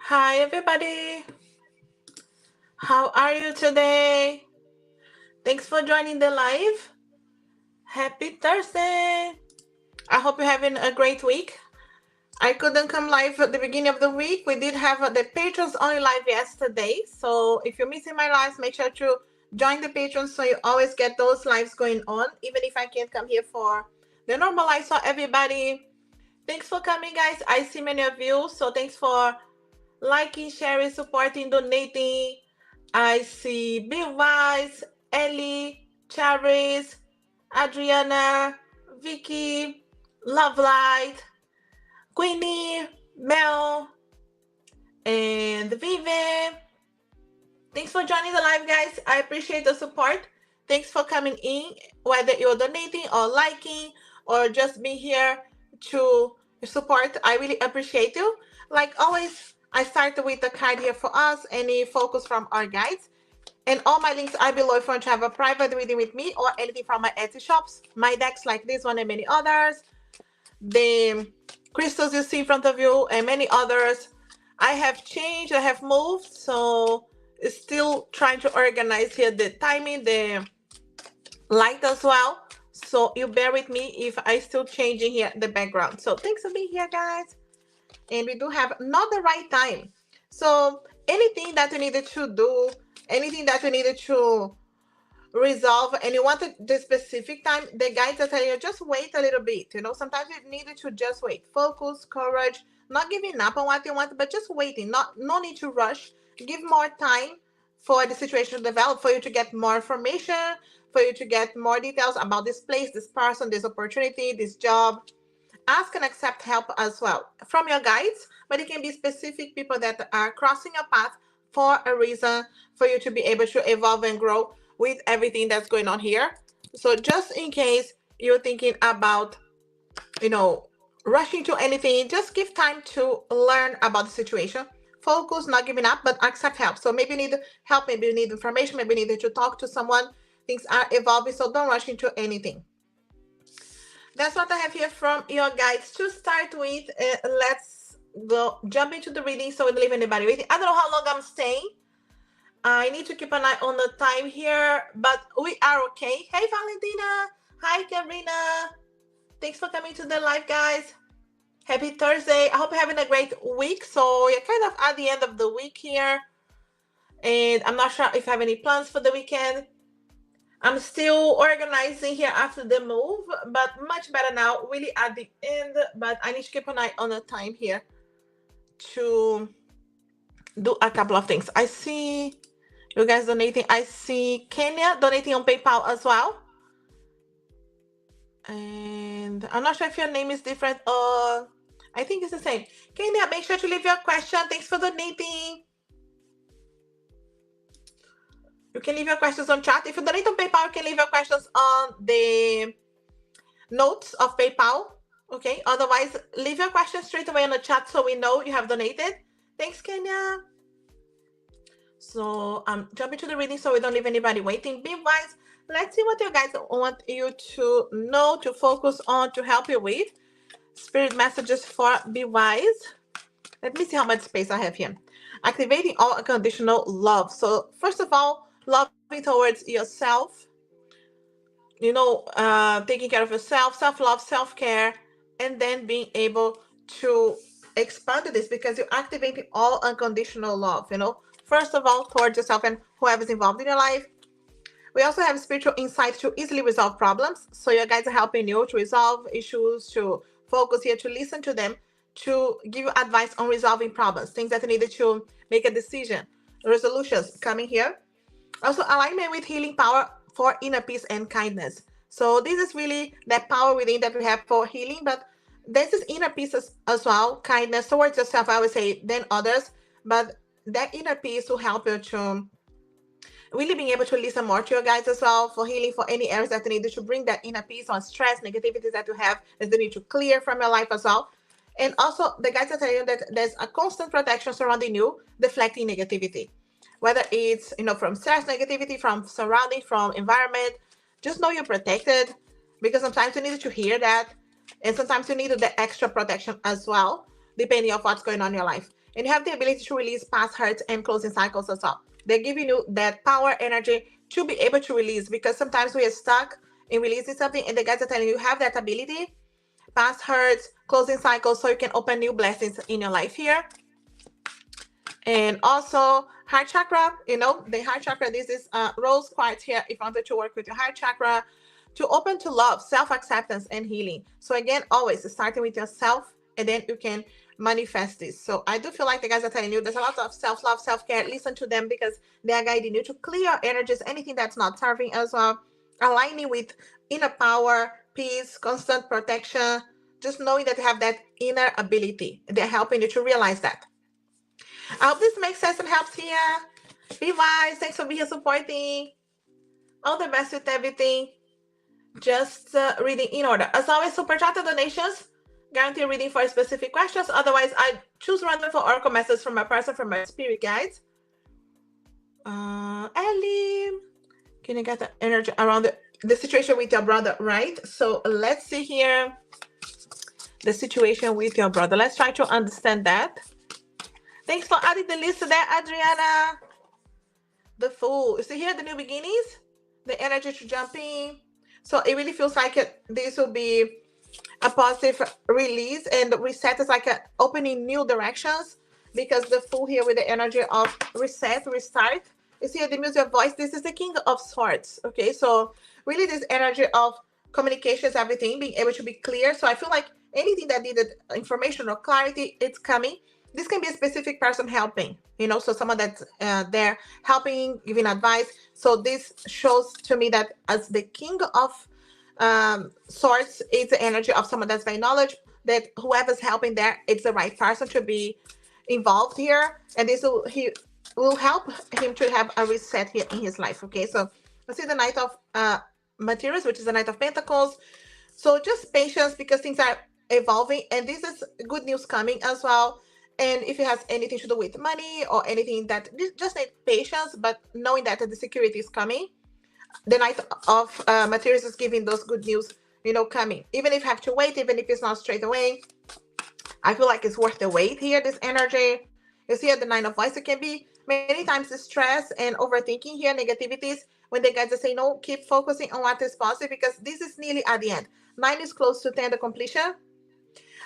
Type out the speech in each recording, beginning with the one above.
Hi, everybody. How are you today? Thanks for joining the live. Happy Thursday. I hope you're having a great week. I couldn't come live at the beginning of the week. We did have the patrons only live yesterday. So if you're missing my lives, make sure to join the patrons so you always get those lives going on, even if I can't come here for the normal live. So everybody, thanks for coming, guys. I see many of you. So thanks for liking, sharing, supporting, donating. I see Bill Wise, Ellie, Charis, Adriana, Vicky, Lovelight, Queenie, Mel, and Vivian. Thanks for joining the live, guys. I appreciate the support. Thanks for coming in, whether you're donating or liking or just being here to support. I really appreciate you. Like always, I started with the card here for us, any focus from our guides. And all my links are below if you want to have a private reading with me or anything from my Etsy shops. My decks like this one and many others. The crystals you see in front of you and many others. I have changed, I have moved, so still trying to organize here the timing, the light as well. So you bear with me if I still changing here the background. So thanks for being here, guys. And we do have not the right time. So anything that you needed to do, anything that you needed to resolve and you wanted the specific time, the guides are telling you just wait a little bit. Sometimes you needed to just wait, focus, courage, not giving up on what you want, but just waiting. No need to rush. Give more time for the situation to develop, for you to get more information, for you to get more details about this place, this person, this opportunity, this job. Ask and accept help as well from your guides, but it can be specific people that are crossing your path for a reason, for you to be able to evolve and grow with everything that's going on here. So just in case you're thinking about, rushing to anything, just give time to learn about the situation. Focus, not giving up, but accept help. So maybe you need help, maybe you need information, maybe you need to talk to someone. Things are evolving, so don't rush into anything. That's what I have here from your guides. To start with, let's go jump into the reading so we don't leave anybody waiting. I don't know how long I'm staying. I need to keep an eye on the time here, but we are okay. Hey, Valentina. Hi, Karina. Thanks for coming to the live, guys. Happy Thursday. I hope you're having a great week. So you're kind of at the end of the week here. And I'm not sure if I have any plans for the weekend. I'm still organizing here after the move, but much better now, really at the end. But I need to keep an eye on the time here to do a couple of things. I see you guys donating. I see Kenya donating on PayPal as well. And I'm not sure if your name is different or I think it's the same. Kenya, make sure to leave your question. Thanks for donating. You can leave your questions on chat. If you donate on PayPal, you can leave your questions on the notes of PayPal. Okay, otherwise, leave your questions straight away in the chat so we know you have donated. Thanks, Kenya. So I'm jumping to the reading so we don't leave anybody waiting. Be wise. Let's see what you guys want you to know, to focus on, to help you with. Spirit messages for be wise. Let me see how much space I have here. Activating all unconditional love. So first of all, loving towards yourself, taking care of yourself, self-love, self-care, and then being able to expand this because you're activating all unconditional love, first of all, towards yourself and whoever's involved in your life. We also have spiritual insight to easily resolve problems. So your guides are helping you to resolve issues, to focus here, to listen to them, to give you advice on resolving problems, things that you needed to make a decision, resolutions coming here. Also, alignment with healing power for inner peace and kindness. So this is really that power within that we have for healing, but this is inner peace as well, kindness towards yourself, I would say, than others. But that inner peace will help you to really being able to listen more to your guides as well for healing, for any areas that you need to bring that inner peace on stress, negativities that you have that you need to clear from your life as well. And also the guides are telling you that there's a constant protection surrounding you, deflecting negativity. Whether it's, from stress, negativity, from surrounding, from environment, just know you're protected because sometimes you need to hear that. And sometimes you need the extra protection as well, depending on what's going on in your life. And you have the ability to release past hurts and closing cycles as well. They're giving you that power, energy to be able to release, because sometimes we are stuck in releasing something, and the guys are telling you have that ability, past hurts, closing cycles, so you can open new blessings in your life here. And also heart chakra, the heart chakra, this is rose quartz here if you wanted to work with your heart chakra to open to love, self-acceptance, and healing. So again, always starting with yourself, and then you can manifest this. So I do feel like the guys are telling you there's a lot of self-love, self-care. Listen to them, because they are guiding you to clear energies, anything that's not serving as well, aligning with inner power, peace, constant protection, just knowing that you have that inner ability. They're helping you to realize that. I hope this makes sense and helps here. Be wise. Thanks for being here supporting. All the best with everything. Just reading in order. As always, super chat donations. Guarantee reading for specific questions. Otherwise, I choose random for oracle messages from my person, from my spirit guides. Ellie, can you get the energy around the situation with your brother, right? So let's see here. The situation with your brother. Let's try to understand that. Thanks for adding the list there, Adriana. The Fool. You see here the new beginnings? The energy to jump in. So it really feels like this will be a positive release, and reset is like opening new directions, because the Fool here with the energy of reset, restart. You see the music of voice. This is the King of Swords. Okay, so really this energy of communications, everything, being able to be clear. So I feel like anything that needed information or clarity, it's coming. This can be a specific person helping, so someone that's there helping, giving advice. So this shows to me that as the King of Swords, it's the energy of someone that's very knowledgeable, that whoever's helping there, it's the right person to be involved here. And this will help him to have a reset here in his life. Okay, so let's see the Knight of Materials, which is the Knight of Pentacles. So just patience, because things are evolving, and this is good news coming as well. And if it has anything to do with money or anything, that just need patience, but knowing that the security is coming. The Knight of Materials is giving those good news, coming. Even if you have to wait, even if it's not straight away, I feel like it's worth the wait here, this energy. You see at the Nine of Wands, it can be many times the stress and overthinking here, negativities, when the guys say, no, keep focusing on what is positive, because this is nearly at the end. 9 is close to 10, the completion.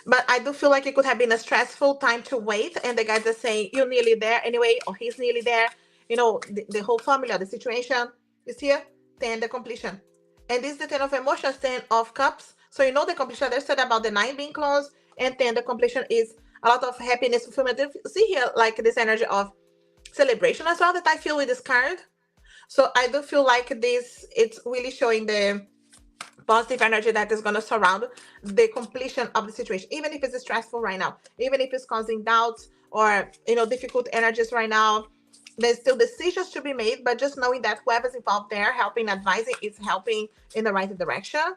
But I do feel like it could have been a stressful time to wait, and the guys are saying, you're nearly there anyway, or he's nearly there. The whole family or the situation is here. 10, the completion. And this is the 10 of emotions, 10 of cups. So the completion, they said about the 9 being closed, and 10, the completion is a lot of happiness, fulfillment. See here, like this energy of celebration as well that I feel with this card. So I do feel like this, it's really showing the positive energy that is going to surround the completion of the situation, even if it's stressful right now, even if it's causing doubts or difficult energies right now. There's still decisions to be made, but just knowing that whoever's involved there helping, advising, is helping in the right direction.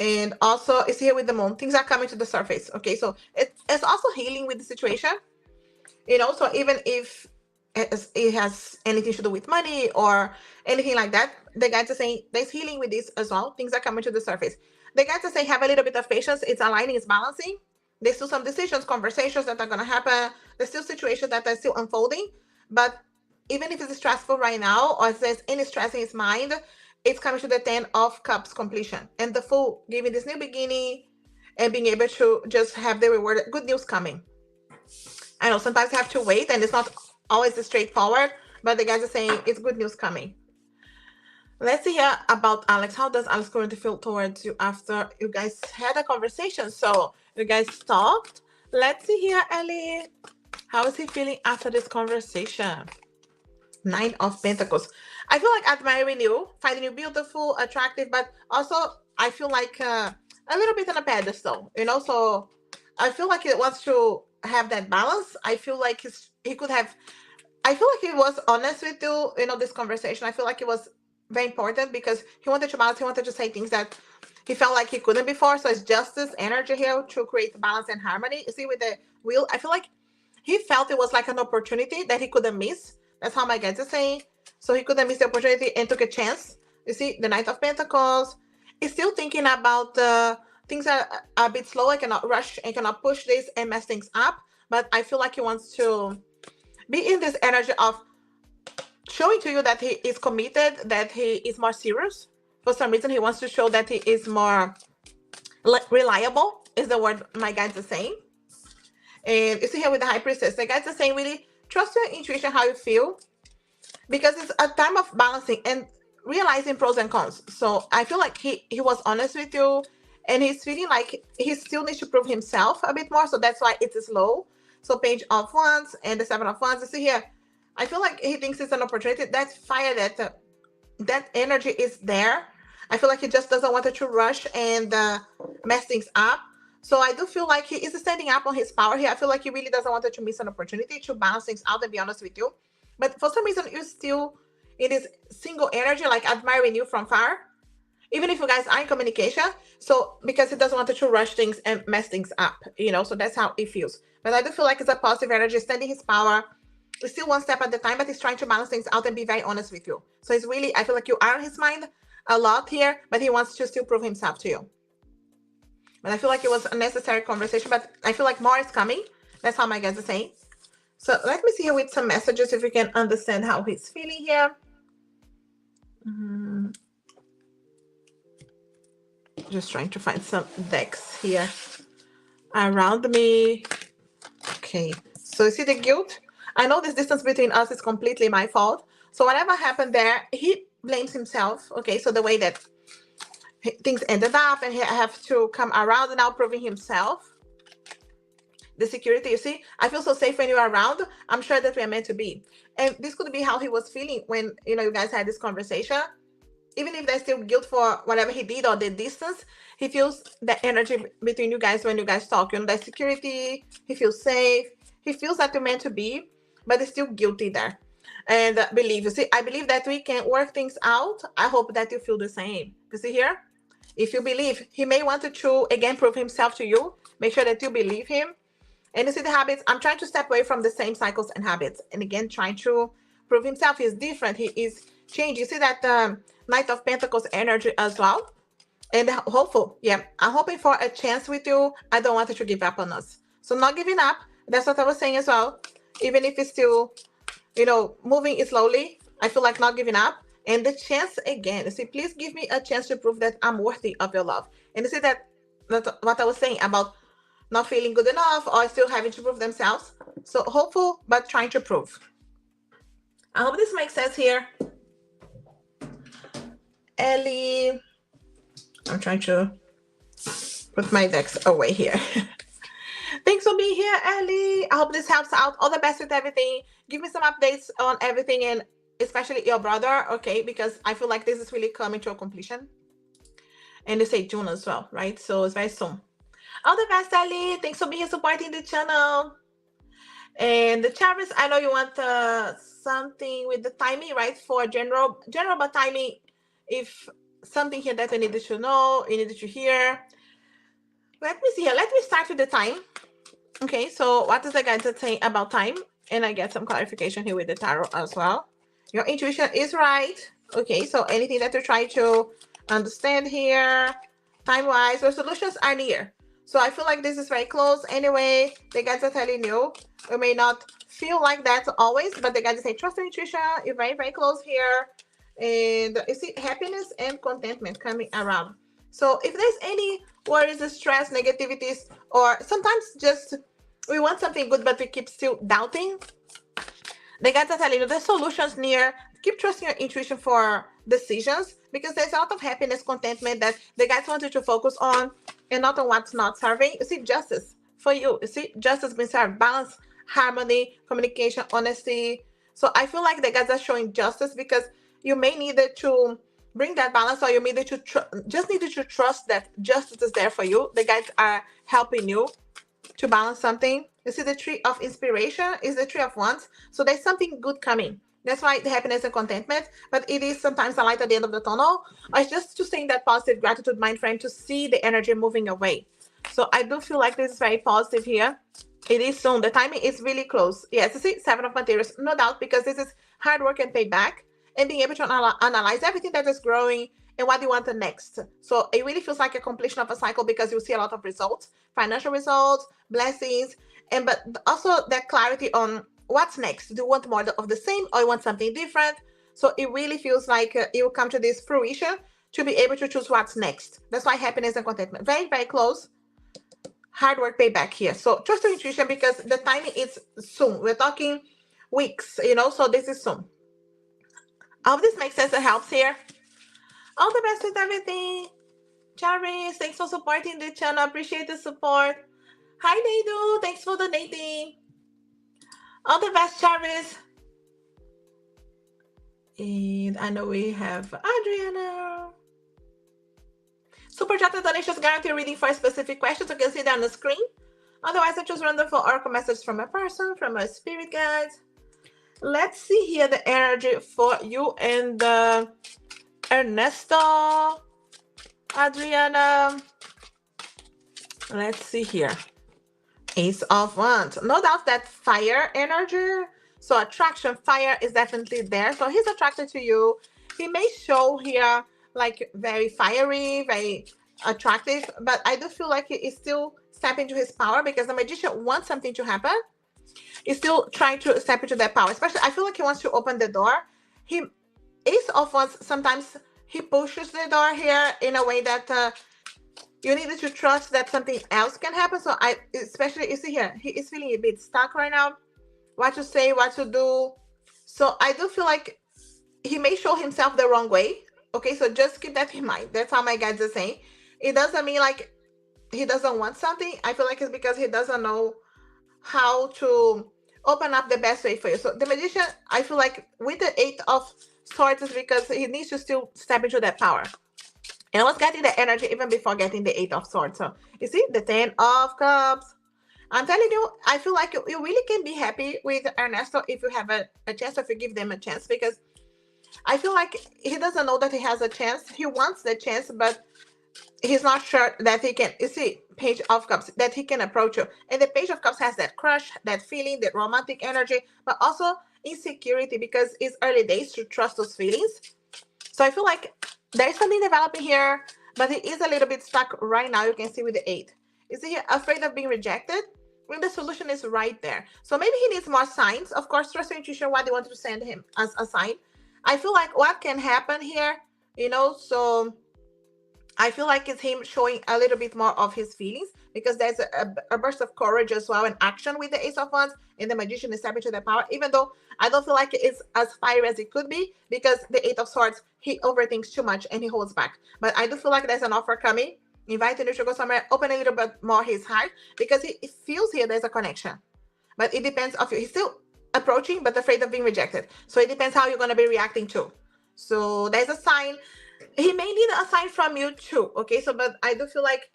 And also it's here with the Moon, things are coming to the surface. Okay, so it's also healing with the situation, so even if it has anything to do with money or anything like that, the guys are saying there's healing with this as well. Things are coming to the surface. The guys are saying have a little bit of patience. It's aligning, it's balancing. There's still some decisions, conversations that are going to happen. There's still situations that are still unfolding. But even if it's stressful right now, or if there's any stress in his mind, it's coming to the 10 of Cups completion. And the Fool giving this new beginning and being able to just have the reward, good news coming. I know sometimes you have to wait, and it's not always straightforward, but the guys are saying it's good news coming. Let's see here about Alex. How does Alex currently feel towards you after you guys had a conversation? So you guys talked. Let's see here, Ellie. How is he feeling after this conversation? 9 of Pentacles. I feel like admiring you, finding you beautiful, attractive, but also I feel like a little bit on a pedestal, so I feel like he wants to have that balance. I feel like he could have, I feel like he was honest with you, this conversation. I feel like it was very important because he wanted to balance, he wanted to say things that he felt like he couldn't before. So it's justice energy here to create balance and harmony. You see with the wheel, I feel like he felt it was like an opportunity that he couldn't miss. That's how my guides are saying. So he couldn't miss the opportunity and took a chance. You see, the Knight of Pentacles is still thinking about things are a bit slow. I cannot rush, I cannot push this and mess things up. but I feel like he wants to be in this energy of showing to you that he is committed, that he is more serious. For some reason, he wants to show that he is more reliable, is the word my guides are saying. And you see here with the High Priestess, the guides are saying really trust your intuition, how you feel, because it's a time of balancing and realizing pros and cons. So I feel like he was honest with you, and he's feeling like he still needs to prove himself a bit more. So that's why it is low. So Page of Wands and the Seven of Wands. You see here, I feel like he thinks it's an opportunity. That fire, that energy is there. I feel like he just doesn't want to rush and mess things up. So I do feel like he is standing up on his power here. I feel like he really doesn't want to miss an opportunity to balance things out and be honest with you. But for some reason, you're still in this single energy, like admiring you from far, even if you guys are in communication. So because he doesn't want to rush things and mess things up, so that's how it feels. But I do feel like it's a positive energy, standing his power. It's still one step at the time, but he's trying to balance things out and be very honest with you. So it's really, I feel like you are on his mind a lot here, but he wants to still prove himself to you. But I feel like it was a necessary conversation, but I feel like more is coming. That's how my guys are saying. So let me see here with some messages if we can understand how he's feeling here. Just trying to find some decks here around me. Okay, so you see the guilt? I know this distance between us is completely my fault. So whatever happened there, he blames himself. Okay, so the way that things ended up, and he have to come around and now proving himself. The security, you see, I feel so safe when you're around. I'm sure that we're meant to be. And this could be how he was feeling when, you guys had this conversation. Even if there's still guilt for whatever he did or the distance, he feels the energy between you guys when you guys talk. That security, he feels safe. He feels that you're meant to be, but he's still guilty there. And believe, you see, I believe that we can work things out. I hope that you feel the same. You see here? If you believe, he may want to again prove himself to you. Make sure that you believe him. And you see the habits, I'm trying to step away from the same cycles and habits. And again, trying to prove himself. He's different. He is changed. You see that Knight of Pentacles energy as well. And hopeful. Yeah, I'm hoping for a chance with you. I don't want you to give up on us. So not giving up. That's what I was saying as well. Even if it's still, moving slowly. I feel like not giving up. And the chance again. You see, please give me a chance to prove that I'm worthy of your love. And you see that's what I was saying about not feeling good enough or still having to prove themselves. So hopeful, but trying to prove. I hope this makes sense here. Ellie, I'm trying to put my decks away here. Thanks for being here, Ellie. I hope this helps out. All the best with everything. Give me some updates on everything, and especially your brother, okay? Because I feel like this is really coming to a completion. And they say June as well, right? So it's very soon. All the best, Ali. Thanks for being here supporting the channel. And the Charis, I know you want something with the timing, right? For general, but timing, if something here that I needed to know, you needed to hear. Let me see here. Let me start with the time. Okay, so what is the guidance saying about time? And I get some clarification here with the tarot as well. Your intuition is right. Okay, so anything that you're trying to understand here, time-wise, your solutions are near. So I feel like this is very close. Anyway, the guides are telling you, you may not feel like that always, but the guides say, trust your intuition. You're very, very close here. And you see happiness and contentment coming around. So if there's any worries, stress, negativities, or sometimes just we want something good, but we keep still doubting, the guides are telling you the solutions near. Keep trusting your intuition for decisions, because there's a lot of happiness, contentment that the guides want you to focus on and not on what's not serving. You see justice for you. You see justice being served, balance, harmony, communication, honesty. So I feel like the guides are showing justice because you may need to bring that balance, or you may need to just needed to trust that justice is there for you. The guides are helping you to balance something. You see the tree of inspiration is the tree of wands. So there's something good coming. That's why the happiness and contentment, but it is sometimes a light at the end of the tunnel. Or it's just to stay in that positive gratitude mind frame to see the energy moving away. So I do feel like this is very positive here. It is soon. The timing is really close. Yes, you see, Seven of Materials, no doubt, because this is hard work and payback, and being able to analyze everything that is growing and what you want the next. So it really feels like a completion of a cycle, because you see a lot of results, financial results, blessings, And but also that clarity on what's next. Do you want more of the same, or you want something different? So it really feels like it will come to this fruition to be able to choose what's next. That's why happiness and contentment, very, very close. Hard work payback here. So trust your intuition, because the timing is soon. We're talking weeks, so this is soon. I hope this makes sense and helps here. All the best with everything. Charis, thanks for supporting the channel. Appreciate the support. Hi, Naidu. Thanks for donating. All the best, Charis. And I know we have Adriana. Super chat donations guarantee reading for a specific question, so you can see that on the screen. Otherwise, I choose random for oracle messages from a person, from a spirit guides. Let's see here the energy for you and Ernesto, Adriana. Let's see here. Ace of Wands. No doubt that fire energy. So attraction, fire is definitely there. So he's attracted to you. He may show here like very fiery, very attractive, but I do feel like he is still stepping into his power, because the magician wants something to happen. He's still trying to step into that power. Especially, I feel like he wants to open the door. Ace of Wands, sometimes he pushes the door here in a way that you needed to trust that something else can happen. So especially, you see here, he is feeling a bit stuck right now. What to say, what to do. So I do feel like he may show himself the wrong way. Okay, so just keep that in mind. That's how my guides are saying. It doesn't mean like he doesn't want something. I feel like it's because he doesn't know how to open up the best way for you. So the magician, I feel like with the 8 of Swords is because he needs to still step into that power. And I was getting the energy even before getting the 8 of Swords. So you see the 10 of Cups. I'm telling you, I feel like you really can be happy with Ernesto if you have a chance, if you give them a chance, because I feel like he doesn't know that he has a chance. He wants the chance, but he's not sure that he can. You see, Page of Cups, that he can approach you. And the Page of Cups has that crush, that feeling, that romantic energy, but also insecurity, because it's early days to trust those feelings. So I feel like there's something developing here, but he is a little bit stuck right now. You can see with the 8. Is he afraid of being rejected? When the solution is right there. So maybe he needs more signs. Of course, trust your intuition, what they want to send him as a sign. I feel like what can happen here, so I feel like it's him showing a little bit more of his feelings, because there's a burst of courage as well and action with the Ace of Wands, and the magician is stepping to the power, even though I don't feel like it's as fiery as it could be, because the 8 of Swords, he overthinks too much and he holds back. But I do feel like there's an offer coming. Inviting you to go somewhere, open a little bit more his heart, because he feels here there's a connection. But it depends of you. He's still approaching, but afraid of being rejected. So it depends how you're going to be reacting too. So there's a sign. He may need a sign from you too. Okay, so but I do feel like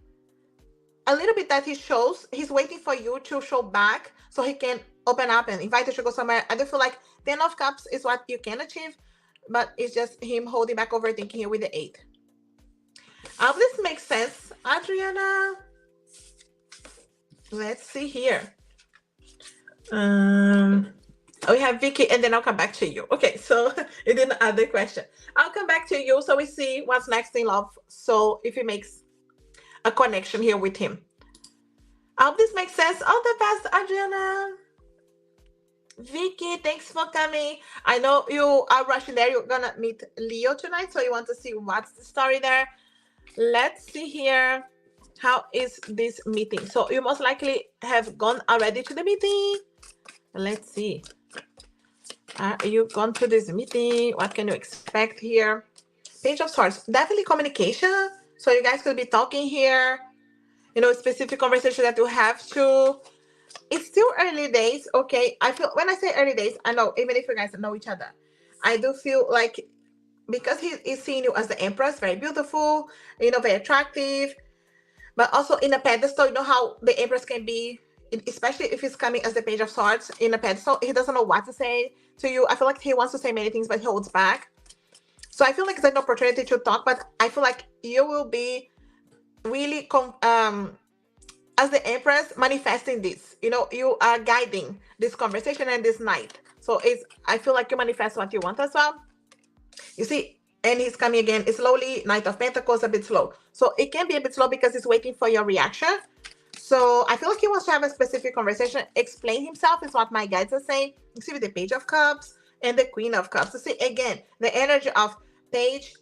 a little bit that he shows, he's waiting for you to show back so he can open up and invite you to go somewhere. I do feel like 10 of Cups is what you can achieve, but it's just him holding back, overthinking here with the 8. I hope this makes sense, Adriana. Let's see here. We have Vicky, and then I'll come back to you. Okay, so you didn't add the question. I'll come back to you, so we see what's next in love. So if he makes a connection here with him. I hope this makes sense. All the best, Adriana. Vicky, thanks for coming. I know you are rushing there. You're gonna meet Leo tonight, so you want to see what's the story there. Let's see here. How is this meeting? So you most likely have gone already to the meeting. Let's see. Are you gone to this meeting? What can you expect here? Page of Swords. Definitely communication. So you guys could be talking here. Specific conversation that you have to. It's still early days, okay? I feel when I say early days, I know even if you guys know each other, I do feel like because he is seeing you as the Empress, very beautiful, very attractive, but also in a pedestal. You know how the Empress can be, especially if he's coming as the Page of Swords in a pedestal. He doesn't know what to say to you. I feel like he wants to say many things, but he holds back. So I feel like it's an opportunity to talk, but I feel like you will be really as the Empress manifesting this. You are guiding this conversation and this night. So I feel like you manifest what you want as well. You see, and he's coming again slowly. Knight of Pentacles, a bit slow. So it can be a bit slow because he's waiting for your reaction. So I feel like he wants to have a specific conversation, explain himself is what my guides are saying. You see with the Page of Cups and the Queen of Cups. You see again the energy of Page,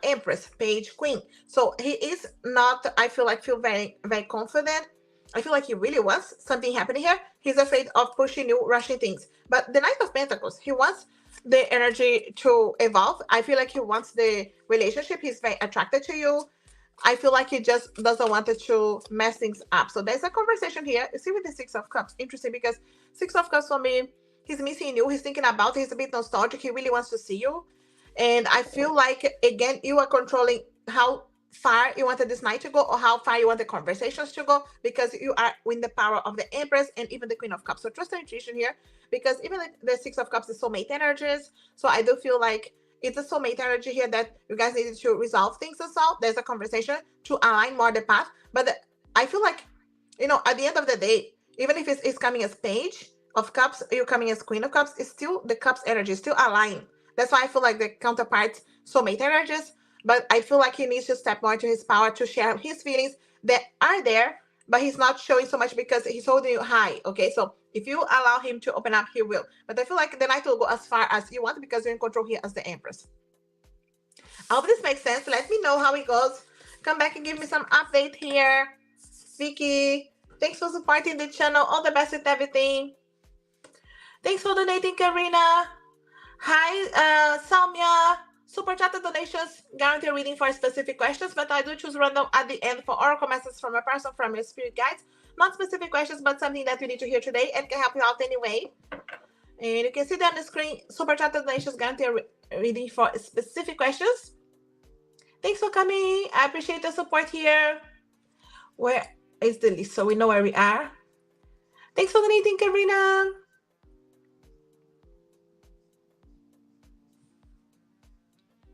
Empress, Page, Queen. So he is not. I feel very very confident. I feel like he really wants something happening here. He's afraid of pushing you, rushing things. But the Knight of Pentacles, he wants the energy to evolve. I feel like he wants the relationship. He's very attracted to you. I feel like he just doesn't want it to mess things up. So there's a conversation here. You see with the Six of Cups, interesting because Six of Cups for me, he's missing you. He's thinking about it. He's a bit nostalgic. He really wants to see you. And I feel like, again, you are controlling how far you wanted this night to go or how far you want the conversations to go because you are in the power of the Empress and even the Queen of Cups. So trust your intuition here because even the Six of Cups is soulmate energies. So I do feel like it's a soulmate energy here that you guys needed to resolve things as well. There's a conversation to align more the path. But I feel like, at the end of the day, even if it's coming as Page of Cups, you're coming as Queen of Cups, it's still the Cups energy, still aligned. That's why I feel like the counterparts soulmate energies. But I feel like he needs to step more into his power to share his feelings that are there, but he's not showing so much because he's holding you high. Okay, so if you allow him to open up, he will. But I feel like the Knight will go as far as you want because you're in control here as the Empress. I hope this makes sense. Let me know how it goes. Come back and give me some update here. Vicky, thanks for supporting the channel. All the best with everything. Thanks for donating, Karina. Hi, Samya. Super chat donations guarantee reading for specific questions, but I do choose random at the end for oracle messages from a person from your spirit guides. Not specific questions, but something that you need to hear today and can help you out anyway. And you can see that on the screen. Super chat donations guarantee reading for specific questions. Thanks for coming. I appreciate the support here. Where is the list so we know where we are? Thanks for donating, Karina.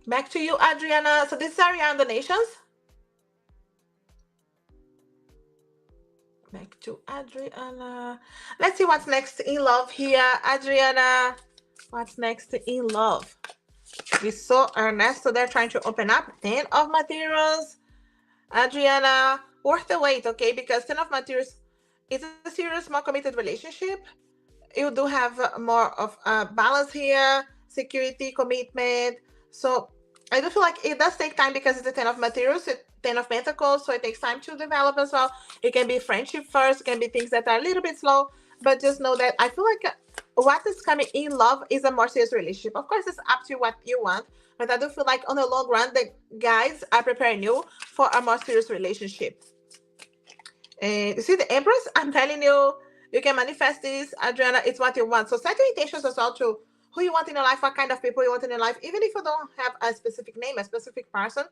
Back to you, Adriana. So this is Ariana donations. Back to Adriana. Let's see what's next in love here. Adriana, what's next in love? We saw Ernesto there trying to open up. 10 of materials. Adriana, worth the wait, okay? Because 10 of materials is a serious, more committed relationship. You do have more of a balance here, security, commitment. So I do feel like it does take time because it's the 10 of materials, 10 of pentacles, so it takes time to develop as well. It can be friendship first, it can be things that are a little bit slow, but just know that I feel like what is coming in love is a more serious relationship. Of course, it's up to what you want, but I do feel like on the long run, the guys are preparing you for a more serious relationship. And you see the Empress? I'm telling you, you can manifest this, Adriana. It's what you want. So set your intentions as well to who you want in your life, what kind of people you want in your life. Even if you don't have a specific name, a specific person,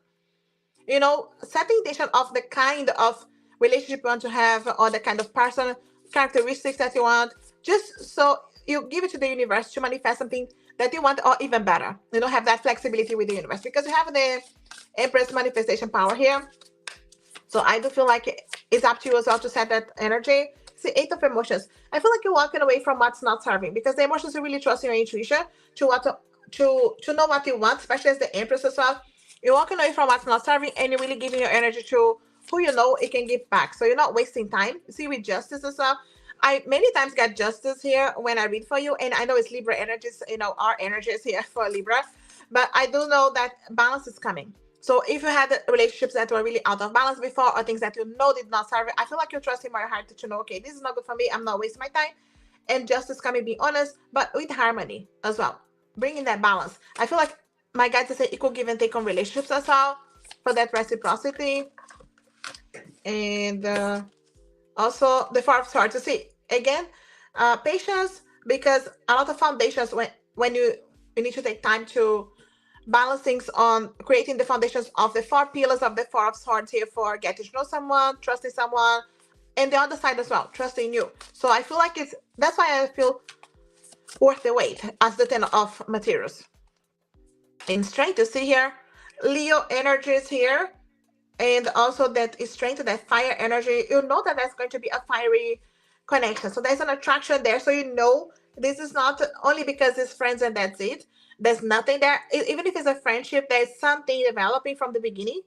set the intention of the kind of relationship you want to have or the kind of person, characteristics that you want, just so you give it to the universe to manifest something that you want or even better. Have that flexibility with the universe because you have the Empress manifestation power here. So I do feel like it's up to you as well to set that energy. See, 8 of emotions. I feel like you're walking away from what's not serving because the emotions are really trusting your intuition to know what you want, especially as the Empress as well. You're walking away from what's not serving and you're really giving your energy to who you know it can give back. So you're not wasting time. See, with justice as well. I many times get justice here when I read for you, and I know it's Libra energies, our energies here for Libra, but I do know that balance is coming. So if you had relationships that were really out of balance before or things that you know did not serve, I feel like you're trusting more heart to know, okay, this is not good for me. I'm not wasting my time. And justice coming, being honest, but with harmony as well. Bringing that balance. I feel like my guides say equal give and take on relationships as well for that reciprocity. And also the Four of Swords. You see, again, patience, because a lot of foundations, when you need to take time to balance things on creating the foundations of the 4 pillars of the Four of Swords here for getting to know someone, trusting someone, and the other side as well, trusting you. So I feel like that's why I feel worth the wait as the 10 of materials. In strength, you see here, Leo energies here, and also that is strength, that fire energy. You know that there's going to be a fiery connection. So there's an attraction there. So this is not only because it's friends and that's it. There's nothing there. Even if it's a friendship, there's something developing from the beginning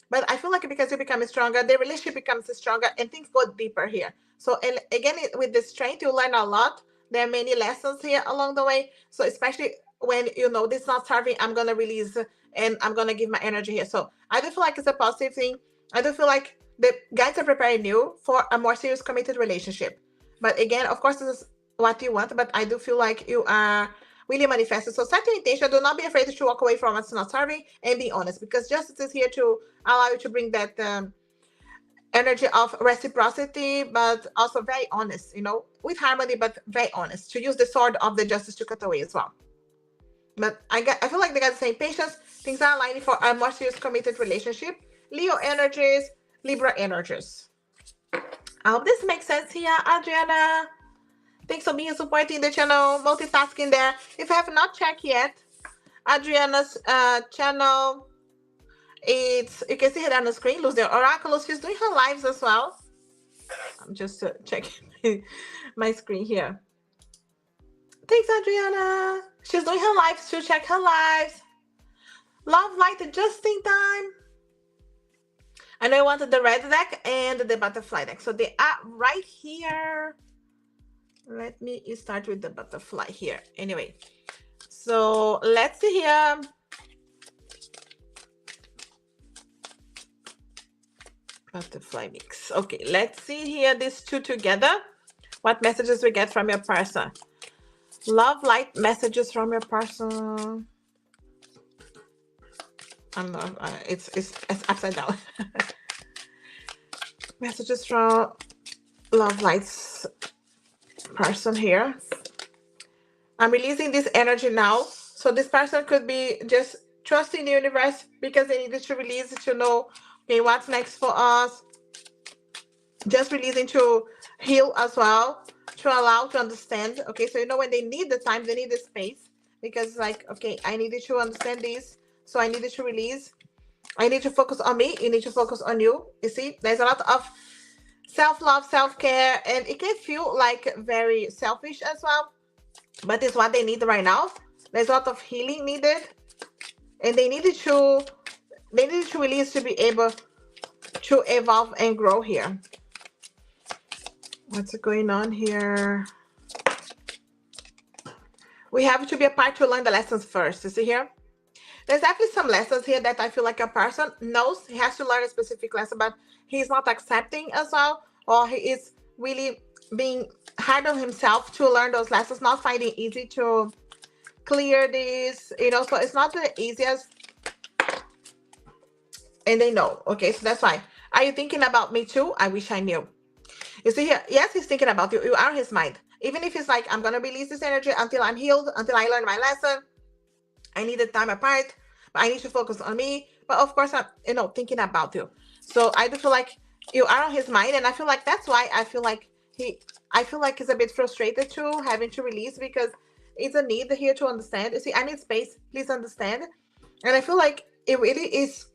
But I feel like because you become stronger, the relationship becomes stronger and things go deeper here. So, and again, with the strength, you learn a lot. There are many lessons here along the way. So, especially when you know this is not serving, I'm going to release and I'm going to give my energy here. So, I do feel like it's a positive thing. I do feel like the guides are preparing you for a more serious, committed relationship. But again, of course, this is what you want, but I do feel like you are really manifesting. So set your intention. Do not be afraid to walk away from what's not serving and be honest, because justice is here to allow you to bring that energy of reciprocity, but also very honest, with harmony, but very honest. To use the sword of the justice to cut away as well. But I feel like they got the same patience. Things are aligning for a more serious, committed relationship. Leo energies, Libra energies. I hope this makes sense here, Adriana. Thanks for being supporting the channel, multitasking there. If you have not checked yet, Adriana's channel, you can see her on the screen, Luz the Oraculous. She's doing her lives as well. I'm just checking my screen here. Thanks, Adriana. She's doing her lives too. Check her lives. Love light just in time. I know I wanted the red deck and the butterfly deck. So they are right here. Let me start with the butterfly here. Anyway, so let's see here. Butterfly mix. Okay, let's see here these two together. What messages we get from your person? Love light messages from your person. I'm not. It's upside down. Messages from love light's person here. I'm releasing this energy now. So this person could be just trusting the universe because they needed to release it to know, okay, what's next for us. Just releasing to heal as well, to allow to understand. Okay, so when they need the time, they need the space, because like, okay, I needed to understand this, so I needed to release. I need to focus on me. You need to focus on you. You see, there's a lot of self-love, self-care, and it can feel like very selfish as well, but it's what they need right now. There's a lot of healing needed, and they needed to release to be able to evolve and grow here. What's going on here? We have to be apart to learn the lessons first. You see here? There's actually some lessons here that I feel like a person knows he has to learn a specific lesson, but he's not accepting as well, or he is really being hard on himself to learn those lessons, not finding it easy to clear this, so it's not the easiest, and they know. Okay, so that's why. Are you thinking about me too? I wish I knew. You see here, yes, he's thinking about you. You are his mind. Even if he's like, I'm going to release this energy until I'm healed, until I learn my lesson. I need the time apart, but I need to focus on me. But of course, I'm, thinking about you. So I do feel like you are on his mind. And I feel like that's why I feel like he's a bit frustrated too, having to release, because it's a need here to understand. You see, I need space. Please understand. And I feel like it really is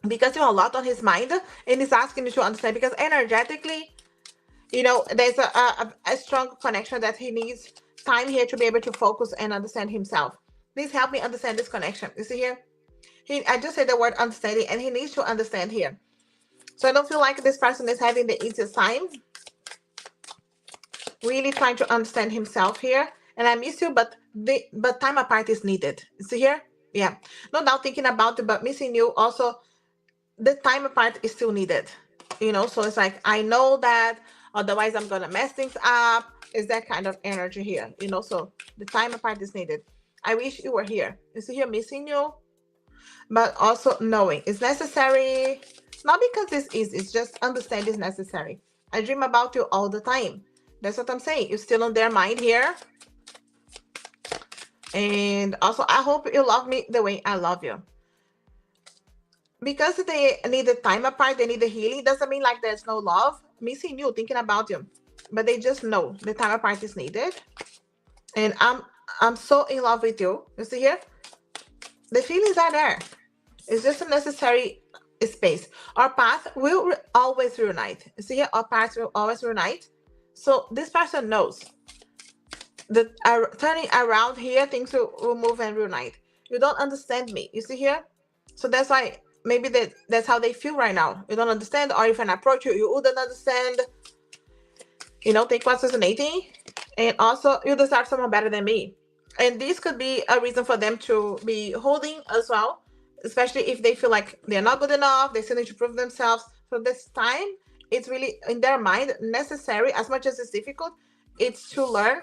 because you're a lot on his mind, and he's asking you to understand, because energetically, there's a strong connection that he needs time here to be able to focus and understand himself. Please help me understand this connection. You see here? I just said the word understanding, and he needs to understand here. So I don't feel like this person is having the easiest time. Really trying to understand himself here. And I miss you, but time apart is needed. You see here? Yeah. No doubt thinking about it, but missing you also, the time apart is still needed. So it's like, I know that, otherwise I'm going to mess things up. Is that kind of energy here, so the time apart is needed. I wish you were here. You see here, missing you, but also knowing it's necessary. Not because it's easy, it's just understand it's necessary. I dream about you all the time. That's what I'm saying. You're still on their mind here. And also, I hope you love me the way I love you. Because they need the time apart, they need the healing, doesn't mean like there's no love. Missing you, thinking about you, but they just know the time apart is needed. And I'm so in love with you. You see here? The feelings are there. It's just a necessary space. Our path will always reunite. You see here? Our paths will always reunite. So this person knows that turning around here, things will move and reunite. You don't understand me. You see here? So that's why maybe that's how they feel right now. You don't understand, or if an approach you wouldn't understand. Take what's resonating. And also, you deserve someone better than me. And this could be a reason for them to be holding as well, especially if they feel like they're not good enough, they still need to prove themselves. So this time, it's really in their mind necessary, as much as it's difficult, it's to learn,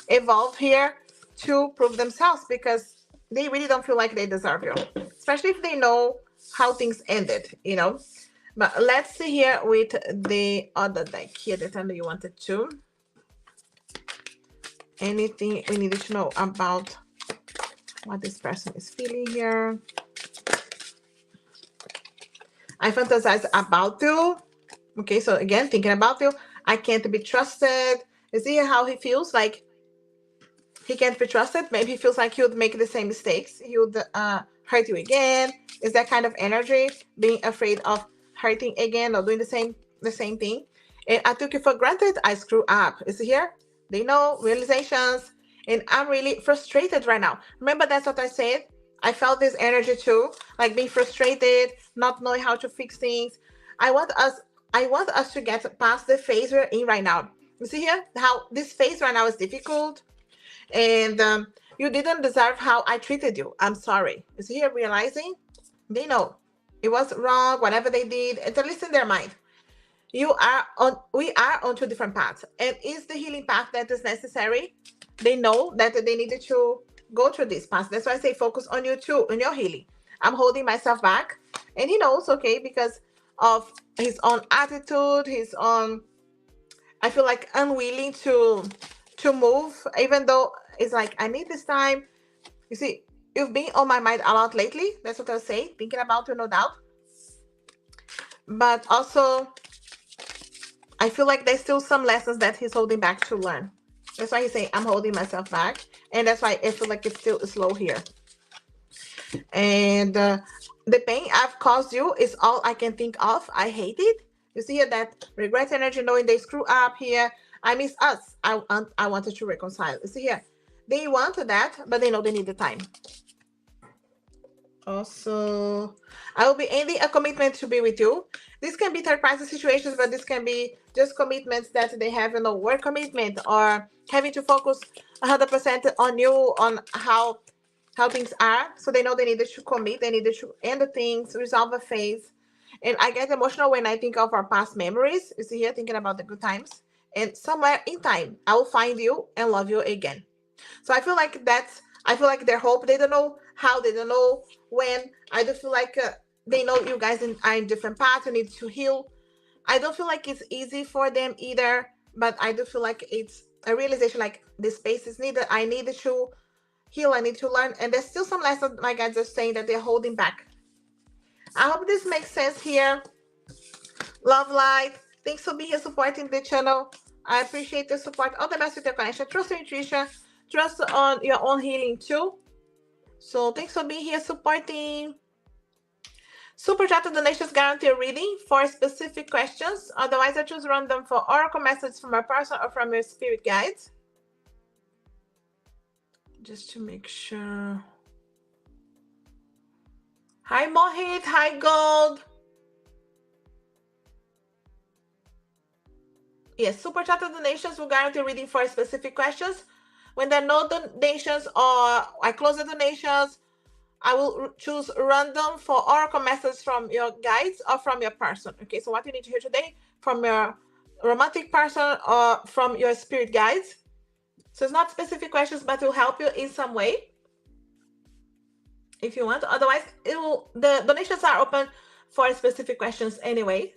evolve here, to prove themselves, because they really don't feel like they deserve you, especially if they know how things ended. But let's see here with the other deck here, the time that you wanted to. Anything we needed to know about what this person is feeling here. I fantasize about you. Okay, so again, thinking about you. I can't be trusted. You see how he feels like he can't be trusted? Maybe he feels like he would make the same mistakes. He would hurt you again. Is that kind of energy, being afraid of hurting again or doing the same thing? And I took you for granted. I screw up. Is it here? They know realizations, and I'm really frustrated right now. Remember, that's what I said. I felt this energy too, like being frustrated, not knowing how to fix things. I want us. I want us to get past the phase we're in right now. You see here how this phase right now is difficult, and you didn't deserve how I treated you. I'm sorry. You see here, realizing they know it was wrong, whatever they did. It's at least in their mind. We are on two different paths, and is the healing path that is necessary. They know that they needed to go through this path. That's why I say focus on you too, on your healing. I'm holding myself back, and he knows, okay, because of his own attitude, his own, I feel like, unwilling to move, even though it's like I need this time. You see, you've been on my mind a lot lately. That's what I'll say. Thinking about you, no doubt. But also, I feel like there's still some lessons that he's holding back to learn. That's why he's saying I'm holding myself back, and that's why I feel like it's still slow here. And the pain I've caused you is all I can think of. I hate it. You see here that regret energy, knowing they screw up here. I miss us. I wanted to reconcile. You see here, they wanted that, but they know they need the time. Also, I will be ending a commitment to be with you. This can be third-party situations, but this can be just commitments that they have, work commitment, or having to focus 100% on you, on how things are. So they know they needed to commit, they needed to end the things, resolve a phase. And I get emotional when I think of our past memories. You see here, thinking about the good times. And somewhere in time, I will find you and love you again. So I feel like their hope. They don't know how, they don't know when. I do feel like they know you guys are in different paths. You need to heal. I don't feel like it's easy for them either, but I do feel like it's a realization, like this space is needed. I need to heal. I need to learn. And there's still some lessons, like I just saying, that they're holding back. I hope this makes sense here. Love light. Thanks for being here supporting the channel. I appreciate the support. All the best with your connection. Trust your intuition. Trust on your own healing too. So thanks for being here supporting. Super chat donations guarantee a reading for specific questions. Otherwise, I choose random for oracle messages from a person or from your spirit guides. Just to make sure. Hi Mohit. Hi Gold. Yes, super chat donations will guarantee reading for specific questions. When there are no donations or I close the donations, I will choose random for oracle messages from your guides or from your person. Okay, so what you need to hear today from your romantic person or from your spirit guides. So it's not specific questions, but it will help you in some way if you want. Otherwise, the donations are open for specific questions anyway.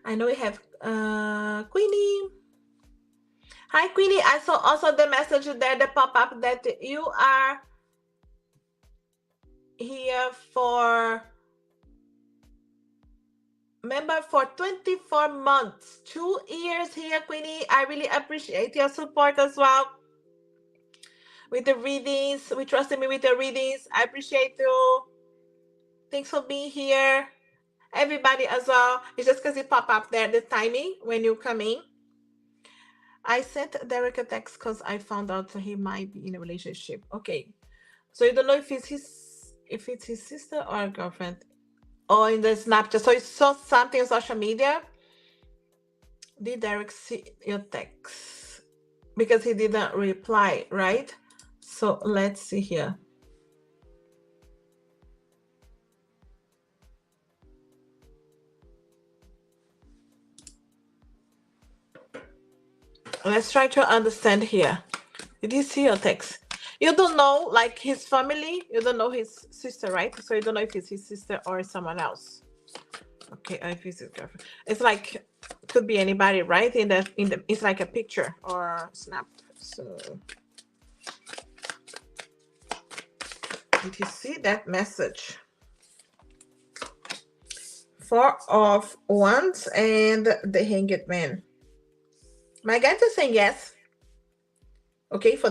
I know we have Queenie. Hi Queenie, I saw also the message there, the pop-up that you are here for member for 24 months, 2 years here, Queenie. I really appreciate your support as well with the readings. We trusted me with the readings. I appreciate you. Thanks for being here. Everybody as well. It's just because it pop up there, the timing when you come in. I sent Derek a text because I found out he might be in a relationship. Okay. So you don't know if it's his sister or girlfriend. or in the Snapchat. So he saw something on social media. Did Derek see your text? Because he didn't reply, right? So let's see here. Let's try to understand here. Did he see your text? You don't know, like his family. You don't know his sister, right? So you don't know if it's his sister or someone else. Okay, if it's his girlfriend, it's like could be anybody, right? In the it's like a picture or snap. So did you see that message? Four of Wands and the Hanged Man. My guys are saying yes. Okay, for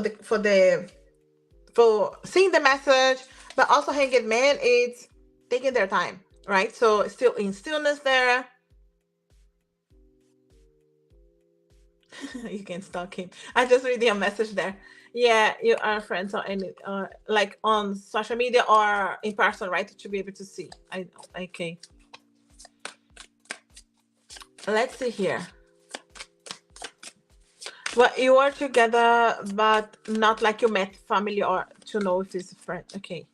seeing the message, but also Hanged Man, it's taking their time, right? So still in stillness there. You can stalk him. I just read your message there. Yeah, you are friends on any like on social media or in person, right? To be able to see. Okay. Let's see here. Well, you are together, but not like you met family or to know if it's a friend. Okay.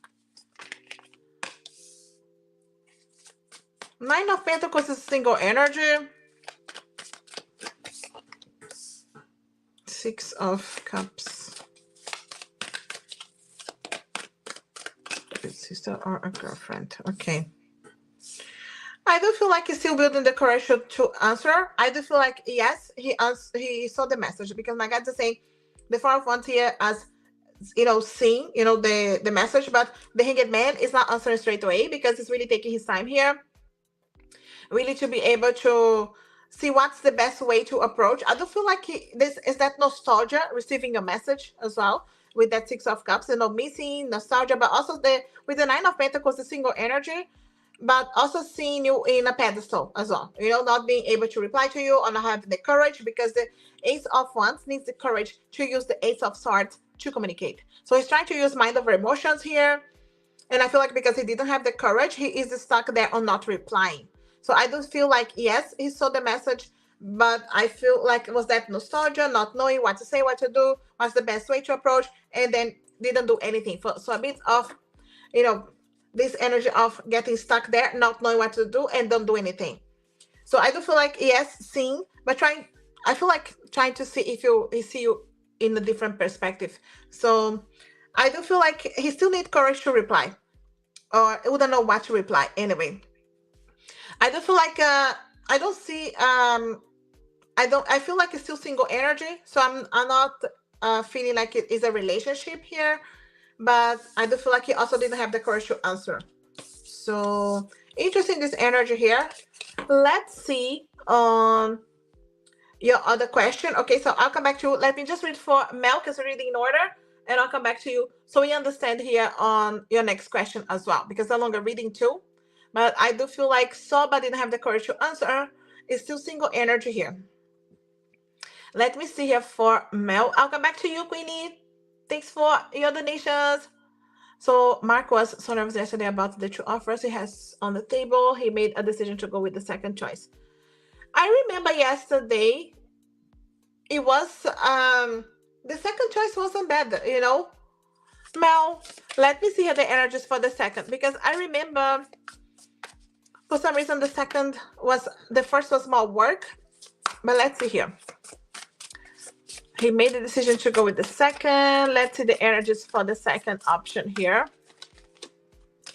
Nine of Pentacles is single energy. Six of Cups. Sister or a girlfriend. Okay. I do feel like he's still building the courage to answer. I do feel like yes, he saw the message, because my guys are saying the Four of Wands here as seeing the message, but the Hanged Man is not answering straight away because he's really taking his time here, really to be able to see what's the best way to approach. I do feel like this is that nostalgia, receiving a message as well with that Six of Cups, missing nostalgia, but also with the Nine of Pentacles, the single energy, but also seeing you in a pedestal as well, not being able to reply to you or not having the courage, because the Ace of Wands needs the courage to use the Ace of Swords to communicate. So he's trying to use mind over emotions here, and I feel like because he didn't have the courage, he is stuck there on not replying. So I do feel like yes, he saw the message, but I feel like it was that nostalgia, not knowing what to say, what to do, what's the best way to approach, and then didn't do anything. So a bit of this energy of getting stuck there, not knowing what to do, and don't do anything. So I do feel like yes, seeing, but I feel like trying to see if he see you in a different perspective. So I do feel like he still needs courage to reply, or he wouldn't know what to reply anyway. I do feel like I don't see I feel like it's still single energy, so I'm not feeling like it is a relationship here, but I do feel like he also didn't have the courage to answer. So interesting, this energy here. Let's see on your other question. Okay, so I'll come back to you. Let me just read for Mel, because we're reading in order, and I'll come back to you so we understand here on your next question as well, because no longer reading too. But I do feel like somebody didn't have the courage to answer. It's still single energy here. Let me see here for Mel. I'll come back to you, Queenie. Thanks for your donations. So Mark was so nervous yesterday about the two offers he has on the table. He made a decision to go with the second choice. I remember yesterday it was the second choice wasn't bad, Mel, let me see here the energies for the second, because I remember for some reason the first was more work, but let's see here. He made the decision to go with the second. Let's see the energies for the second option here.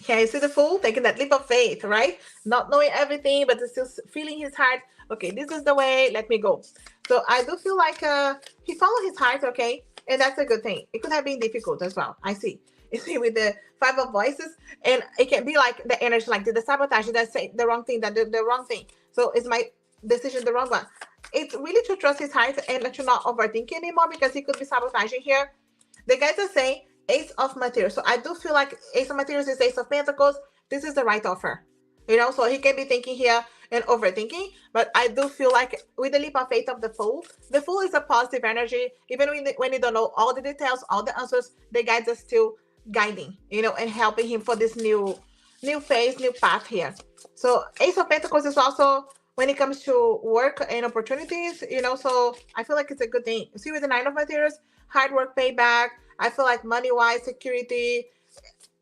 Yeah, you see the Fool taking that leap of faith, right? Not knowing everything, but still feeling his heart. Okay, this is the way. Let me go. So I do feel like he followed his heart, okay? And that's a good thing. It could have been difficult as well. I see. You see, with the Five of Voices, and it can be like the energy, like did the sabotage, did I say the wrong thing, that did the wrong thing. So is my decision the wrong one? It's really to trust his heart and to not overthink anymore, because he could be sabotaging here. The guys are saying Ace of Materials. So I do feel like Ace of Materials is Ace of Pentacles. This is the right offer. So he can be thinking here and overthinking, but I do feel like with the leap of faith of the Fool is a positive energy. Even when you don't know all the details, all the answers, the guides are still guiding, and helping him for this new new phase, new path here. So Ace of Pentacles is also when it comes to work and opportunities, you know, so I feel like it's a good thing. See, with the Nine of Materials, hard work payback. I feel like money-wise, security,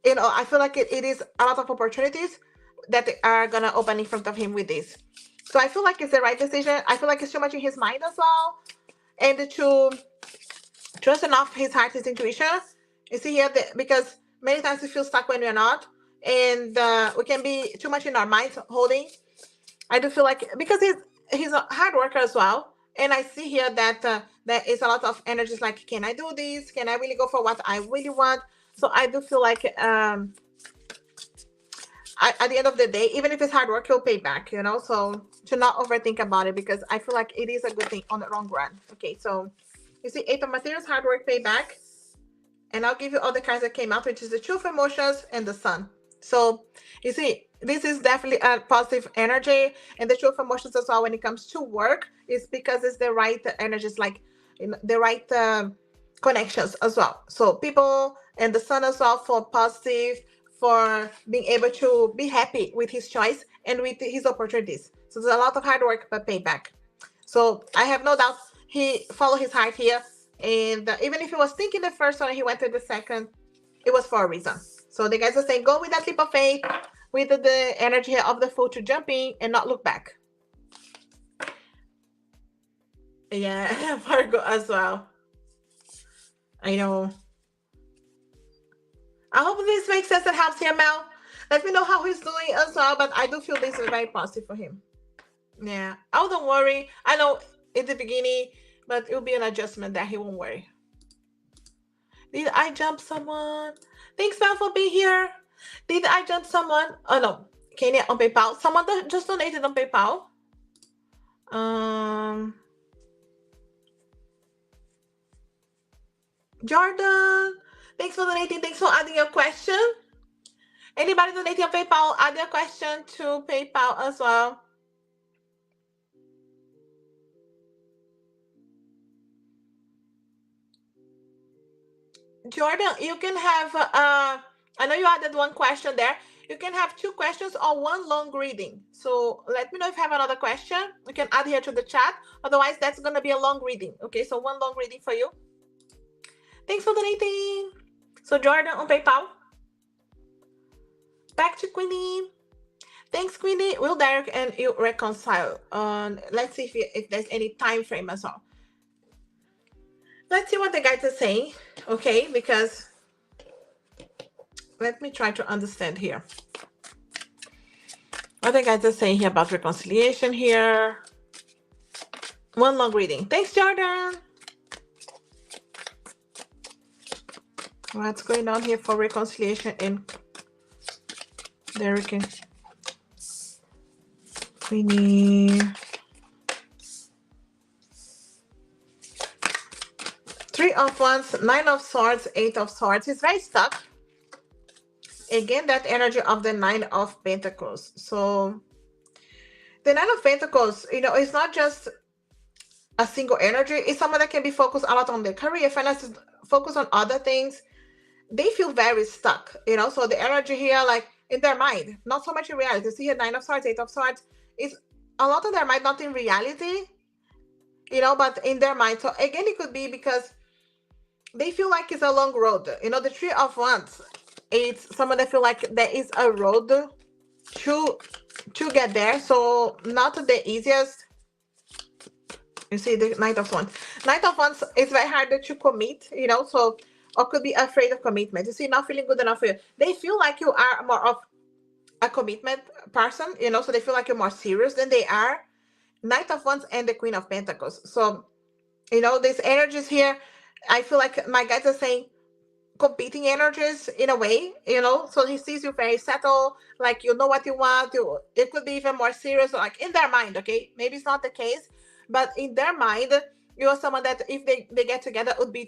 you know, I feel like it is a lot of opportunities that are gonna open in front of him with this. So I feel like it's the right decision. I feel like it's too much in his mind as well. And to trust enough his heart, his intuition. You see here, because many times we feel stuck when we're not. And we can be too much in our minds holding. I do feel like, because he's a hard worker as well. And I see here that there is a lot of energies like, can I do this? Can I really go for what I really want? So I do feel like at the end of the day, even if it's hard work, he'll pay back, you know? So to not overthink about it, because I feel like it is a good thing on the long run. Okay, so you see, Eight of Materials, hard work, payback. And I'll give you all the cards that came out, which is the Truth, Emotions, and the Sun. So you see, this is definitely a positive energy, and the Truth, Emotions as well when it comes to work is because it's the right energies, like the right connections as well. So people and the Sun as well for positive, for being able to be happy with his choice and with his opportunities. So there's a lot of hard work but payback. So I have no doubt he followed his heart here. And even if he was thinking the first one, he went to the second, it was for a reason. So the guys are saying, go with that leap of faith, with the energy of the Fool to jump in and not look back. Yeah, Virgo as well. I know. I hope this makes sense and helps him out. Let me know how he's doing as well, but I do feel this is very positive for him. Yeah. Oh, don't worry. I know in the beginning, but it'll be an adjustment that he won't worry. Did I jump someone? Thanks, Mel, for being here. Did I jump someone? Oh, no. Kenya on PayPal. Someone just donated on PayPal. Jordan. Thanks for donating. Thanks for adding your question. Anybody donating on PayPal, add your question to PayPal as well. Jordan, you can have, I know you added one question there. You can have two questions or one long reading. So let me know if you have another question. You can add here to the chat. Otherwise, that's going to be a long reading. Okay, so one long reading for you. Thanks for donating. So Jordan on PayPal. Back to Queenie. Thanks, Queenie. Will Derek and you reconcile? Let's see if there's any time frame as well. Let's see what the guys are saying. Okay, because let me try to understand here. What the guys are saying here about reconciliation here. One long reading. Thanks, Jordan. What's going on here for reconciliation in Derek and Queenie? Three of Wands, Nine of Swords, Eight of Swords. He's very stuck. Again, that energy of the Nine of Pentacles. So the Nine of Pentacles, you know, it's not just a single energy. It's someone that can be focused a lot on their career, finances, focus on other things. They feel very stuck, you know. So the energy here, like in their mind, not so much in reality. See here, Nine of Swords, Eight of Swords, is a lot of their mind, not in reality, you know, but in their mind. So again, it could be because they feel like it's a long road. You know, the Three of Wands, it's someone that feel like there is a road to get there. So not the easiest. You see the Knight of Wands. Knight of Wands is very hard to commit, you know, so or could be afraid of commitment. You see, not feeling good enough for you. They feel like you are more of a commitment person, you know, so they feel like you're more serious than they are. Knight of Wands and the Queen of Pentacles. So, you know, these energies here, I feel like my guides are saying competing energies in a way, you know, so he sees you very settled, like you know what you want. It could be even more serious, like in their mind, okay? Maybe it's not the case, but in their mind, you're someone that if they get together would be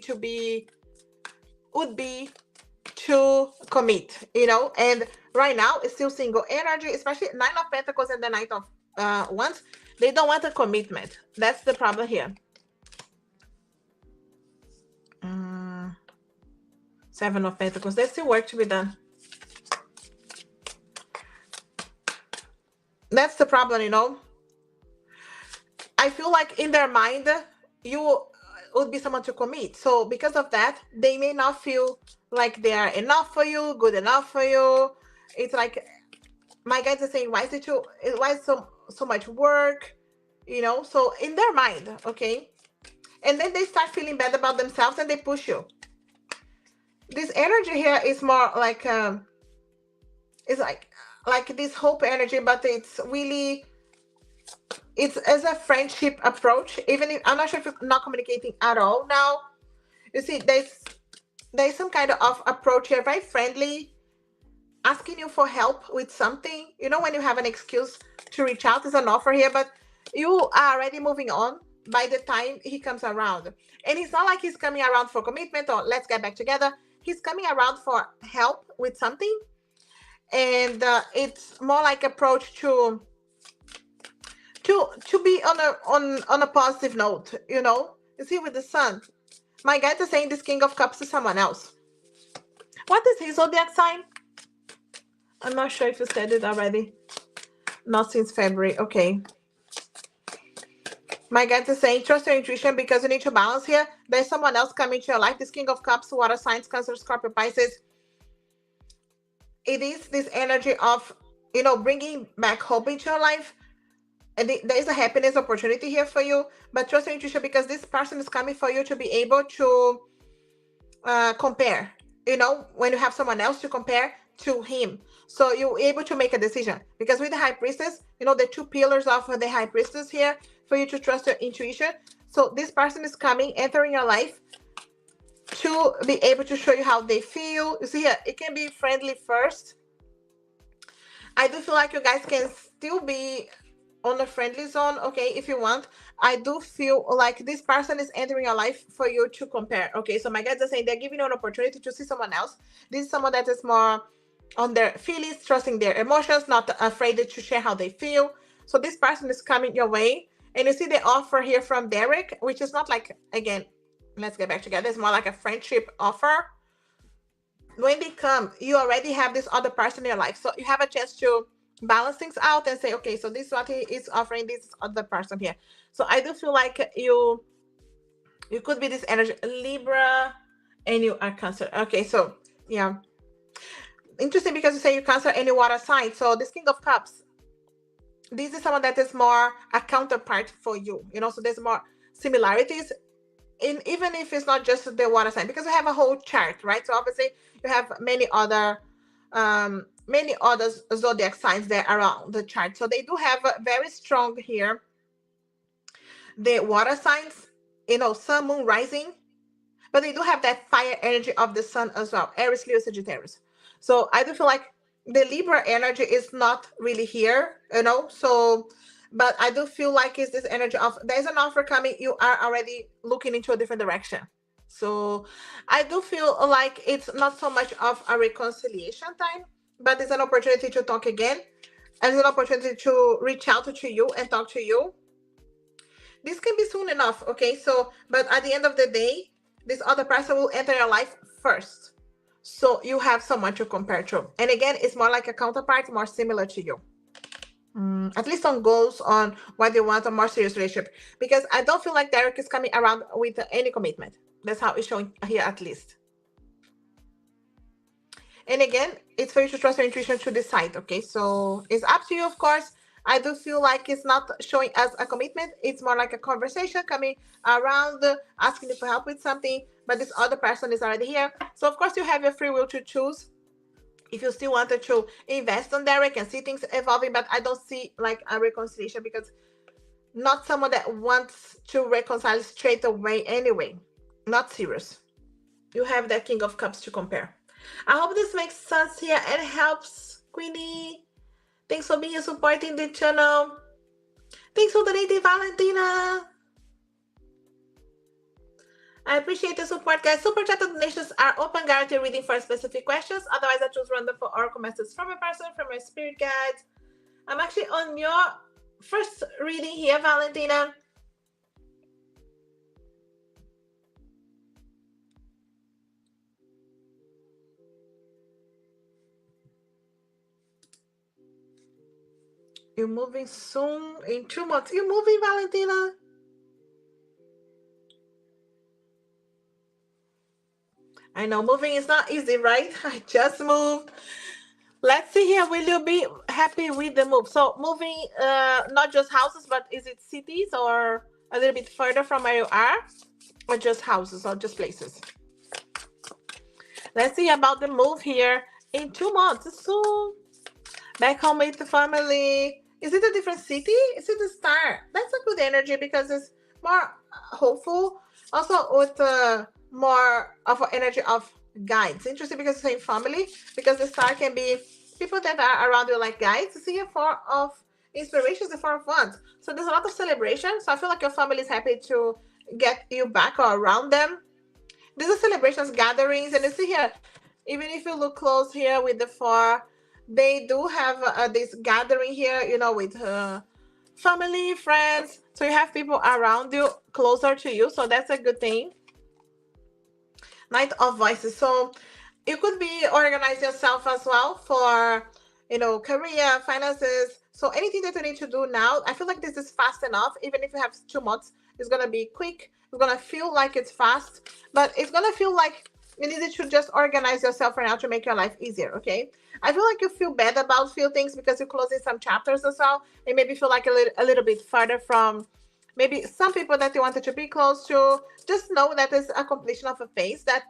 to commit, you know. And right now it's still single energy, especially Nine of Pentacles and the Knight of Wands. They don't want a commitment. That's the problem here. Seven of Pentacles. There's still work to be done. That's the problem. I feel like in their mind, you would be someone to commit. So because of that, they may not feel like they are enough for you, good enough for you. It's like my guys are saying, why is it too? Why is so much work? So in their mind, okay, and then they start feeling bad about themselves and they push you. This energy here is more like it's like this hope energy, but it's really it's as a friendship approach. Even if I'm not sure if you're not communicating at all now, you see, there's some kind of approach here, very friendly, asking you for help with something. When you have an excuse to reach out, is an offer here, but you are already moving on by the time he comes around. And it's not like he's coming around for commitment or let's get back together. He's coming around for help with something, and it's more like approach to be on a positive note. You see, with the sun, my guide is saying this King of Cups to someone else. What is his zodiac sign? I'm not sure if you said it already. Not since February. Okay. My guide is saying trust your intuition because you need to balance here. There's someone else coming to your life. This King of Cups, water signs, Cancer, Scorpio, Pisces. It is this energy of bringing back hope into your life. And there is a happiness opportunity here for you, but trust your intuition because this person is coming for you to be able to compare. When you have someone else to compare to him, so you're able to make a decision. Because with the High Priestess, the two pillars of the High Priestess here for you to trust your intuition. So this person is coming, entering your life to be able to show you how they feel. You see here, it can be friendly first. I do feel like you guys can still be on a friendly zone, okay, if you want. I do feel like this person is entering your life for you to compare. Okay, so my guys are saying they're giving you an opportunity to see someone else. This is someone that is more on their feelings, trusting their emotions, not afraid to share how they feel. So this person is coming your way. And you see the offer here from Derek, which is not like, again, let's get back together. It's more like a friendship offer. When they come, you already have this other person in your life. So you have a chance to balance things out and say, okay, so this is what he is offering this other person here. So I do feel like you could be this energy Libra and you are Cancer. Okay, so yeah. Interesting because you say you Cancer and you water sign. So this King of Cups, this is someone that is more a counterpart for you. So there's more similarities in, even if it's not just the water sign, because we have a whole chart, right? So obviously you have many other zodiac signs there around the chart. So they do have a very strong here the water signs, sun, moon, rising, but they do have that fire energy of the sun as well, Aries, Leo, Sagittarius. So I do feel like the Libra energy is not really here, so, but I do feel like it's this energy of there's an offer coming, you are already looking into a different direction. So I do feel like it's not so much of a reconciliation time, but it's an opportunity to talk again, and it's an opportunity to reach out to you and talk to you. This can be soon enough, okay? So, but at the end of the day, this other person will enter your life first. So you have someone to compare to. And again, it's more like a counterpart, more similar to you. At least on goals, on what you want, a more serious relationship. Because I don't feel like Derek is coming around with any commitment. That's how it's showing here, at least. And again, it's for you to trust your intuition to decide, okay? So it's up to you, of course. I do feel like it's not showing as a commitment. It's more like a conversation coming around, asking you for help with something, but this other person is already here. So of course you have your free will to choose if you still wanted to invest on Derek and see things evolving, but I don't see like a reconciliation because not someone that wants to reconcile straight away anyway. Not serious. You have that King of Cups to compare. I hope this makes sense here and helps, Queenie. Thanks for being supporting the channel. Thanks for donating, Valentina. I appreciate the support, guys. Super chat donations are open, guarantee reading for specific questions. Otherwise, I choose random for oracle messages from a person, from my spirit guides. I'm actually on your first reading here, Valentina. You're moving soon in 2 months. You're moving, Valentina? I know moving is not easy, right? I just moved. Let's see here. Will you be happy with the move? So moving, not just houses, but is it cities or a little bit further from where you are, or just houses or just places? Let's see about the move here in 2 months. So back home with the family. Is it a different city? Is it the start? That's a good energy because it's more hopeful. Also with more of an energy of guides. Interesting because it's same family. Because the star can be people that are around you like guides. See a four of inspirations, the four of wands. So there's a lot of celebration. So I feel like your family is happy to get you back or around them. These are celebrations, gatherings, and you see here, even if you look close here with the four, they do have this gathering here, with family, friends. So you have people around you, closer to you. So that's a good thing. Knight of Voices. So you could be organize yourself as well for, career, finances. So anything that you need to do now, I feel like this is fast enough. Even if you have 2 months, it's gonna be quick. It's gonna feel like it's fast, but it's gonna feel like you needed to just organize yourself for now to make your life easier. Okay. I feel like you feel bad about few things because you're closing some chapters as well. And maybe feel like a little bit further from maybe some people that you wanted to be close to. Just know that it's a completion of a phase that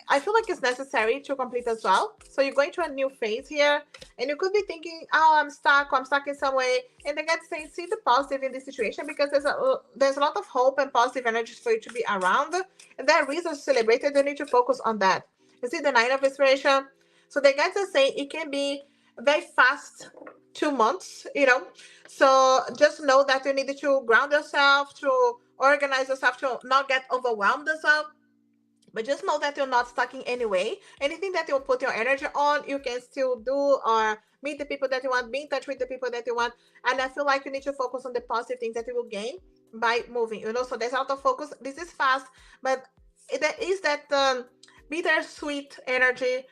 I feel like it's necessary to complete as well. So you're going to a new phase here, and you could be thinking, "Oh, I'm stuck. Or I'm stuck in some way." And then get saying, "See the positive in this situation because there's a lot of hope and positive energies for you to be around, and there are reasons to celebrate it. You need to focus on that." You see the Nine of Inspiration. So the guys are saying it can be very fast 2 months. So just know that you need to ground yourself, to organize yourself, to not get overwhelmed as well. But just know that you're not stuck in any way. Anything that you put your energy on, you can still do or meet the people that you want, be in touch with the people that you want. And I feel like you need to focus on the positive things that you will gain by moving. So there's a lot of focus. This is fast, but there is that bittersweet energy,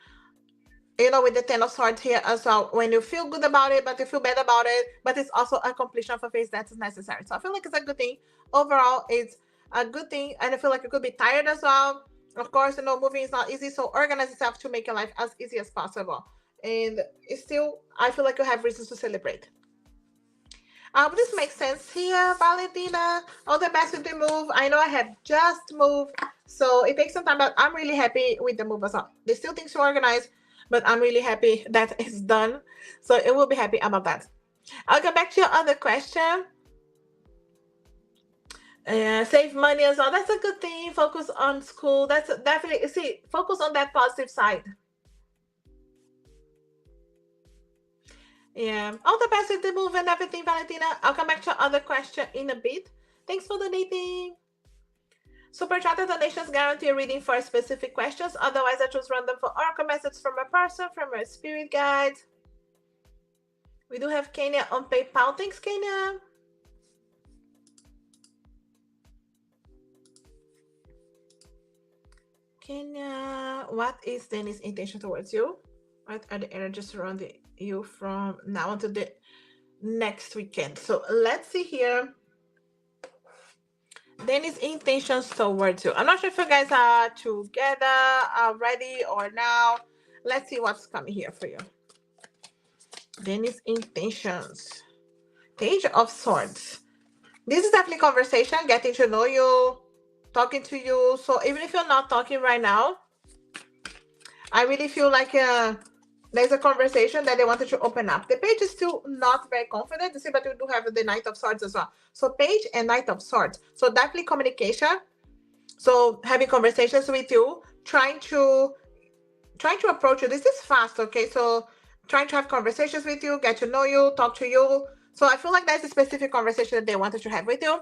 with the Ten of Swords here as well. When you feel good about it, but you feel bad about it, but it's also a completion of a phase that's necessary. So I feel like it's a good thing. Overall, it's a good thing. And I feel like you could be tired as well. Of course, moving is not easy. So organize yourself to make your life as easy as possible. And it's still, I feel like you have reasons to celebrate. This makes sense here, Valentina. All the best with the move. I know I have just moved, so it takes some time, but I'm really happy with the move as well. There's still things to organize, but I'm really happy that it's done. So it will be happy about that. I'll come back to your other question. Save money as well. That's a good thing. Focus on school. That's definitely, see, focus on that positive side. Yeah. All the best with the move and everything, Valentina. I'll come back to your other question in a bit. Thanks for donating. Super Chat donations guarantee a reading for specific questions. Otherwise, I choose random for oracle messages from a person, from a spirit guide. We do have Kenya on PayPal. Thanks, Kenya. Kenya, what is Dennis' intention towards you? What are the energies surrounding you from now until the next weekend? So let's see here. Dennis' intentions towards you. I'm not sure if you guys are together already or now. Let's see what's coming here for you. Dennis' intentions. Page of Swords. This is definitely conversation, getting to know you, talking to you. So even if you're not talking right now, I really feel like there's a conversation that they wanted to open up. The page is still not very confident, you see, but we do have the Knight of Swords as well. So page and Knight of Swords. So definitely communication. So having conversations with you, trying to approach you. This is fast, okay? So trying to have conversations with you, get to know you, talk to you. So I feel like that's a specific conversation that they wanted to have with you.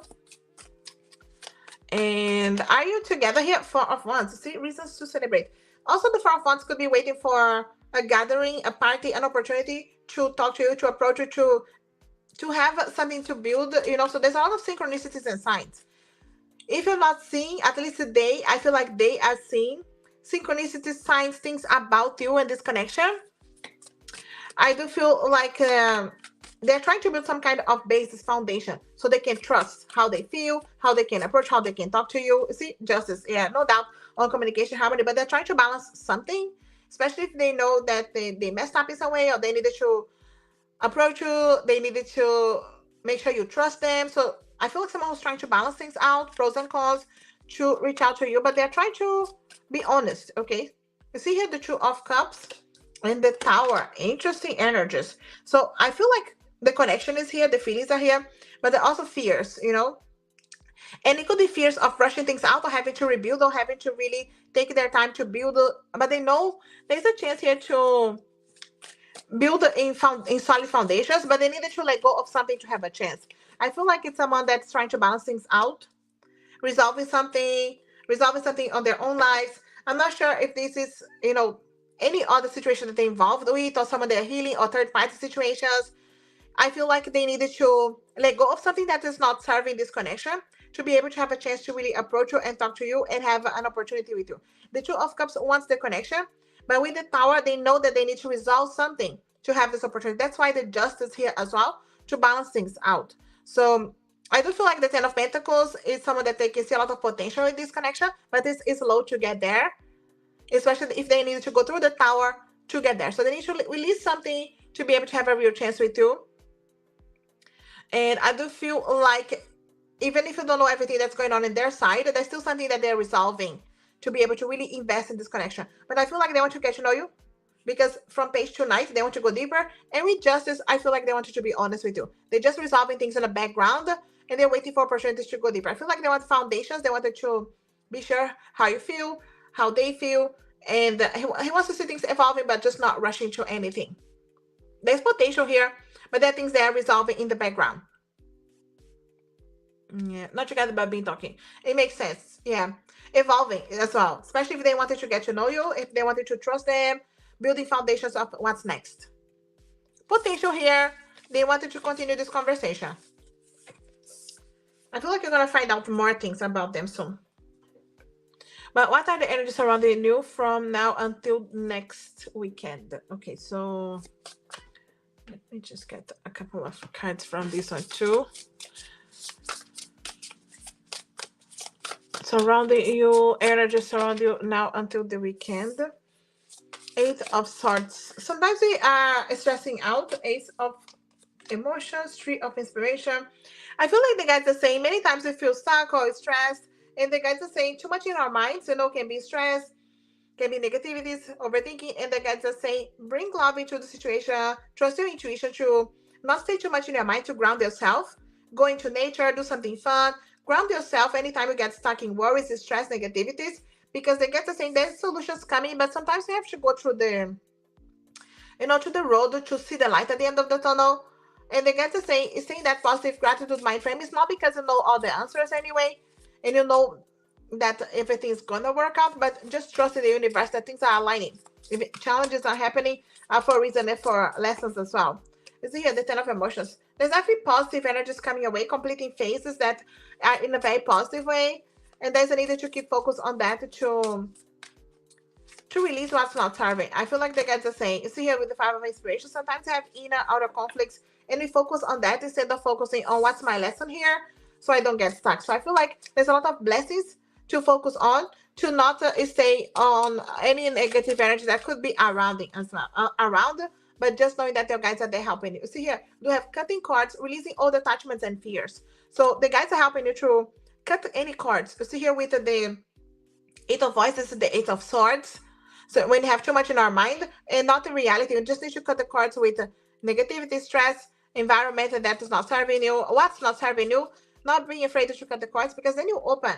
And are you together here? Four of Wands. See, reasons to celebrate. Also, the Four of Wands could be waiting for a gathering, a party, an opportunity to talk to you, to approach you, to have something to build, So there's a lot of synchronicities and signs. If you're not seeing, at least today, I feel like they are seeing synchronicities, signs, things about you and this connection. I do feel like they're trying to build some kind of basis foundation so they can trust how they feel, how they can approach, how they can talk to you. See, justice, yeah, no doubt on communication, harmony, but they're trying to balance something, especially if they know that they messed up in some way or they needed to approach you, they needed to make sure you trust them. So I feel like someone who's trying to balance things out, pros and cons, to reach out to you, but they're trying to be honest, okay? You see here the Two of Cups and the Tower. Interesting energies. So I feel like the connection is here, the feelings are here, but there are also fears, you know? And it could be fears of rushing things out or having to rebuild or having to really take their time to build, but they know there's a chance here to build in solid foundations, but they needed to let go of something to have a chance. I feel like it's someone that's trying to balance things out, resolving something, resolving something on their own lives. I'm not sure if this is, any other situation that they involved with, or some of their healing or third party situations. I feel like they needed to let go of something that is not serving this connection to be able to have a chance to really approach you and talk to you and have an opportunity with you. The Two of Cups wants the connection, but with the Tower, they know that they need to resolve something to have this opportunity. That's why the Justice here as well, to balance things out. So I do feel like the Ten of Pentacles is someone that they can see a lot of potential in this connection, but this is slow to get there, especially if they need to go through the Tower to get there. So they need to release something to be able to have a real chance with you. And I do feel like even if you don't know everything that's going on in their side, there's still something that they're resolving to be able to really invest in this connection. But I feel like they want to get to know you, because from page to night, they want to go deeper. And with Justice, I feel like they wanted to be honest with you. They're just resolving things in the background, and they're waiting for opportunities to go deeper. I feel like they want foundations. They wanted to be sure how you feel, how they feel, and he wants to see things evolving, but just not rushing to anything. There's potential here, but there are things they are resolving in the background. Yeah, not together, but being talking. It makes sense. Yeah, evolving as well, especially if they wanted to get to know you, if they wanted to trust them, building foundations of what's next. Potential here. They wanted to continue this conversation. I feel like you're gonna find out more things about them soon. But what are the energies surrounding you from now until next weekend? Okay, so let me just get a couple of cards from this one too. Surrounding you, energy surrounding you now until the weekend. Eight of Swords. Sometimes we are stressing out. Ace of Emotions. Three of Inspiration. I feel like the guys are saying many times we feel stuck or stressed, and the guys are saying too much in our minds, can be stress, can be negativities, overthinking, and the guys are saying bring love into the situation, trust your intuition to not stay too much in your mind, to ground yourself, go into nature, do something fun, ground yourself anytime you get stuck in worries, stress, negativities, because the guys are saying there's solutions coming, but sometimes we have to go through to the road to see the light at the end of the tunnel. And the guys are saying that positive gratitude mind frame is not because you know all the answers anyway, and you know that everything's gonna work out, but just trust in the universe that things are aligning. If challenges are happening for a reason and for lessons as well. You see here the Ten of Emotions. There's actually positive energies coming away, completing phases that are in a very positive way, and there's a need to keep focus on that to release what's not serving. I feel like the guys are saying, you see here with the Five of Inspiration, sometimes you have inner outer conflicts, and we focus on that instead of focusing on what's my lesson here, so I don't get stuck. So I feel like there's a lot of blessings to focus on, to not stay on any negative energy that could be around as well, but just knowing that your guides are there helping you. See here, you have cutting cords, releasing old attachments and fears. So the guides are helping you to cut any cords. You see here with the Eight of Voices, the Eight of Swords. So when you have too much in our mind and not in reality, you just need to cut the cords with negativity, stress, environment that is not serving you, what's not serving you, not being afraid to cut the cords, because then you open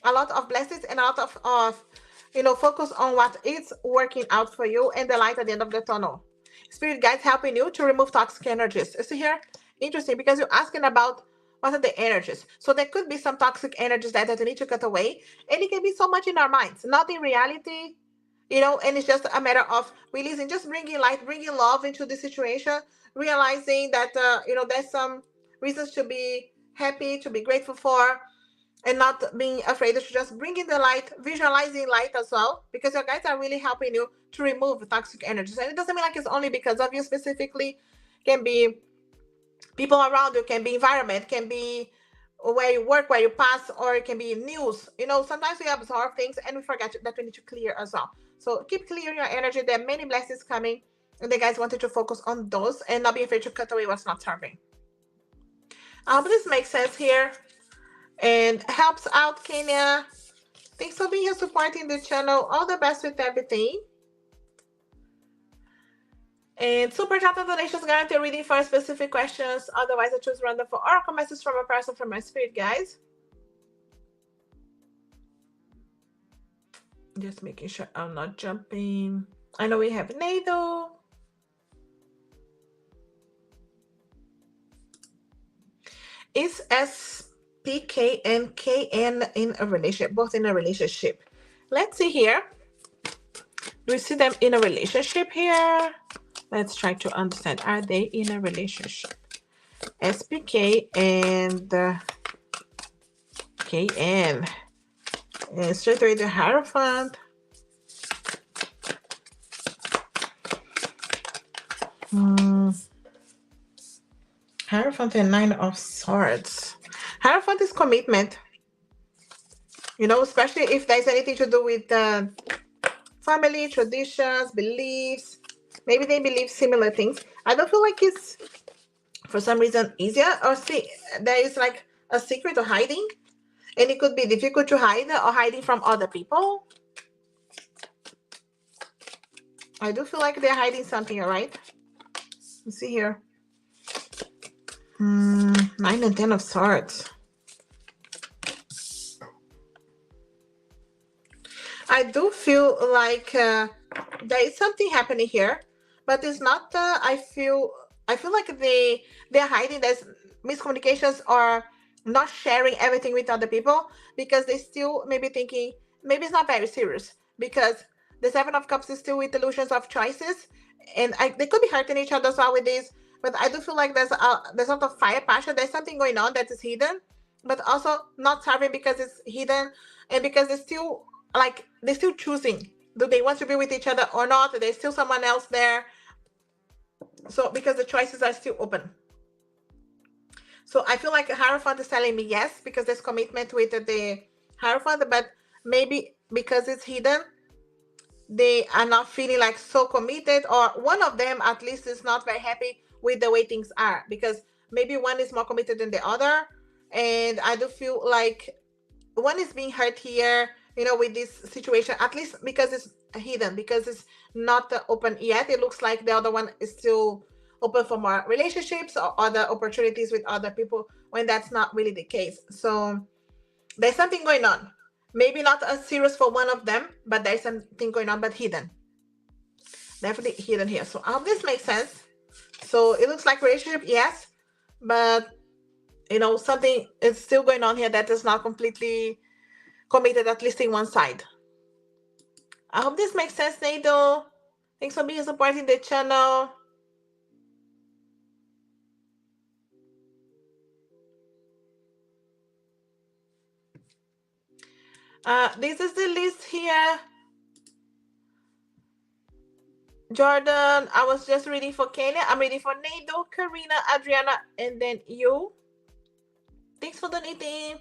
a lot of blessings and a lot of focus on what is working out for you and the light at the end of the tunnel. Spirit guides helping you to remove toxic energies. You see here? Interesting, because you're asking about what are the energies. So there could be some toxic energies that you need to cut away, and it can be so much in our minds, not in reality, and it's just a matter of releasing, just bringing light, bringing love into the situation, realizing that, there's some reasons to be happy, to be grateful for, and not being afraid to just bring in the light, visualizing light as well, because your guides are really helping you to remove toxic energies. And it doesn't mean like it's only because of you specifically, can be People around you, can be environment, can be where you work, where you pass, or it can be news. You know, sometimes we absorb things and we forget that we need to clear as well. So keep clearing your energy. There are many blessings coming, and the guys wanted to focus on those and not be afraid to cut away what's not serving. I hope this makes sense here and helps out, Kenya. Thanks for being here, supporting the channel. All the best with everything. And super chat and donations guarantee reading for specific questions. Otherwise, I choose random for oracle message from a person from my spirit guides. Just making sure I'm not jumping. I know we have Nado. Is SPK and KN in a relationship, both in a relationship? Let's see here. Do we see them in a relationship here? Let's try to understand. Are they in a relationship? SPK and KN. And straight away the Hierophant. Hierophant and Nine of Swords. Hierophant is commitment. You know, especially if there's anything to do with family, traditions, beliefs. Maybe they believe similar things. I don't feel like it's, for some reason, easier. Or see, there is like a secret or hiding. And it could be difficult to hide or hiding from other people. I do feel like they're hiding something, all right? Let's see here. 9 and 10 of Swords. I do feel like there is something happening here, but it's not. I feel like they're hiding. There's miscommunications or not sharing everything with other people because they still maybe thinking maybe it's not very serious because the Seven of Cups is still with illusions of choices, and they could be hurting each other as well with this. But I do feel like there's sort of fire passion. There's something going on that is hidden, but also not serving because it's hidden and because it's still like they're still choosing. Do they want to be with each other or not? There's still someone else there. So because the choices are still open. So I feel like Hierophant is telling me yes because there's commitment with the Hierophant, but maybe because it's hidden, they are not feeling like so committed, or one of them at least is not very happy with the way things are because maybe one is more committed than the other. And I do feel like one is being hurt here, you know, with this situation, at least because it's hidden, because it's not open yet. It looks like the other one is still open for more relationships or other opportunities with other people when that's not really the case. So there's something going on. Maybe not as serious for one of them, but there's something going on, but hidden. Definitely hidden here. So I hope this makes sense. So it looks like relationship, yes, but you know, something is still going on here that is not completely committed, at least in one side. I hope this makes sense, Nado. Thanks for being supporting the channel. This is the list here. Jordan, I was just reading for Kenya. I'm reading for Nado, Karina, Adriana, and then you. Thanks for donating.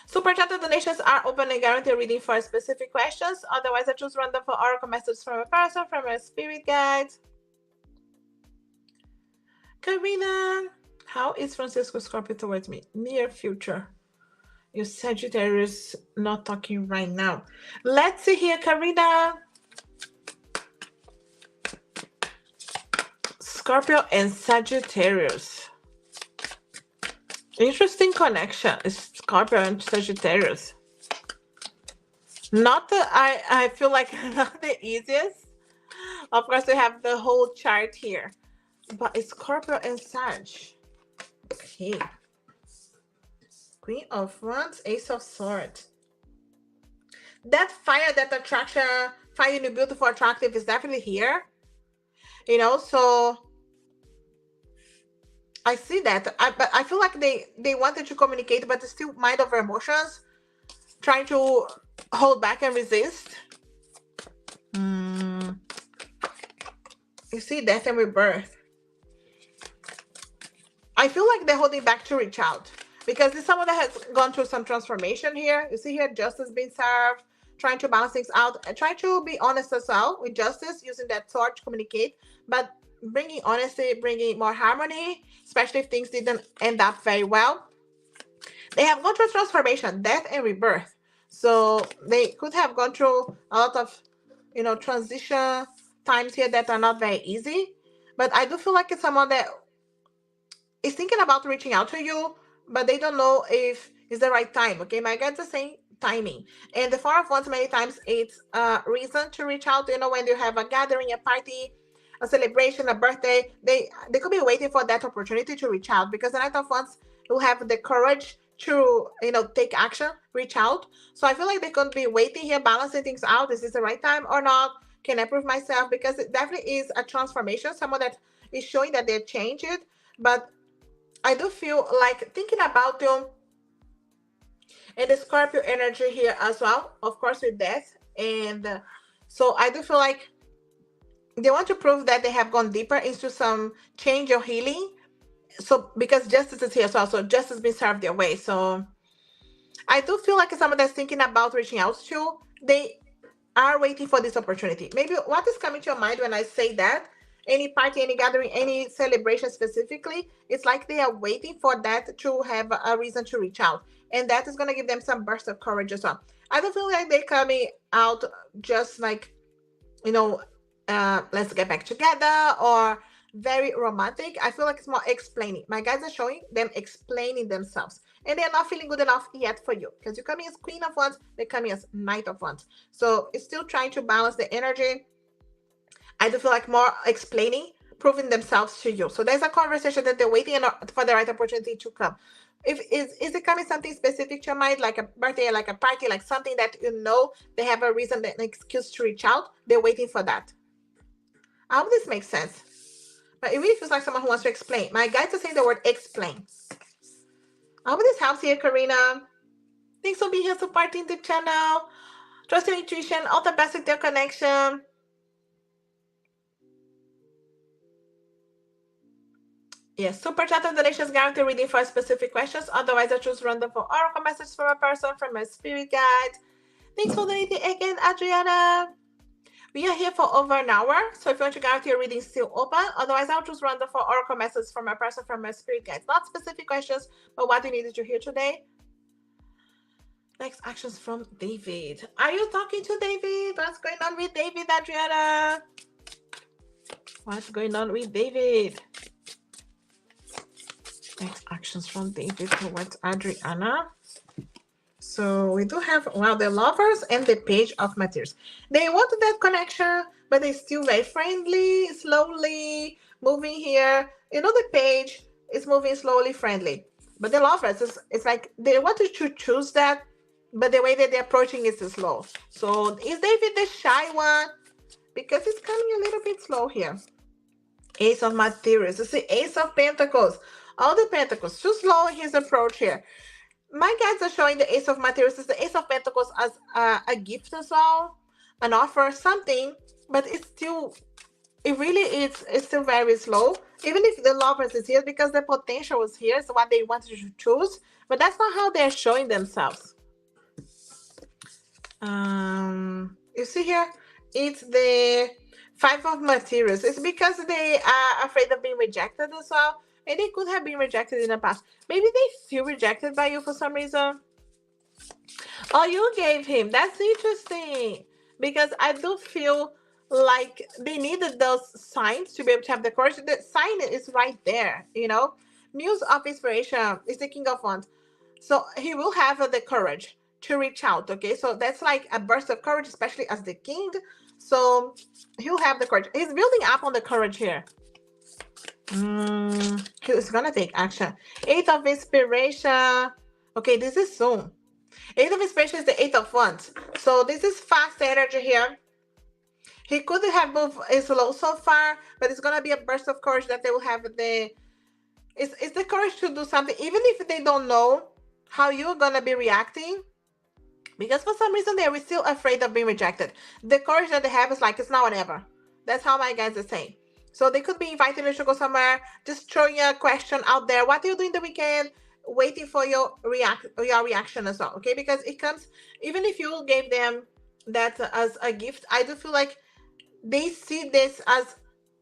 Super chat donations are open and guaranteed reading for specific questions. Otherwise, I choose random for oracle messages from a person, from a spirit guide. Karina, how is Francisco Scorpio towards me? Near future. Your Sagittarius not talking right now. Let's see here, Karina. Scorpio and Sagittarius. Interesting connection. It's Scorpio and Sagittarius. Not the I feel like not the easiest. Of course, we have the whole chart here, but it's Scorpio and Sag. Okay. Queen of Wands, Ace of Swords. That fire, that attraction, finding you beautiful, attractive is definitely here. You know, so I see that. But I feel like they wanted to communicate, but it's still mind over emotions, trying to hold back and resist. You see death and rebirth. I feel like they're holding back to reach out because it's someone that has gone through some transformation here. You see here, justice being served, trying to balance things out, and trying to be honest as well with justice, using that sword to communicate, but bringing honesty, bringing more harmony, especially if things didn't end up very well. They have gone through transformation, death, and rebirth. So they could have gone through a lot of, transition times here that are not very easy. But I do feel like it's someone that is thinking about reaching out to you, but they don't know if it's the right time. Okay, my guides are saying timing. And the Four of Wands, many times it's a reason to reach out. When you have a gathering, a party, a celebration, a birthday, they could be waiting for that opportunity to reach out, because the Knight of Wands will have the courage to take action, reach out. So I feel like they could be waiting here, balancing things out. Is this the right time or not? Can I prove myself? Because it definitely is a transformation, someone that is showing that they're changed, but I do feel like thinking about you and the Scorpio energy here as well, of course, with death. And so I do feel like they want to prove that they have gone deeper into some change or healing. So because justice is here as well, so justice being served their way. So I do feel like someone that's thinking about reaching out to, they are waiting for this opportunity. Maybe what is coming to your mind when I say that? Any party, any gathering, any celebration specifically, it's like they are waiting for that to have a reason to reach out. And that is going to give them some burst of courage as well. I don't feel like they're coming out just like, let's get back together, or very romantic. I feel like it's more explaining. My guys are showing them explaining themselves. And they're not feeling good enough yet for you, because you're coming as Queen of Wands, they're coming as Knight of Wands. So it's still trying to balance the energy. I do feel like more explaining, proving themselves to you. So there's a conversation that they're waiting for the right opportunity to come. If is it coming something specific to your mind, like a birthday, like a party, like something that they have a reason, an excuse to reach out, they're waiting for that. I hope this makes sense. But it really feels like someone who wants to explain. My guides are saying the word explain. I hope this helps here, Karina. Thanks for being here, supporting the channel. Trust your intuition. All the best with your connection. Yes, super chat and donations guarantee reading for specific questions. Otherwise, I choose random for oracle message from a person, from my spirit guide. Thanks for donating again, Adriana. We are here for over an hour, so if you want to guarantee your reading, still open. Otherwise, I'll choose random for oracle message from a person, from my spirit guide. Not specific questions, but what you needed to hear today. Next actions from David. Are you talking to David? What's going on with David, Adriana? What's going on with David? Next actions from David towards Adriana. So we do have, the Lovers and the Page of Materials. They want that connection, but they're still very friendly, slowly moving here. The Page is moving slowly, friendly. But the Lovers, it's like they wanted to choose that, but the way that they're approaching is slow. So is David the shy one? Because it's coming a little bit slow here. Ace of Materials. You see, Ace of Pentacles. All the Pentacles. Too slow in his approach here. My guides are showing the Ace of Materials, is the Ace of Pentacles, as a gift as well, an offer, something, but it's still very slow. Even if the Lovers is here, because the potential is here, so what they wanted to choose, but that's not how they're showing themselves. You see here, it's the Five of Materials. It's because they are afraid of being rejected as well. And they could have been rejected in the past. Maybe they feel rejected by you for some reason. Oh, you gave him. That's interesting. Because I do feel like they needed those signs to be able to have the courage. The sign is right there, Muse of Inspiration is the King of Wands. So he will have the courage to reach out, okay? So that's like a burst of courage, especially as the king. So he'll have the courage. He's building up on the courage here. He's gonna take action. Eight of Inspiration. Okay, this is soon. Eight of Inspiration is the Eight of Wands. So this is fast energy here. He could have moved slow so far, but it's gonna be a burst of courage that they will have it's the courage to do something, even if they don't know how you're gonna be reacting. Because for some reason they were still afraid of being rejected. The courage that they have is like, it's now or never. That's how my guys are saying. So they could be inviting you to go somewhere, just throwing a question out there. What are you doing the weekend? Waiting for your reaction as well, okay? Because it comes, even if you gave them that as a gift, I do feel like they see this as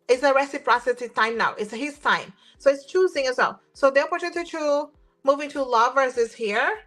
it's a reciprocity time now. It's his time. So it's choosing as well. So the opportunity to move into lovers is here.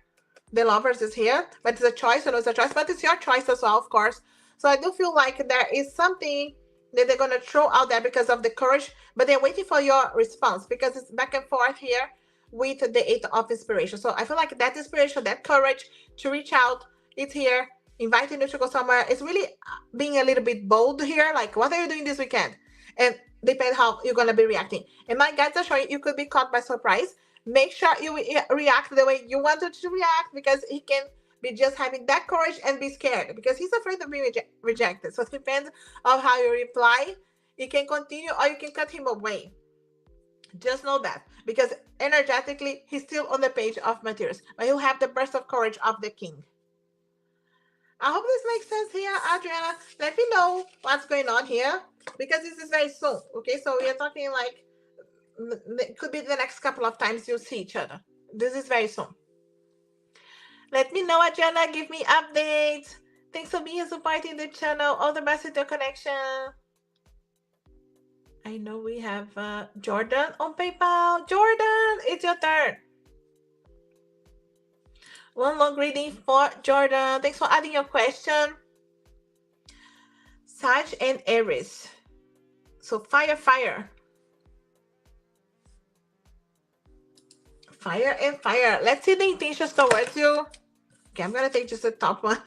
The lovers is here, but it's a choice. I know it's a choice, but it's your choice as well, of course. So I do feel like there is something that they're gonna throw out there because of the courage, but they're waiting for your response because it's back and forth here with the Eight of Inspiration. So I feel like that inspiration, that courage to reach out, it's here, inviting you to go somewhere. It's really being a little bit bold here. Like, what are you doing this weekend? And depend how you're gonna be reacting. And my guides are showing you could be caught by surprise. Make sure you react the way you wanted to react because he can be just having that courage and be scared because he's afraid of being rejected. So it depends on how you reply. You can continue or you can cut him away. Just know that because energetically he's still on the page of materials, but he'll have the burst of courage of the king. I hope this makes sense here, Adriana. Let me know what's going on here because this is very soon. Okay, so we are talking like it could be the next couple of times you'll see each other. This is very soon. Let me know, Adriana. Give me updates. Thanks for being supporting the channel. All the best with your connection. I know we have Jordan on PayPal. Jordan, it's your turn. One long reading for Jordan. Thanks for adding your question. Sag and Aries. So fire, fire. Fire and fire. Let's see the intentions towards you. Okay, I'm gonna take just the top one.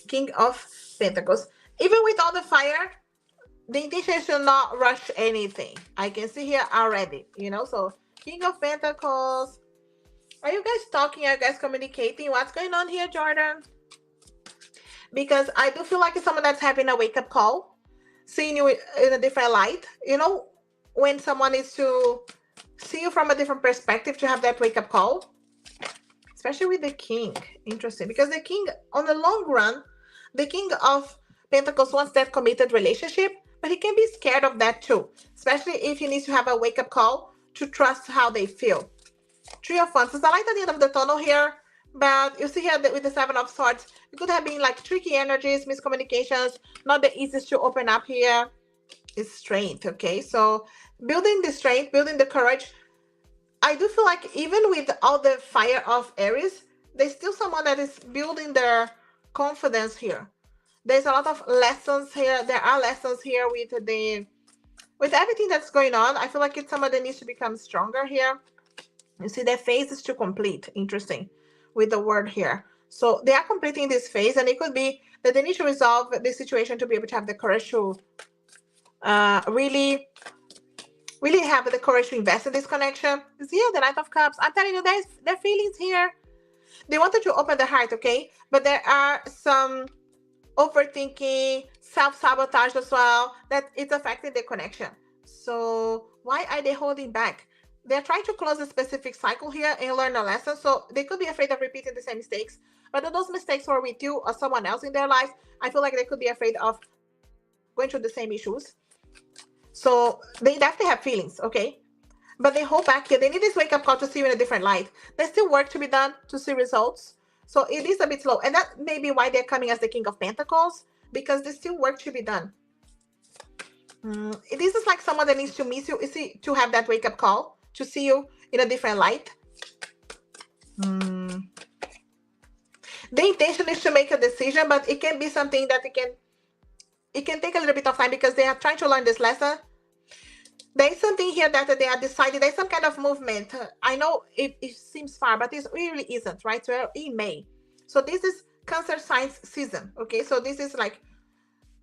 King of Pentacles. Even with all the fire, the intention should not rush anything. I can see here already, you know. So King of Pentacles. Are you guys talking? Are you guys communicating? What's going on here, Jordan? Because I do feel like it's someone that's having a wake-up call, seeing you in a different light. You know, when someone is to see you from a different perspective, to have that wake-up call, especially with the king. Interesting, because the king, on the long run, the King of Pentacles wants that committed relationship, but he can be scared of that too, especially if he needs to have a wake-up call to trust how they feel. Three of Wands is the light at the end of the tunnel here, but you see here that with the Seven of Swords, it could have been like tricky energies, miscommunications, not the easiest to open up here. Is strength, okay? So building the strength, building the courage. I do feel like even with all the fire of Aries, there's still someone that is building their confidence here. There's a lot of lessons here. There are lessons here with everything that's going on. I feel like it's someone that needs to become stronger here. You see, their phase is to complete. Interesting with the word here. So they are completing this phase, and it could be that they need to resolve this situation to be able to have the courage to really have the courage to invest in this connection. You see here, the Knight of Cups. I'm telling you, there are feelings here. They wanted to open the heart, okay? But there are some overthinking, self-sabotage as well, that it's affecting the connection. So why are they holding back? They're trying to close a specific cycle here and learn a lesson. So they could be afraid of repeating the same mistakes. But if those mistakes were with you or someone else in their life, I feel like they could be afraid of going through the same issues. So they definitely have feelings, okay? But they hold back here. They need this wake-up call to see you in a different light. There's still work to be done to see results. So it is a bit slow. And that may be why they're coming as the King of Pentacles, because there's still work to be done. This is like someone that needs to miss you, to have that wake-up call, to see you in a different light. The intention is to make a decision, but it can be something that it can take a little bit of time because they are trying to learn this lesson. There is something here that they are deciding. There's some kind of movement. I know it seems far, but it really isn't, right? So in May. So this is Cancer signs season, okay? So this is like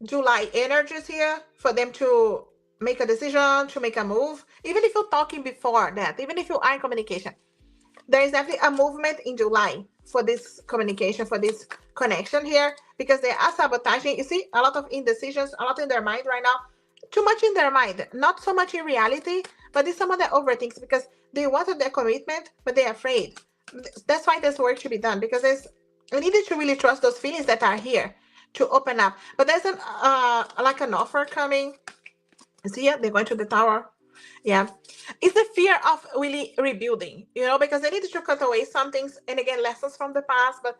July energies here for them to make a decision, to make a move. Even if you're talking before that, even if you are in communication, there is definitely a movement in July for this communication, for this connection here, because they are sabotaging. You see, a lot of indecisions, a lot in their mind right now. Too much in their mind, not so much in reality, but it's someone that overthinks because they wanted their commitment, but they're afraid. That's why there's work to be done, because we needed to really trust those feelings that are here to open up. But there's like an offer coming. See here, they're going to the tower. Yeah. It's the fear of really rebuilding, because they need to cut away some things and again, lessons from the past, but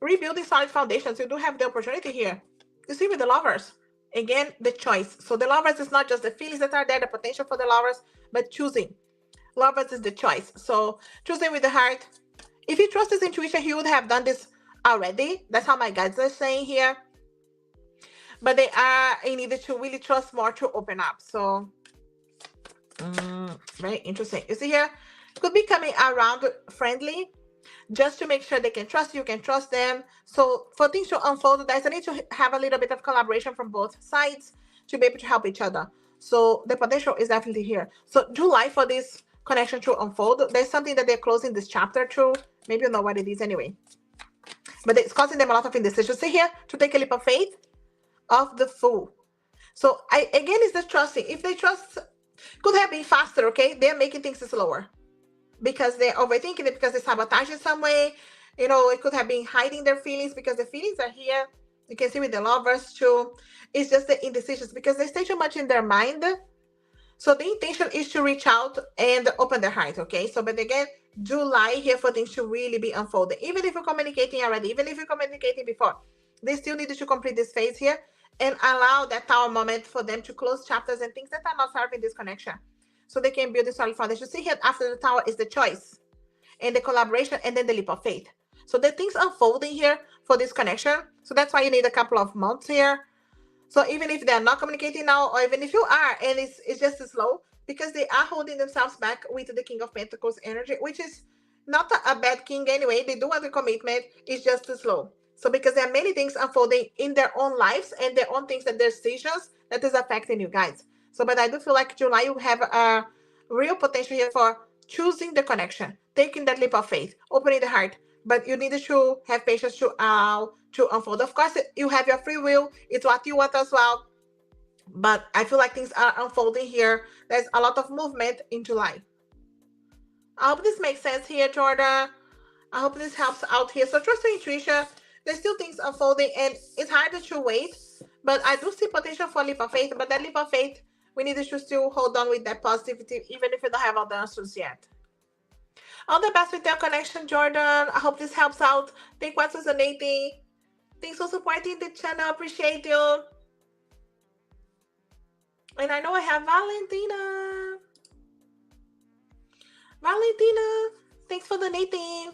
rebuilding solid foundations. You do have the opportunity here. You see with the lovers, again, the choice. So the lovers is not just the feelings that are there, the potential for the lovers, but choosing. Lovers is the choice. So choosing with the heart. If he trusts his intuition, he would have done this already. That's how my guides are saying here. But they are in need to really trust more to open up. So very interesting. You see here, could be coming around friendly, just to make sure they can trust you, can trust them. So for things to unfold, there's a need to have a little bit of collaboration from both sides to be able to help each other. So the potential is definitely here. So July for this connection to unfold. There's something that they're closing this chapter to. Maybe you know what it is anyway. But it's causing them a lot of indecision. See here, to take a leap of faith of the Fool. So again, it's the trusting. If they trust, could have been faster, okay? They're making things slower because they're overthinking it, because they sabotage in some way. It could have been hiding their feelings because the feelings are here. You can see with the lovers too. It's just the indecisions because they stay too much in their mind. So the intention is to reach out and open their heart, okay? So, but again, July here for things to really be unfolding. Even if you're communicating already, even if you're communicating before, they still need to complete this phase here and allow that tower moment for them to close chapters and things that are not serving this connection. So they can build a solid foundation. See here, after the tower is the choice and the collaboration and then the leap of faith. So the things unfolding here for this connection. So that's why you need a couple of months here. So even if they're not communicating now, or even if you are, and it's just slow, because they are holding themselves back with the King of Pentacles energy, which is not a bad king anyway. They do want a commitment. It's just slow. So because there are many things unfolding in their own lives and their own things, and their decisions that is affecting you guys. So, but I do feel like July, you have a real potential here for choosing the connection, taking that leap of faith, opening the heart. But you need to have patience to unfold. Of course, you have your free will. It's what you want as well. But I feel like things are unfolding here. There's a lot of movement in July. I hope this makes sense here, Jordan. I hope this helps out here. So trust your intuition. There's still things unfolding, and it's harder to wait. But I do see potential for leap of faith. But that leap of faith, we need to still hold on with that positivity, even if we don't have all the answers yet. All the best with your connection, Jordan. I hope this helps out. Think what's resonating. Thanks for supporting the channel. Appreciate you. And I know I have Valentina. Valentina, thanks for donating.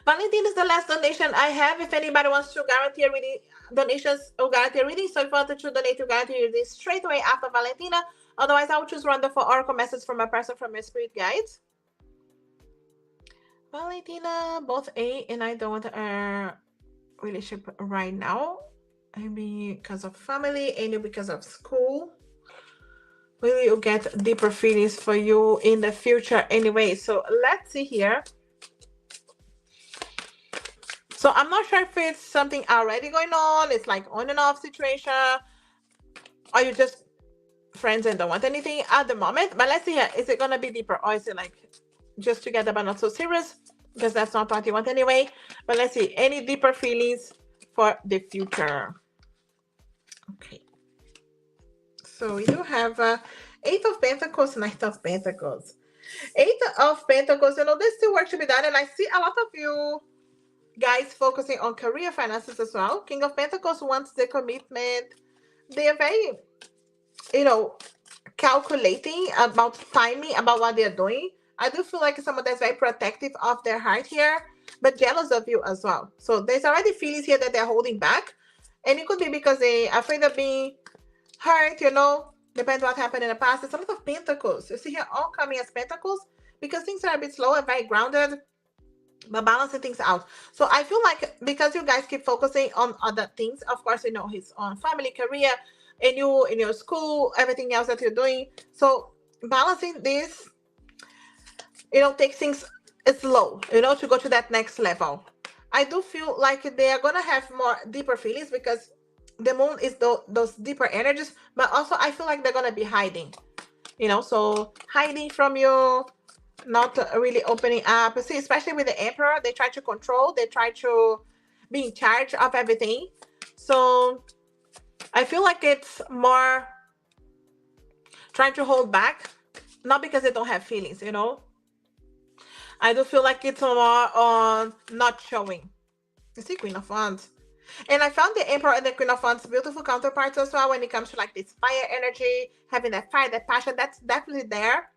Valentina is the last donation I have. If anybody wants to guarantee a reading, donations or guarantee a reading, so if you wanted to donate, you guarantee a reading straight away after Valentina. Otherwise, I will choose random for oracle message from a person from your spirit guides. Valentina, both A and I don't want a relationship right now. Maybe because of family, and because of school. We will get deeper feelings for you in the future anyway. So let's see here. So I'm not sure if it's something already going on. It's like on and off situation. Are you just friends and don't want anything at the moment? But let's see here. Is it going to be deeper? Or is it like just together but not so serious? Because that's not what you want anyway. But let's see. Any deeper feelings for the future? Okay. So we do have Eight of Pentacles, Knight of Pentacles. Eight of Pentacles, there's still work to be done. And I see a lot of you guys focusing on career finances as well. King of Pentacles wants the commitment. They are very, calculating about timing, about what they're doing. I do feel like someone that's very protective of their heart here, but jealous of you as well. So there's already feelings here that they're holding back. And it could be because they're afraid of being hurt, depends what happened in the past. There's a lot of Pentacles. You see here all coming as Pentacles because things are a bit slow and very grounded, but balancing things out. So I feel like because you guys keep focusing on other things, of course, his own family, career, and you in your school, everything else that you're doing. So balancing this, takes things slow, to go to that next level. I do feel like they are going to have more deeper feelings because the moon is those deeper energies, but also I feel like they're going to be hiding, so hiding from you, not really opening up. See, especially with the Emperor, they try to control, they try to be in charge of everything. So I feel like it's more trying to hold back, not because they don't have feelings, you know. I do feel like it's more on not showing. You see, Queen of Wands. And I found the Emperor and the Queen of Wands beautiful counterparts as well when it comes to like this fire energy, having that fire, that passion. That's definitely there.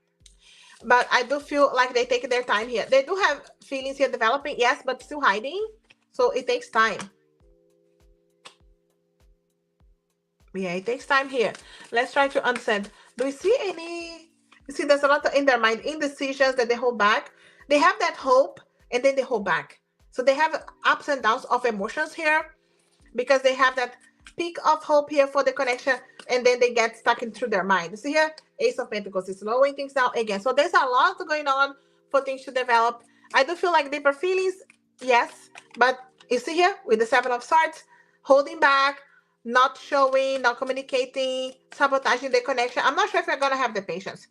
But I do feel like they take their time here. They do have feelings here developing, yes, but still hiding. So it takes time. Yeah, it takes time here. Let's try to understand. Do we see any? You see, there's a lot in their mind, indecisions that they hold back. They have that hope and then they hold back. So they have ups and downs of emotions here because they have that peak of hope here for the connection and then they get stuck into their mind. See here, Ace of Pentacles is slowing things down again. So there's a lot going on for things to develop. I do feel like deeper feelings, yes, but you see here with the Seven of Swords, holding back, not showing, not communicating, sabotaging the connection. I'm not sure if you're going to have the patience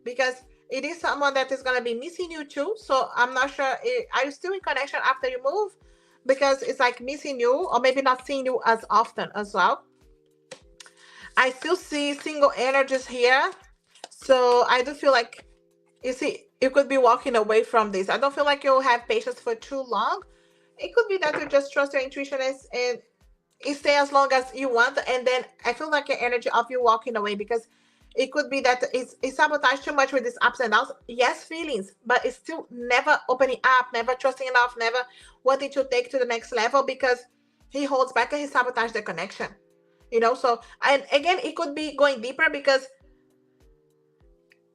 because it is someone that is going to be missing you too. So I'm not sure, are you still in connection after you move? Because it's like missing you or maybe not seeing you as often as well. I still see single energies here. So I do feel like, you see, you could be walking away from this. I don't feel like you'll have patience for too long. It could be that you just trust your intuition and stay as long as you want. And then I feel like your energy of you walking away because it could be that it's sabotaged too much with these ups and downs. Yes, feelings, but it's still never opening up, never trusting enough, never wanting to take to the next level because he holds back and he sabotaged the connection. You know, so, and again, it could be going deeper because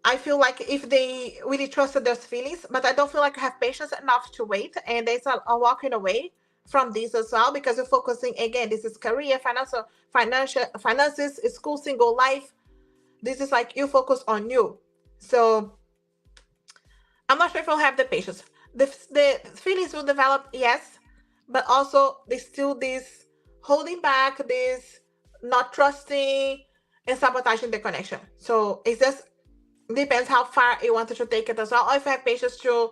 I feel like if they really trusted those feelings, but I don't feel like I have patience enough to wait. And there's a walking away from this as well because you're focusing again. This is career, finances, school, single life. This is like you focus on you. So I'm not sure if I'll have the patience. The feelings will develop, yes, but also there's still this holding back, this not trusting and sabotaging the connection. So it's just depends how far you wanted to take it as well, or if you have patience to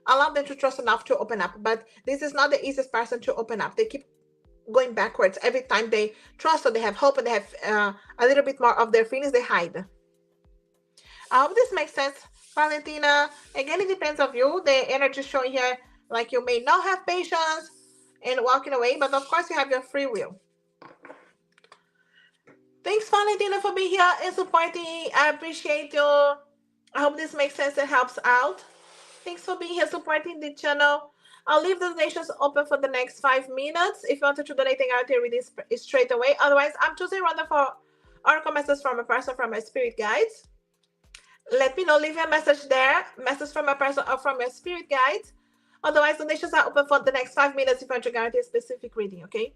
allow them to trust enough to open up. But this is not the easiest person to open up. They keep going backwards every time they trust or they have hope and they have a little bit more of their feelings, they hide. I hope this makes sense, Valentina. Again, it depends on you. The energy showing here, like you may not have patience and walking away, but of course you have your free will. Thanks, Valentina, for being here and supporting. I appreciate you. I hope this makes sense and helps out. Thanks for being here, supporting the channel. I'll leave the donations open for the next 5 minutes. If you wanted to donate, I'll tell you this straight away. Otherwise, I'm choosing rather for oracle messages from a person from my spirit guides. Let me know. Leave a message there. Message from a person or from your spirit guides. Otherwise, donations are open for the next 5 minutes if you want to guarantee a specific reading, okay?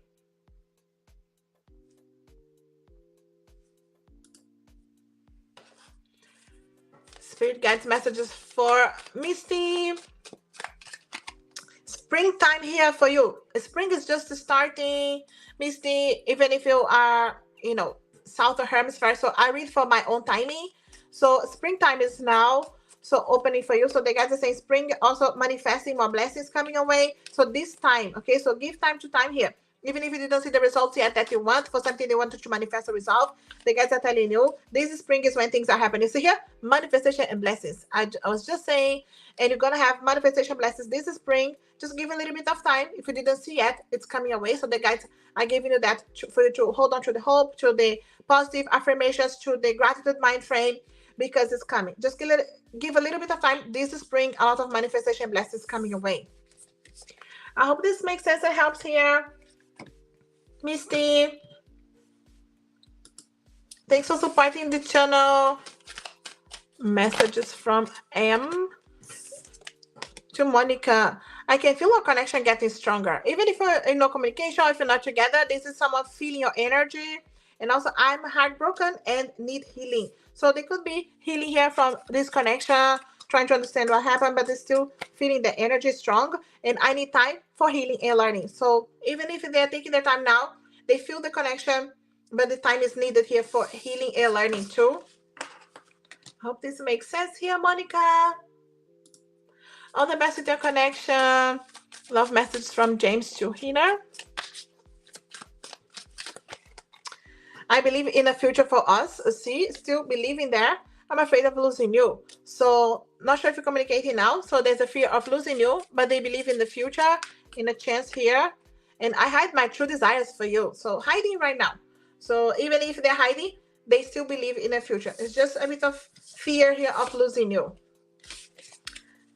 Spirit guides messages for Misty. Springtime here for you. Spring is just starting, Misty, even if you are, you know, south of hemisphere. So I read for my own timing. So springtime is now. So opening for you. So the guys are saying spring also manifesting more blessings coming away. So this time, okay, so give time to time here. Even if you didn't see the results yet that you want for something they wanted to manifest or resolve, the guys are telling you this spring is when things are happening. So here, manifestation and blessings. I was just saying, and you're gonna have manifestation blessings this spring. Just give a little bit of time. If you didn't see yet, it's coming away. So the guys are giving you that for you to hold on to the hope, to the positive affirmations, to the gratitude mind frame, because it's coming. Just give a little bit of time. This spring, a lot of manifestation blessings coming away. I hope this makes sense and helps here. Misty, thanks for supporting the channel. Messages from M to Monica. I can feel our connection getting stronger. Even if you're in no communication, if you're not together, this is someone feeling your energy. And also, I'm heartbroken and need healing. So there could be healing here from this connection, trying to understand what happened, but they're still feeling the energy strong. And I need time for healing and learning. So even if they're taking their time now, they feel the connection, but the time is needed here for healing and learning too. Hope this makes sense here, Monica. All the best with your connection. Love messages from James to Hina. I believe in a future for us. See, still believing there. I'm afraid of losing you. So, not sure if you're communicating now. So, there's a fear of losing you, but they believe in the future, in a chance here. And I hide my true desires for you. So, hiding right now. So, even if they're hiding, they still believe in the future. It's just a bit of fear here of losing you.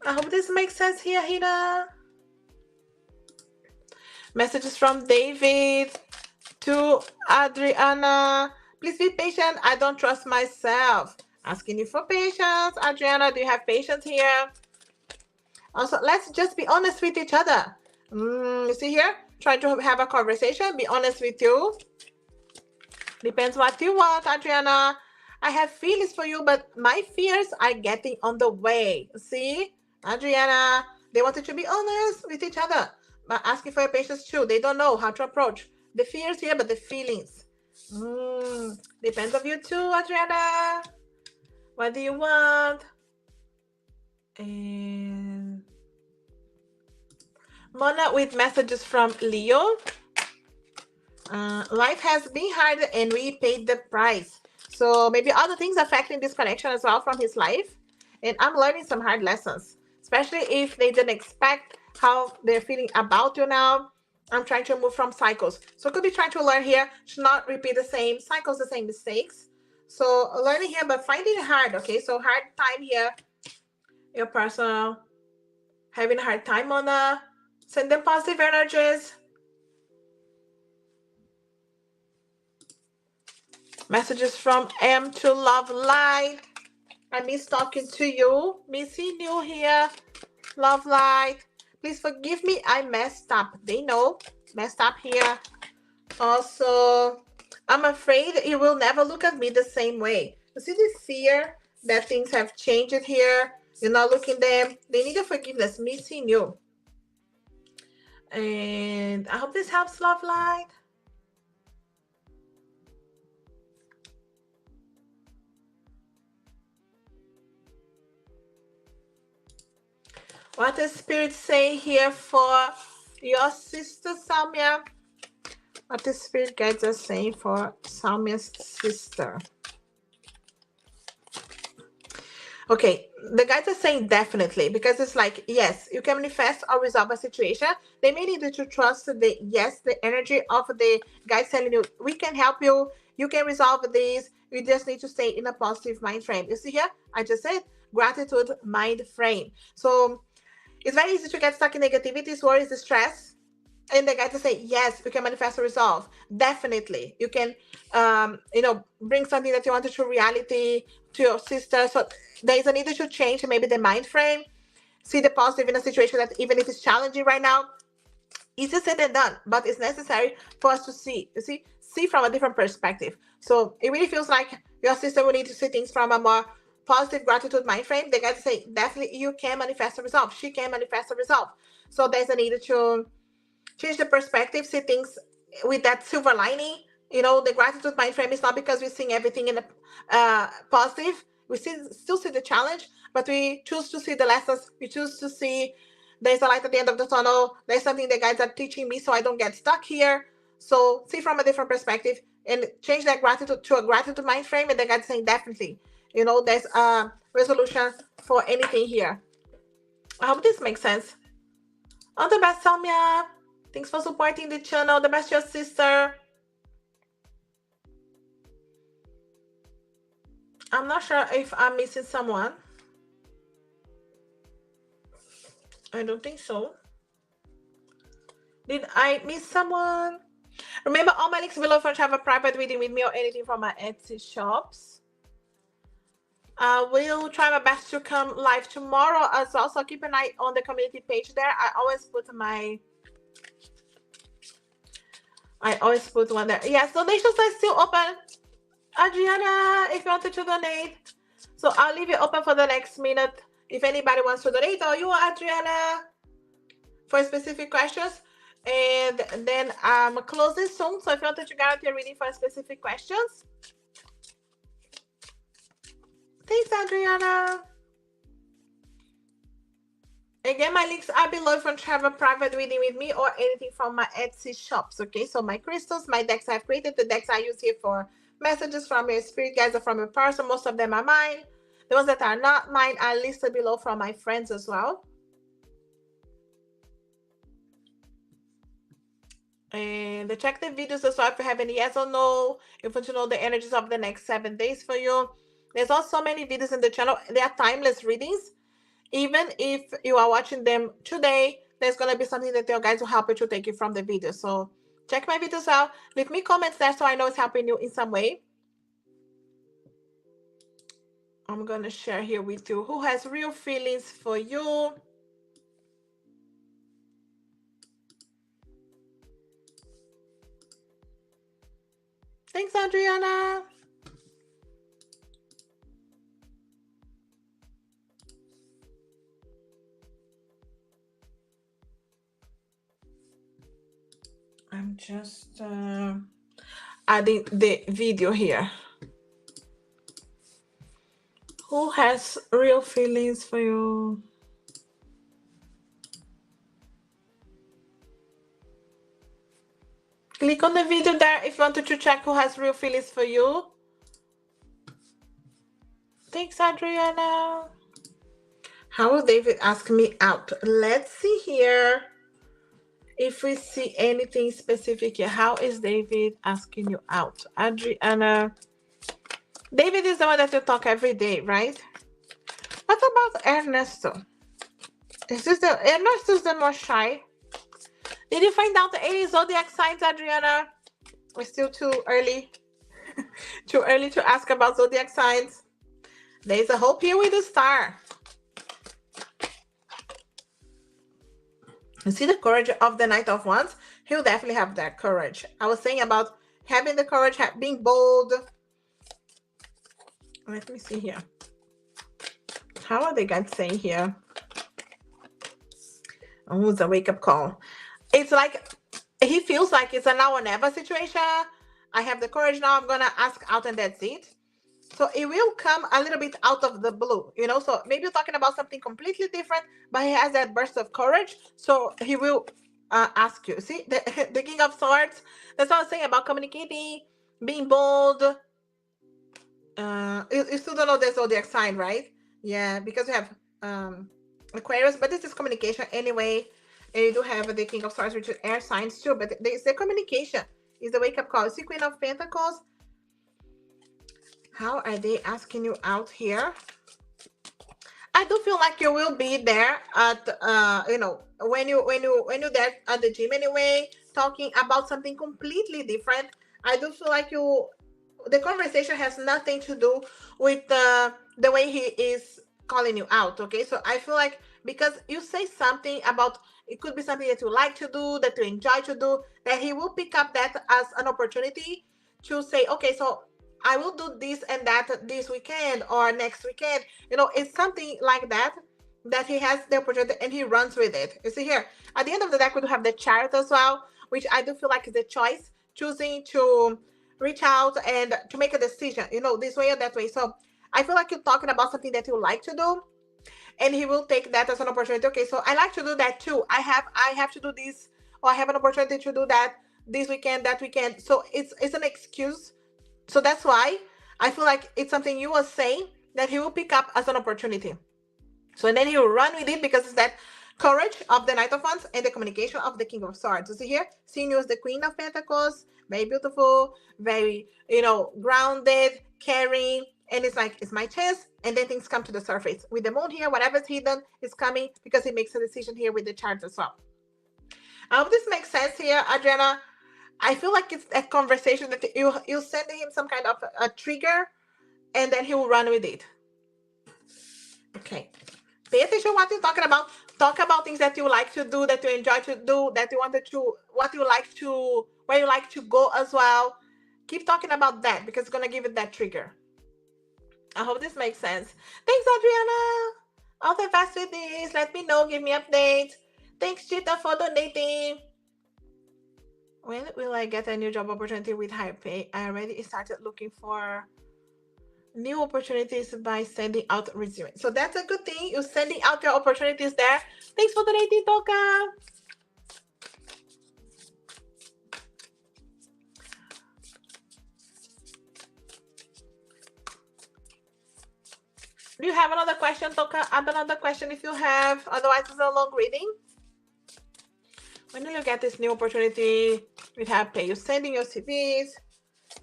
I hope this makes sense here, Hina. Messages from David to Adriana. Please be patient. I don't trust myself. Asking you for patience. Adriana, do you have patience here? Also, let's just be honest with each other. You see here? Try to have a conversation. Be honest with you. Depends what you want, Adriana. I have feelings for you, but my fears are getting on the way. See? Adriana, they wanted to be honest with each other, but asking for your patience too. They don't know how to approach the fears here, but the feelings. Depends on you too, Adriana. What do you want? And Mona with messages from Leo. Life has been hard and we paid the price. So maybe other things affecting this connection as well from his life. And I'm learning some hard lessons, especially if they didn't expect how they're feeling about you now. I'm trying to move from cycles. So could be trying to learn here to not repeat the same cycles, the same mistakes. So learning here, but finding it hard, okay? So hard time here. Your personal having a hard time on send them positive energies. Messages from M to Love Light. I miss talking to you. Missing you here. Love Light. Please forgive me. I messed up. They know. Messed up here. Also, I'm afraid you will never look at me the same way. You see this fear that things have changed here. You're not looking them. They need your forgiveness. Missing you. And I hope this helps, Love Light. What does Spirit say here for your sister, Samia? What the Spirit guides are saying for Samia's sister? Okay, the guides are saying definitely, because it's like, yes, you can manifest or resolve a situation. They may need you to trust the energy of the guides telling you, we can help you, you can resolve this, you just need to stay in a positive mind frame. You see here, I just said gratitude mind frame. So it's very easy to get stuck in negativities, worries, stress. And the guys to say, yes, you can manifest a resolve. Definitely. You can, bring something that you wanted to reality to your sister. So there is a need to change maybe the mind frame. See the positive in a situation that even if it's challenging right now, easier said than done, but it's necessary for us to see from a different perspective. So it really feels like your sister will need to see things from a more positive gratitude mind frame. They got to say, definitely you can manifest a result. She can manifest a result. So there's a need to change the perspective, see things with that silver lining. The gratitude mind frame is not because we're seeing everything in a positive. We still see the challenge, but we choose to see the lessons. We choose to see there's a light at the end of the tunnel. There's something the guides are teaching me so I don't get stuck here. So see from a different perspective and change that gratitude to a gratitude mind frame. And the guides saying definitely, there's a resolution for anything here. I hope this makes sense. All the best, Samia. Thanks for supporting the channel. The best, your sister. I'm not sure if I'm missing someone. I don't think so. Did I miss someone? Remember, all my links below if you want to have a private reading with me or anything from my Etsy shops. I will try my best to come live tomorrow as well. So keep an eye on the community page there. I always put one there. Yes, donations are still open. Adriana, if you wanted to donate. So I'll leave it open for the next minute. If anybody wants to donate, or you, Adriana, for specific questions. And then I'm closing soon. So if you wanted to guarantee a reading for specific questions. Thanks, Adriana. Again, my links are below if you want to have a private reading with me or anything from my Etsy shops. Okay, so my crystals, my decks I've created, the decks I use here for messages from your spirit guides or from your person. Most of them are mine. The ones that are not mine are listed below from my friends as well. And check the videos as well if you have any yes or no. If you want to know the energies of the next 7 days for you. There's also many videos in the channel. They are timeless readings. Even if you are watching them today, there's going to be something that your guides will help you to take you from the video. So check my videos out. Leave me comments there so I know it's helping you in some way. I'm going to share here with you who has real feelings for you. Thanks, Adriana. I'm just adding the video here. Who has real feelings for you? Click on the video there if you wanted to check who has real feelings for you. Thanks, Adriana. How will David ask me out? Let's see here if we see anything specific here. How is David asking you out? Adriana. David is the one that you talk every day, right? What about Ernesto? Is this the Ernesto's the more shy? Did you find out the 80 zodiac signs, Adriana? It's still too early. Too early to ask about zodiac signs. There's a hope here with the star. You see the courage of the Knight of Wands? He'll definitely have that courage. I was saying about having the courage, being bold. Let me see here. How are they guys saying here? Oh, it's a wake-up call. It's like he feels like it's a now or never situation. I have the courage now. I'm going to ask out and that's it. So it will come a little bit out of the blue, you know. So maybe you're talking about something completely different, but he has that burst of courage. So he will ask you. See, the King of Swords. That's what I was saying about communicating, being bold. You still don't know the zodiac sign, right? Yeah, because we have Aquarius, but this is communication anyway. And you do have the King of Swords, which is air signs too, but it's the communication. Is the wake-up call. See, Queen of Pentacles. How are they asking you out here? I do feel like you will be there at you know, when you're there at the gym anyway, talking about something completely different. I do feel like the conversation has nothing to do with the way he is calling you out. Okay, so I feel like because you say something about, it could be something that you like to do, that you enjoy to do, that he will pick up that as an opportunity to say, okay, so I will do this and that this weekend or next weekend. You know, it's something like that he has the opportunity and he runs with it. You see here, at the end of the deck, we do have the Chariot as well, which I do feel like is a choice, choosing to reach out and to make a decision, you know, this way or that way. So I feel like you're talking about something that you like to do, and he will take that as an opportunity. Okay, so I like to do that too. I have to do this, or I have an opportunity to do that this weekend, that weekend. So it's an excuse. So that's why I feel like it's something you were saying that he will pick up as an opportunity. So and then he will run with it because it's that courage of the Knight of Wands and the communication of the King of Swords. You see here, seeing you as the Queen of Pentacles, very beautiful, very, you know, grounded, caring, and it's like, it's my chance, and then things come to the surface. With the moon here, whatever's hidden is coming because he makes a decision here with the chart as well. I hope this makes sense here, Adriana. I feel like it's a conversation that you send him some kind of a trigger, and then he will run with it. Okay. Pay attention to what you're talking about. Talk about things that you like to do, that you enjoy to do, that you wanted to, what you like to, where you like to go as well. Keep talking about that because it's going to give it that trigger. I hope this makes sense. Thanks, Adriana. All the best with this. Let me know. Give me updates. Thanks, Chita, for donating. When will I get a new job opportunity with higher pay? I already started looking for new opportunities by sending out resume. So that's a good thing. You're sending out your opportunities there. Thanks for donating, Toka. Do you have another question, Toka? Add another question if you have. Otherwise, it's a long reading. When you look at this new opportunity, we have pay you sending your CVs.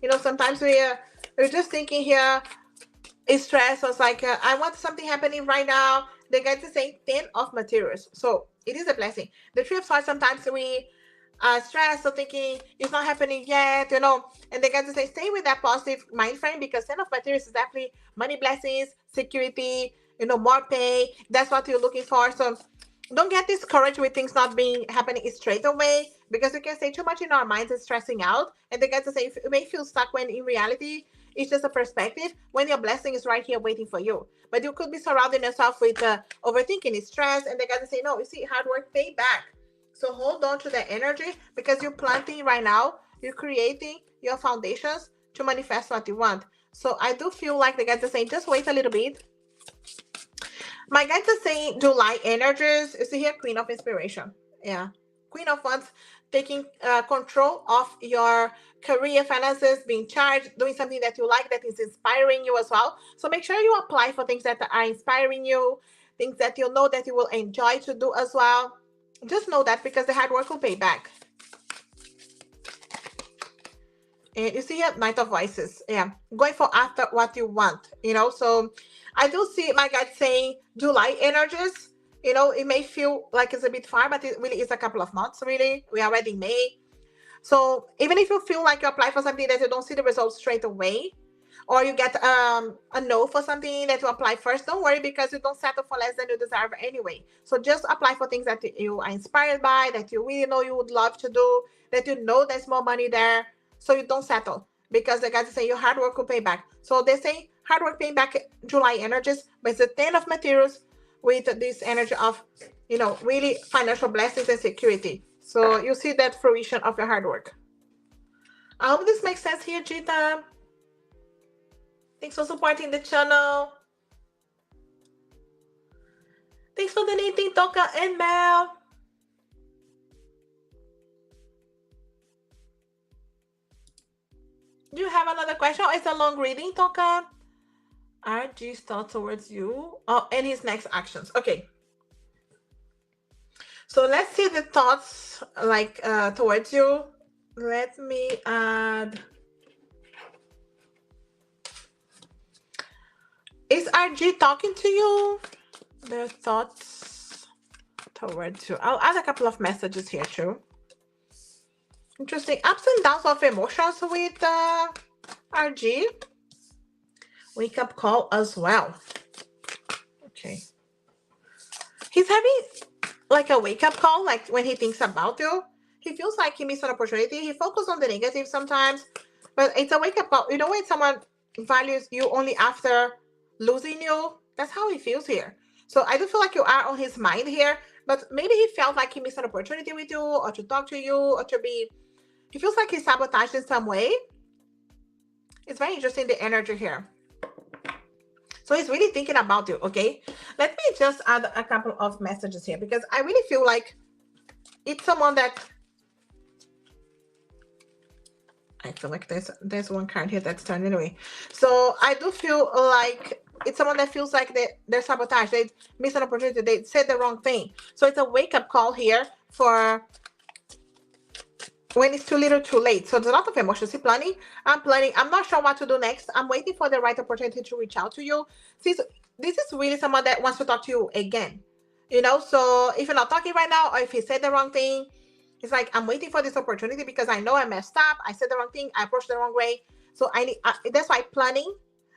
You know, sometimes we're just thinking here, it's stress. So it's like, I want something happening right now. The guy is saying 10 of materials. So it is a blessing. The Three of Swords, sometimes we stressed, so thinking it's not happening yet, you know. And they got to say, stay with that positive mind frame because 10 of materials is definitely money, blessings, security, you know, more pay. That's what you're looking for. So don't get discouraged with things not being happening straight away because we can say too much in our minds and stressing out. And they get to say, you may feel stuck when in reality, it's just a perspective when your blessing is right here waiting for you. But you could be surrounding yourself with overthinking, stress, and they got to say, no, you see, hard work pay back. So hold on to that energy because you're planting right now, you're creating your foundations to manifest what you want. So I do feel like the guys are saying, just wait a little bit. My guys are saying July energies. You see here, Queen of Inspiration. Yeah. Queen of Wands, taking control of your career, finances, being charged, doing something that you like, that is inspiring you as well. So make sure you apply for things that are inspiring you, things that you know that you will enjoy to do as well. Just know that because the hard work will pay back. And you see here, Knight of Voices. Yeah, going for after what you want, you know. So I do see my guide saying July energies. You know, it may feel like it's a bit far, but it really is a couple of months, really. We are already in May. So even if you feel like you apply for something that you don't see the results straight away, or you get a no for something that you apply first, don't worry because you don't settle for less than you deserve anyway. So just apply for things that you are inspired by, that you really know you would love to do, that you know there's more money there, so you don't settle because the guys say your hard work will pay back. So they say hard work paying back July energies, but it's the 10 of materials with this energy of, you know, really financial blessings and security. So you see that fruition of your hard work. I hope this makes sense here, Jita. Thanks for supporting the channel. Thanks for donating, Toka and Mel. Do you have another question? Or it's a long reading, Toka? RG's thought towards you. Oh, and his next actions. Okay. So let's see the thoughts like towards you. Let me add. Is RG talking to you? Their thoughts towards you. I'll add a couple of messages here too. Interesting. Ups and downs of emotions with RG. Wake up call as well. Okay. He's having like a wake up call, like when he thinks about you. He feels like he missed an opportunity. He focuses on the negative sometimes, but it's a wake up call. You know, when someone values you only after losing you, that's how he feels here. So I do feel like you are on his mind here, but maybe he felt like he missed an opportunity with you or to talk to you or to be, he feels like he's sabotaged in some way. It's very interesting, the energy here. So he's really thinking about you, okay? Let me just add a couple of messages here because I really feel like it's someone that, I feel like there's one card here that's turned anyway. So I do feel like it's someone that feels like they're sabotaged. They missed an opportunity. They said the wrong thing. So it's a wake-up call here for when it's too little too late. So there's a lot of emotions. See, planning. I'm not sure what to do next. I'm waiting for the right opportunity to reach out to you. See, so this is really someone that wants to talk to you again. You know, so if you're not talking right now, or if he said the wrong thing, it's like, I'm waiting for this opportunity because I know I messed up. I said the wrong thing. I approached the wrong way. So I need, that's why planning,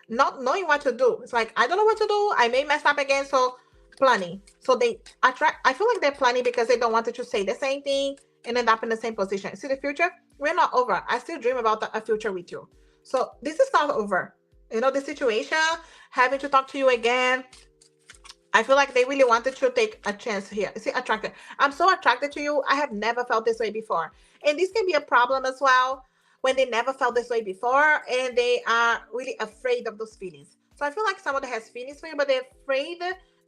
not knowing what to do. It's like, I don't know what to do. I may mess up again. So planning. So they attract, I feel like they're planning because they don't want to say the same thing and end up in the same position. See, the future, we're not over. I still dream about a future with you. So this is not over. You know, the situation, having to talk to you again, I feel like they really wanted to take a chance here. See, attracted. I'm so attracted to you. I have never felt this way before. And this can be a problem as well when they never felt this way before and they are really afraid of those feelings. So I feel like someone that has feelings for you, but they're afraid.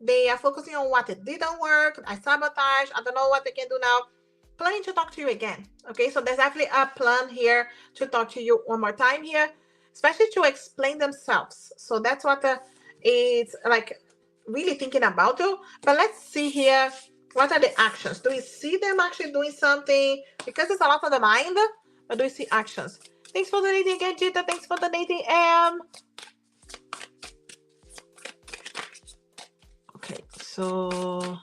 They are focusing on what it didn't work. I sabotage. I don't know what they can do now. Planning to talk to you again. Okay, so there's actually a plan here to talk to you one more time here, especially to explain themselves. So that's what it's like really thinking about you. But let's see here. What are the actions? Do we see them actually doing something? Because it's a lot on the mind, but do we see actions? Thanks for donating again, Gita. Thanks for donating, Okay, so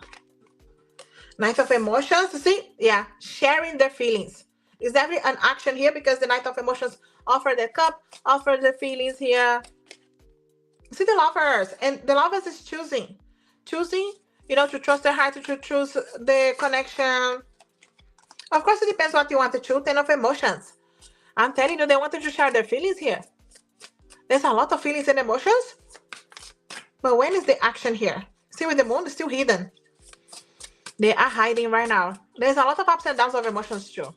Knight of Emotions, see? Yeah, sharing their feelings. Is there an action here? Because the Knight of Emotions offer the cup, offer the feelings here. See the lovers, and the lovers is choosing, to trust their heart, to choose the connection. Of course, it depends what you want to choose. 10 of Emotions. I'm telling you, they wanted to share their feelings here. There's a lot of feelings and emotions, but when is the action here? See, with the moon, it's still hidden. They are hiding right now. There's a lot of ups and downs of emotions too.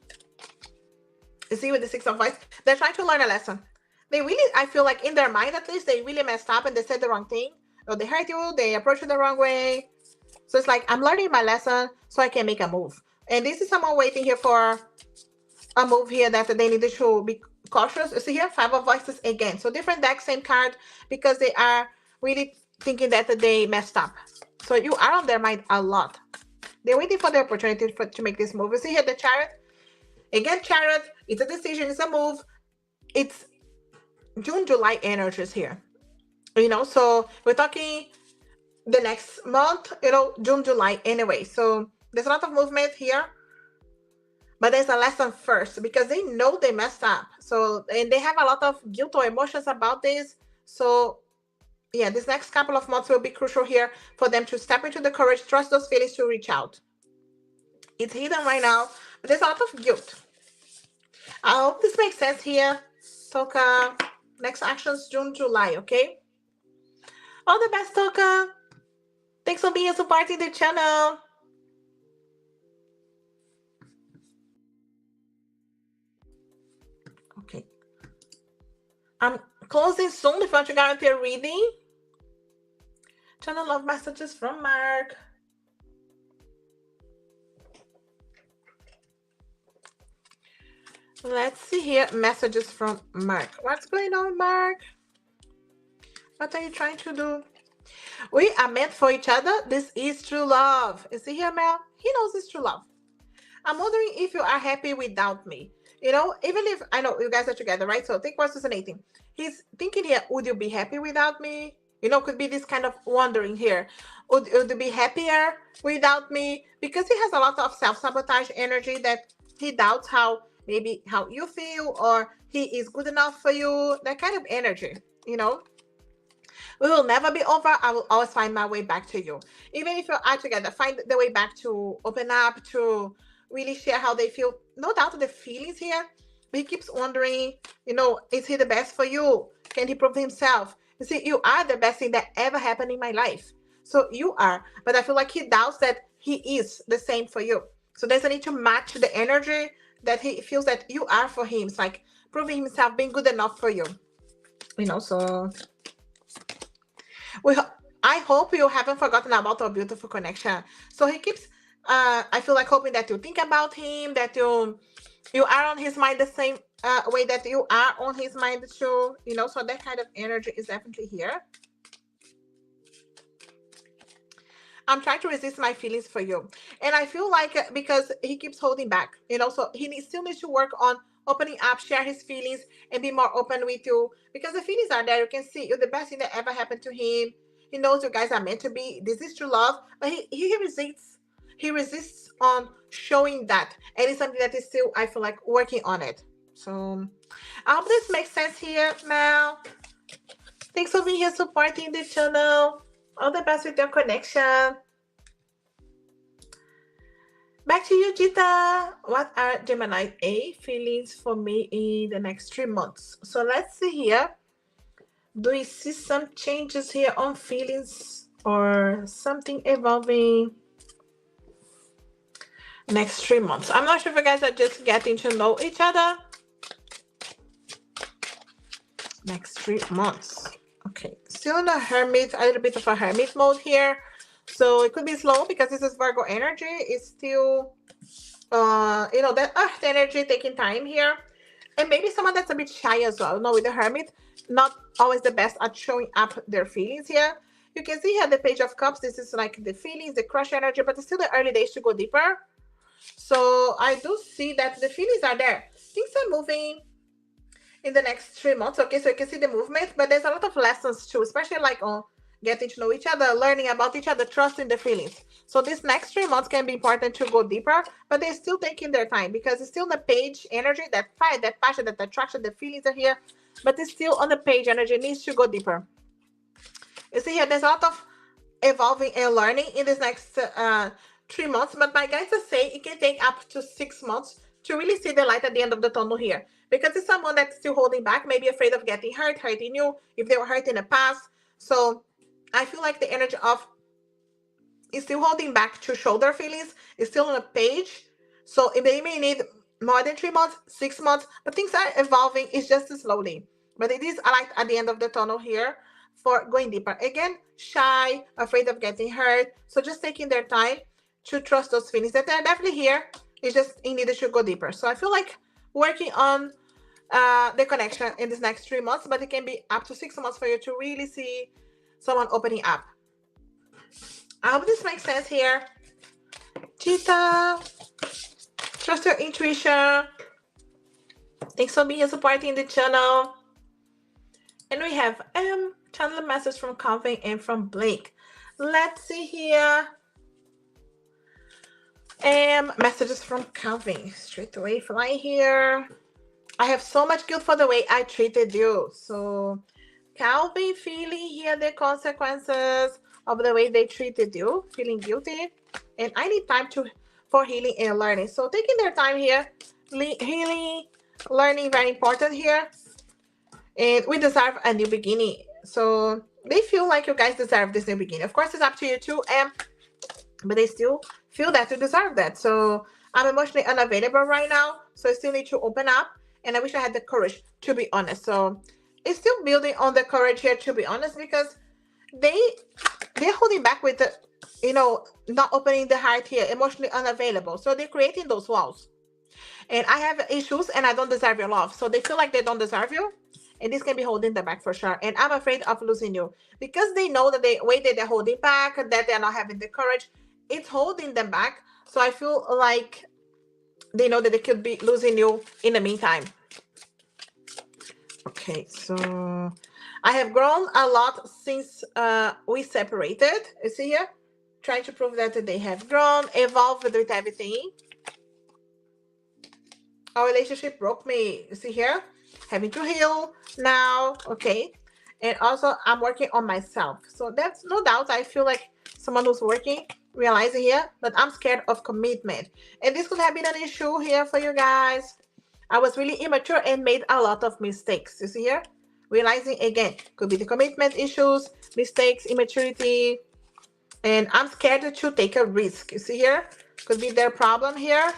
You see, with the Six of Wands, they're trying to learn a lesson. They really, I feel like in their mind at least, they really messed up and they said the wrong thing. Or they hurt you, they approach you the wrong way. So it's like, I'm learning my lesson so I can make a move. And this is someone waiting here for a move here that they needed to be cautious. You see here, Five of Voices again. So different deck, same card, because they are really thinking that they messed up. So you are on their mind a lot. They're waiting for the opportunity to make this move. You see here the Chariot. Again, Chariot, it's a decision, it's a move. It's June, July energies here. So we're talking the next month, June, July anyway. So there's a lot of movement here. But there's a lesson first because they know they messed up. So, and they have a lot of guilt or emotions about this. So yeah, this next couple of months will be crucial here for them to step into the courage, trust those feelings to reach out. It's hidden right now, but there's a lot of guilt. I hope this makes sense here. Toka, next actions, June, July, okay? All the best, Toka. Thanks for being a supporting the channel. Okay. I'm closing soon if you want to guarantee a reading. Channel love messages from Mark. Let's see here. Messages from Mark. What's going on, Mark? What are you trying to do? We are meant for each other. This is true love. You see here, Mel? He knows it's true love. I'm wondering if you are happy without me. Even if I know you guys are together, right? So think what's resonating. He's thinking here, would you be happy without me? Could be this kind of wondering here. Would you be happier without me? Because he has a lot of self-sabotage energy that he doubts how you feel or he is good enough for you. That kind of energy, We will never be over. I will always find my way back to you. Even if you are together, find the way back to open up, to really share how they feel. No doubt the feelings here, but he keeps wondering, is he the best for you? Can he prove himself? You see, you are the best thing that ever happened in my life. So you are, but I feel like he doubts that he is the same for you. So there's a need to match the energy that he feels that you are for him. It's like proving himself, being good enough for you. So I hope you haven't forgotten about our beautiful connection. So he keeps, I feel like hoping that you think about him, that you are on his mind the same way that you are on his mind too. So that kind of energy is definitely here. I'm trying to resist my feelings for you. And I feel like because he keeps holding back, so he still needs to work on opening up, share his feelings, and be more open with you. Because the feelings are there. You can see you're the best thing that ever happened to him. He knows you guys are meant to be. This is true love. But he resists. He resists on showing that. And it's something that is still, I feel like, working on it. So I hope this makes sense here now. Thanks for being here supporting the channel. All the best with your connection. Back to you, Gita. What are Gemini A feelings for me in the next 3 months? So let's see here. Do we see some changes here on feelings or something evolving next 3 months? I'm not sure if you guys are just getting to know each other. Next 3 months. Okay, still in a hermit, a little bit of a hermit mode here. So it could be slow because this is Virgo energy. It's still, that earth energy taking time here. And maybe someone that's a bit shy as well. No, with the Hermit, not always the best at showing up their feelings here. You can see here the Page of Cups. This is like the feelings, the crush energy, but it's still the early days to go deeper. So I do see that the feelings are there. Things are moving in the next 3 months. Okay, so you can see the movement, but there's a lot of lessons too, especially like on getting to know each other, learning about each other, trusting the feelings. So this next 3 months can be important to go deeper, but they're still taking their time because it's still the page energy, that fire, that passion, that attraction, the feelings are here, but it's still on the page energy. It needs to go deeper. You see here, there's a lot of evolving and learning in this next 3 months, but my guides are saying it can take up to 6 months to really see the light at the end of the tunnel here, because it's someone that's still holding back, maybe afraid of getting hurt, hurting you if they were hurt in the past. So I feel like the energy of is still holding back to show their feelings, is still on a page. So they may need more than 3 months, 6 months, but things are evolving. It's just slowly, but it is a light at the end of the tunnel here for going deeper. Again, shy, afraid of getting hurt, so just taking their time to trust those feelings that are definitely here. It's just in need to go deeper. So I feel like working on the connection in this next 3 months, but it can be up to 6 months for you to really see someone opening up. I hope this makes sense here. Cheetah, trust your intuition. Thanks for being supporting the channel. And we have channel message from Calvin and from Blake. Let's see here. Messages from Calvin. Straight away flying here. I have so much guilt for the way I treated you. So Calvin feeling here the consequences of the way they treated you, feeling guilty, and I need time for healing and learning. So taking their time here, healing, learning, very important here, and we deserve a new beginning. So they feel like you guys deserve this new beginning. Of course, it's up to you too, but they still feel that you deserve that. So I'm emotionally unavailable right now, so I still need to open up, and I wish I had the courage to be honest. So it's still building on the courage here to be honest, because they're holding back with the, not opening the heart here, emotionally unavailable. So they're creating those walls. And I have issues and I don't deserve your love. So they feel like they don't deserve you. And this can be holding them back for sure. And I'm afraid of losing you because they know that the way that they're holding back, that they're not having the courage, it's holding them back. So I feel like they know that they could be losing you in the meantime. Okay, so I have grown a lot since we separated. You see here? Trying to prove that they have grown, evolved with everything. Our relationship broke me. You see here? Having to heal now. Okay. And also, I'm working on myself. So that's no doubt. I feel like someone who's working, realizing here that I'm scared of commitment. And this could have been an issue here for you guys. I was really immature and made a lot of mistakes. You see here? Realizing again, could be the commitment issues, mistakes, immaturity. And I'm scared to take a risk. You see here? Could be their problem here.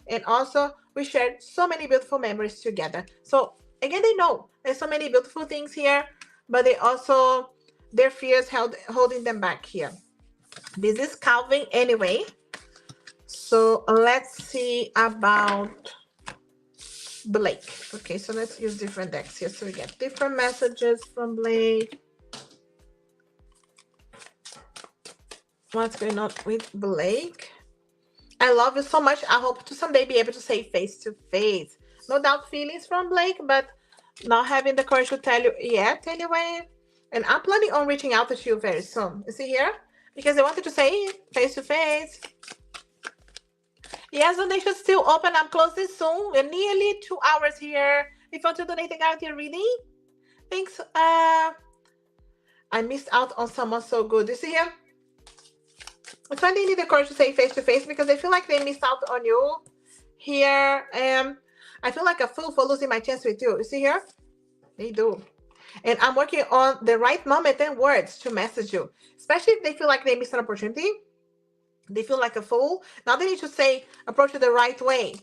And also, we shared so many beautiful memories together. So again, they know there's so many beautiful things here, but they also, their fears holding them back here. This is Calvin anyway. So let's see about Blake. Okay, so let's use different decks here. So we get different messages from Blake. What's going on with Blake? I love you so much. I hope to someday be able to say face to face. No doubt feelings from Blake, but not having the courage to tell you yet anyway. And I'm planning on reaching out to you very soon. You see here? Because I wanted to say face to face. Yes, and they should still open up closing soon. We're nearly 2 hours here. If you want to donate a guide, you're reading. Thanks. I missed out on someone so good. You see here? It's when they need the courage to say face to face because they feel like they missed out on you here. I feel like a fool for losing my chance with you. You see here? They do. And I'm working on the right moment and words to message you, especially if they feel like they missed an opportunity. They feel like a fool. Now they need to approach you the right way.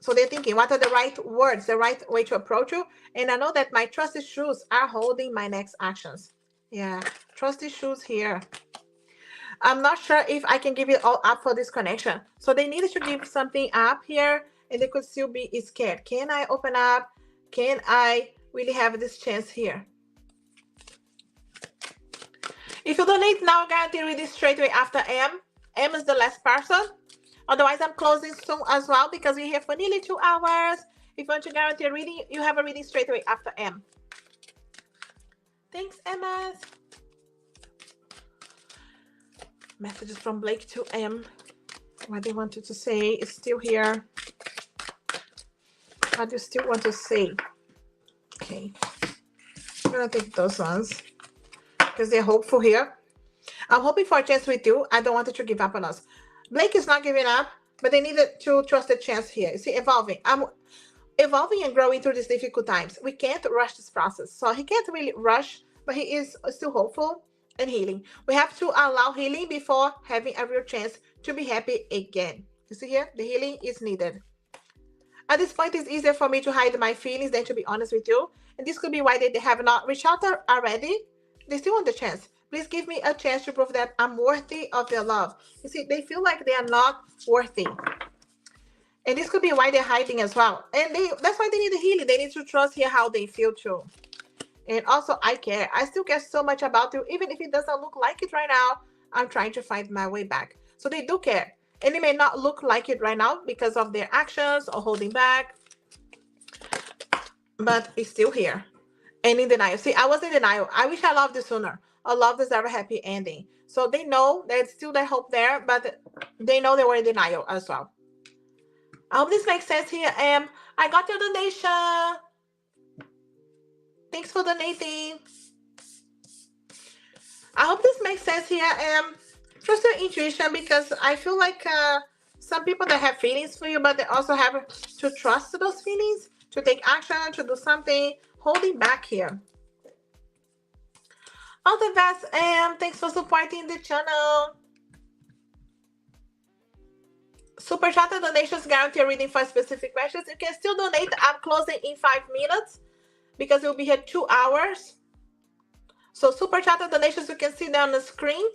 So they're thinking, what are the right words, the right way to approach you? And I know that my trusted shoes are holding my next actions. Yeah, trusted shoes here. I'm not sure if I can give it all up for this connection. So they needed to give something up here. and they could still be scared. Can I open up? Can I really have this chance here? If you donate now, guarantee reading straight away after M. M is the last person. Otherwise, I'm closing soon as well because we're here for nearly 2 hours. If you want to guarantee a reading, you have a reading straight away after M. Thanks, Emma. Messages from Blake to M. What they wanted to say is still here. What do you still want to say? Okay. I'm going to take those ones because they're hopeful here. I'm hoping for a chance with you. I don't want you to give up on us. Blake is not giving up, but they needed to trust the chance here. You see, evolving. I'm evolving and growing through these difficult times. We can't rush this process. So he can't really rush, but he is still hopeful and healing. We have to allow healing before having a real chance to be happy again. You see here? The healing is needed. At this point, it's easier for me to hide my feelings than to be honest with you. And this could be why they have not reached out already. They still want the chance. Please give me a chance to prove that I'm worthy of their love. You see, they feel like they are not worthy. And this could be why they're hiding as well. And that's why they need the healing. They need to trust here how they feel too. And also, I care. I still care so much about you. Even if it doesn't look like it right now, I'm trying to find my way back. So they do care. And it may not look like it right now because of their actions or holding back. But it's still here. And in denial. See, I was in denial. I wish I loved this sooner. A love deserves a happy ending. So they know there's still that hope there, but they know they were in denial as well. I hope this makes sense here. I got your donation. Thanks for donating. I hope this makes sense here. Trust your intuition because I feel like some people that have feelings for you, but they also have to trust those feelings, to take action, to do something, holding back here. All the best, thanks for supporting the channel. Super chat and donations guarantee a reading for specific questions. You can still donate. I'm closing in 5 minutes because we'll be here 2 hours. So super chat and donations, you can see there on the screen.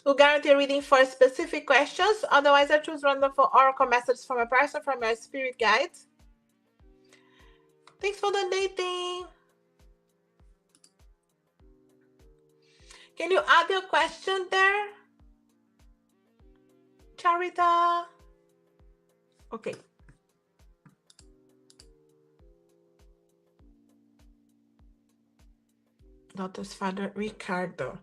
We'll guarantee a reading for specific questions. Otherwise, I choose random for oracle messages from a person, from your spirit guide. Thanks for donating. Can you add your question there, Charita? Okay. Daughter's father, Ricardo.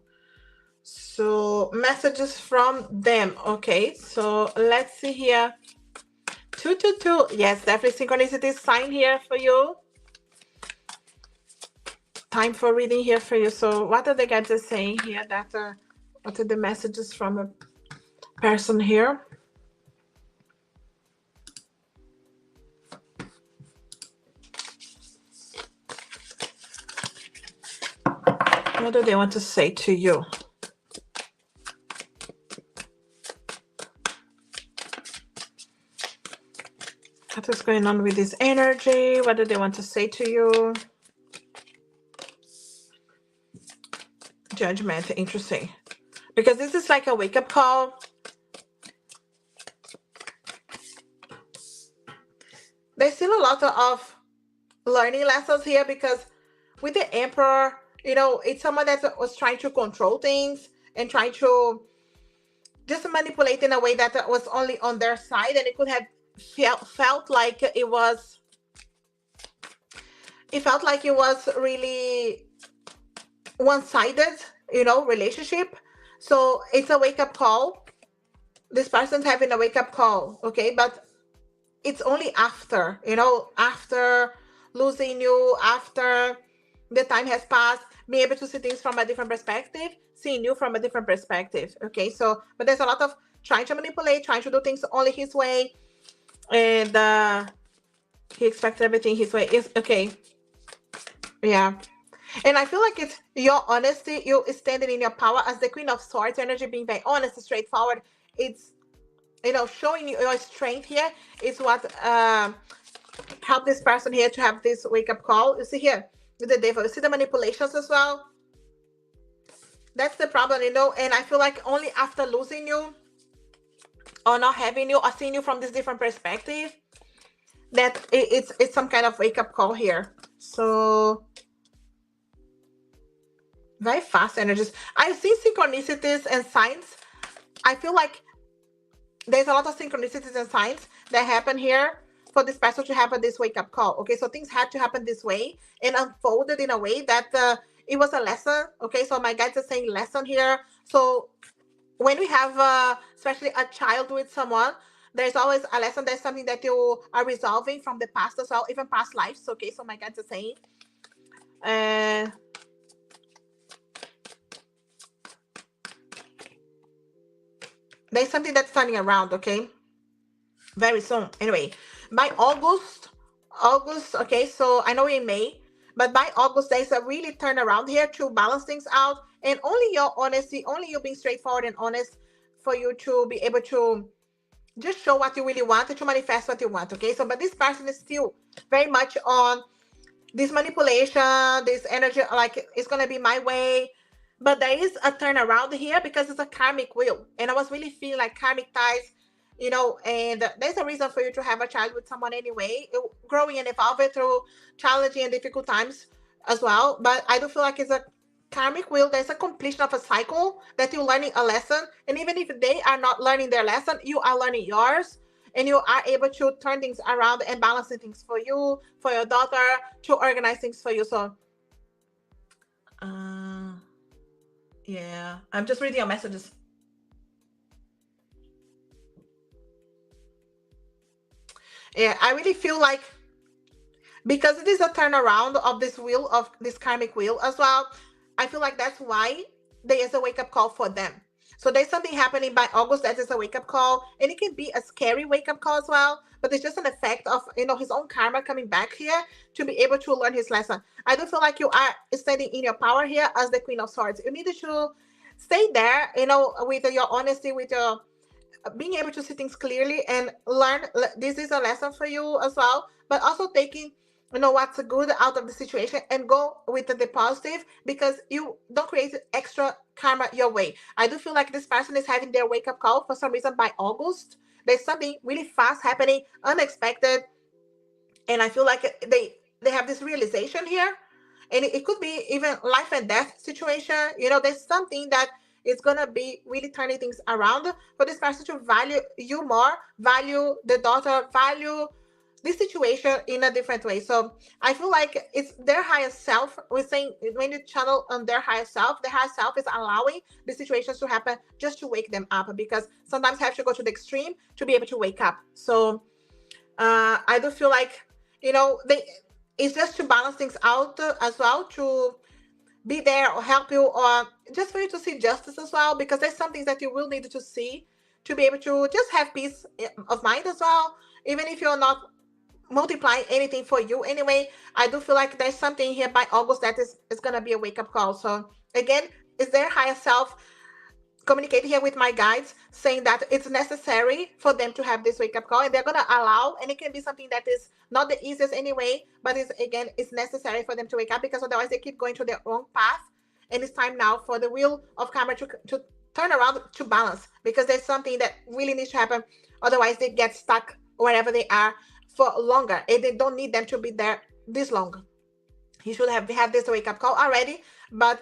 So messages from them. Okay, so let's see here. 222. Yes, definitely synchronicity sign here for you. Time for reading here for you. So what are the guys saying here? That what are the messages from a person here? What do they want to say to you? What is going on with this energy? What do they want to say to you? Judgment. Interesting. Because this is like a wake-up call. There's still a lot of learning lessons here because with the Emperor, you know, it's someone that was trying to control things and trying to just manipulate in a way that was only on their side, and it could have felt like it was really one-sided, you know, relationship. So it's a wake-up call. This person's having a wake-up call, okay? But it's only after, you know, after losing you, after the time has passed, being able to see things from a different perspective, seeing you from a different perspective, okay? So, but there's a lot of trying to manipulate, trying to do things only his way, and he expects everything his way. Is okay. Yeah. And I feel like it's your honesty, you standing in your power as the Queen of Swords energy, being very honest, straightforward. It's, you know, showing you your strength here is what helped this person here to have this wake-up call. You see here with the devil, you see the manipulations as well. That's the problem, you know. And I feel like only after losing you or not having you or seeing you from this different perspective, that it's some kind of wake-up call here. So very fast energies. I see synchronicities and signs. I feel like there's a lot of synchronicities and signs that happen here for this person to have this wake-up call. Okay, so things had to happen this way and unfolded in a way that it was a lesson. Okay, so my guides are saying lesson here. So when we have especially a child with someone, there's always a lesson. There's something that you are resolving from the past as well, even past lives. Okay, so my guides are saying uh, there's something that's turning around. Okay, very soon. Anyway, by August. Okay, so I know in May, but by August there's a really turnaround here to balance things out, and only your honesty, only you being straightforward and honest for you to be able to just show what you really want and to manifest what you want. Okay, so but this person is still very much on this manipulation, this energy, like it's gonna be my way. But there is a turnaround here because it's a karmic wheel, and I was really feeling like karmic ties, and there's a reason for you to have a child with someone anyway, growing and evolving through challenging and difficult times as well. But I do feel like it's a karmic wheel. There's a completion of a cycle that you're learning a lesson, and even if they are not learning their lesson, you are learning yours, and you are able to turn things around and balancing things for you, for your daughter, to organize things for you. So, uh, yeah, I'm just reading your messages. Yeah, I really feel like because it is a turnaround of this wheel, of this karmic wheel as well, I feel like that's why there is a wake-up call for them. So there's something happening by August that is a wake-up call, and it can be a scary wake-up call as well, but it's just an effect of his own karma coming back here to be able to learn his lesson. I do feel like you are standing in your power here as the Queen of Swords. You need to stay there, with your honesty, with your being able to see things clearly and learn. This is a lesson for you as well, but also taking what's good out of the situation and go with the positive, because you don't create extra karma your way. I do feel like this person is having their wake-up call for some reason by August. There's something really fast happening, unexpected, and I feel like they have this realization here, and it could be even life and death situation. There's something that is gonna be really turning things around for this person to value you more, value the daughter, value this situation in a different way. So I feel like it's their higher self. We're saying when you channel on their higher self, the higher self is allowing the situations to happen just to wake them up, because sometimes you have to go to the extreme to be able to wake up. So I do feel like they it's just to balance things out as well, to be there or help you, or just for you to see justice as well, because there's some things that you will need to see to be able to just have peace of mind as well, even if you're not multiplying anything for you anyway. I do feel like there's something here by August that is going to be a wake-up call. So again, is their higher self communicating here with my guides, saying that it's necessary for them to have this wake-up call, and they're going to allow, and it can be something that is not the easiest anyway, but it's necessary for them to wake up, because otherwise they keep going to their own path, and it's time now for the wheel of karma to turn around, to balance, because there's something that really needs to happen. Otherwise they get stuck wherever they are for longer, and they don't need them to be there this long. He should have had this wake-up call already, but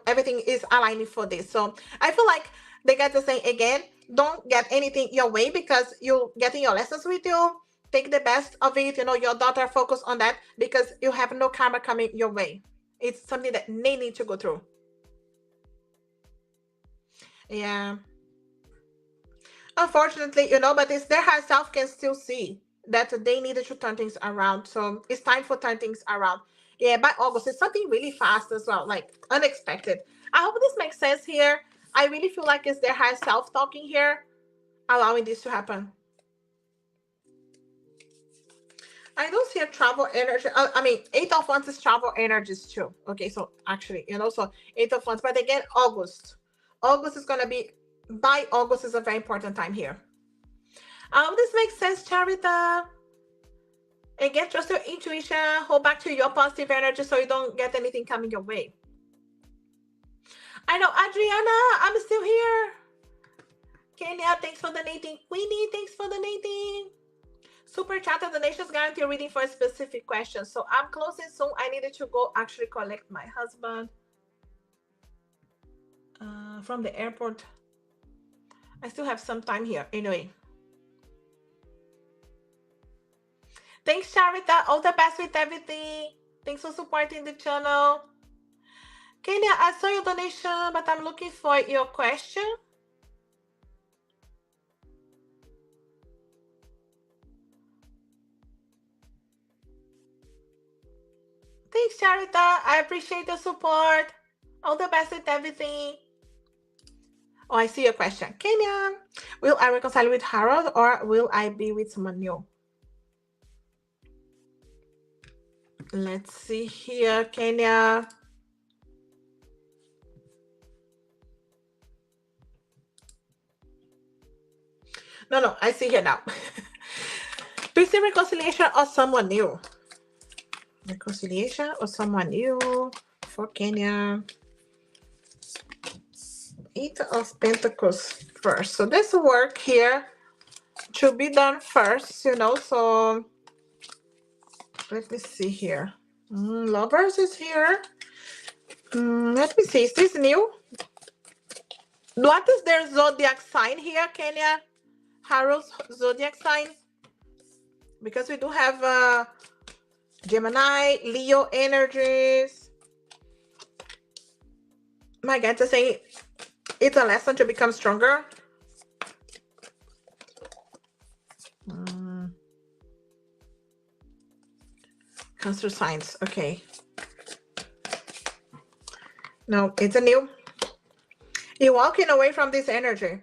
everything is aligning for this. So I feel like they get to say again, don't get anything your way, because you're getting your lessons with you. Take the best of it. Your daughter, focus on that, because you have no karma coming your way. It's something that they need to go through. Yeah, unfortunately, but it's their higher self can still see that they needed to turn things around. So it's time for turn things around. Yeah, by August, it's something really fast as well, like unexpected. I hope this makes sense here. I really feel like it's their higher self talking here, allowing this to happen. I don't see a travel energy. I mean, Eight of Wands is travel energies too. Okay, so actually, so Eight of Wands. But again, August. August is going to be, by August is a very important time here. This makes sense, Charita. Again, trust your intuition. Hold back to your positive energy so you don't get anything coming your way. I know, Adriana, I'm still here. Kenya, thanks for donating. Queenie, thanks for donating. Super chat and donations guarantee reading for a specific question. So I'm closing soon. I needed to go actually collect my husband from the airport. I still have some time here. Anyway. Thanks, Charita. All the best with everything. Thanks for supporting the channel. Kenya, I saw your donation, but I'm looking for your question. Thanks, Charita. I appreciate the support. All the best with everything. Oh, I see your question. Kenya, will I reconcile with Harold or will I be with someone new? Let's see here, Kenya. No, I see here now. Please see reconciliation or someone new. Reconciliation or someone new for Kenya. Eight of Pentacles first. So this work here to be done first, you know. So let me see here. Lovers is here. Let me see. Is this new? What is their zodiac sign here, Kenya? Harold's zodiac sign? Because we do have Gemini, Leo energies. My guides are saying it's a lesson to become stronger. Cancer signs. Okay. No, it's a new. You're walking away from this energy.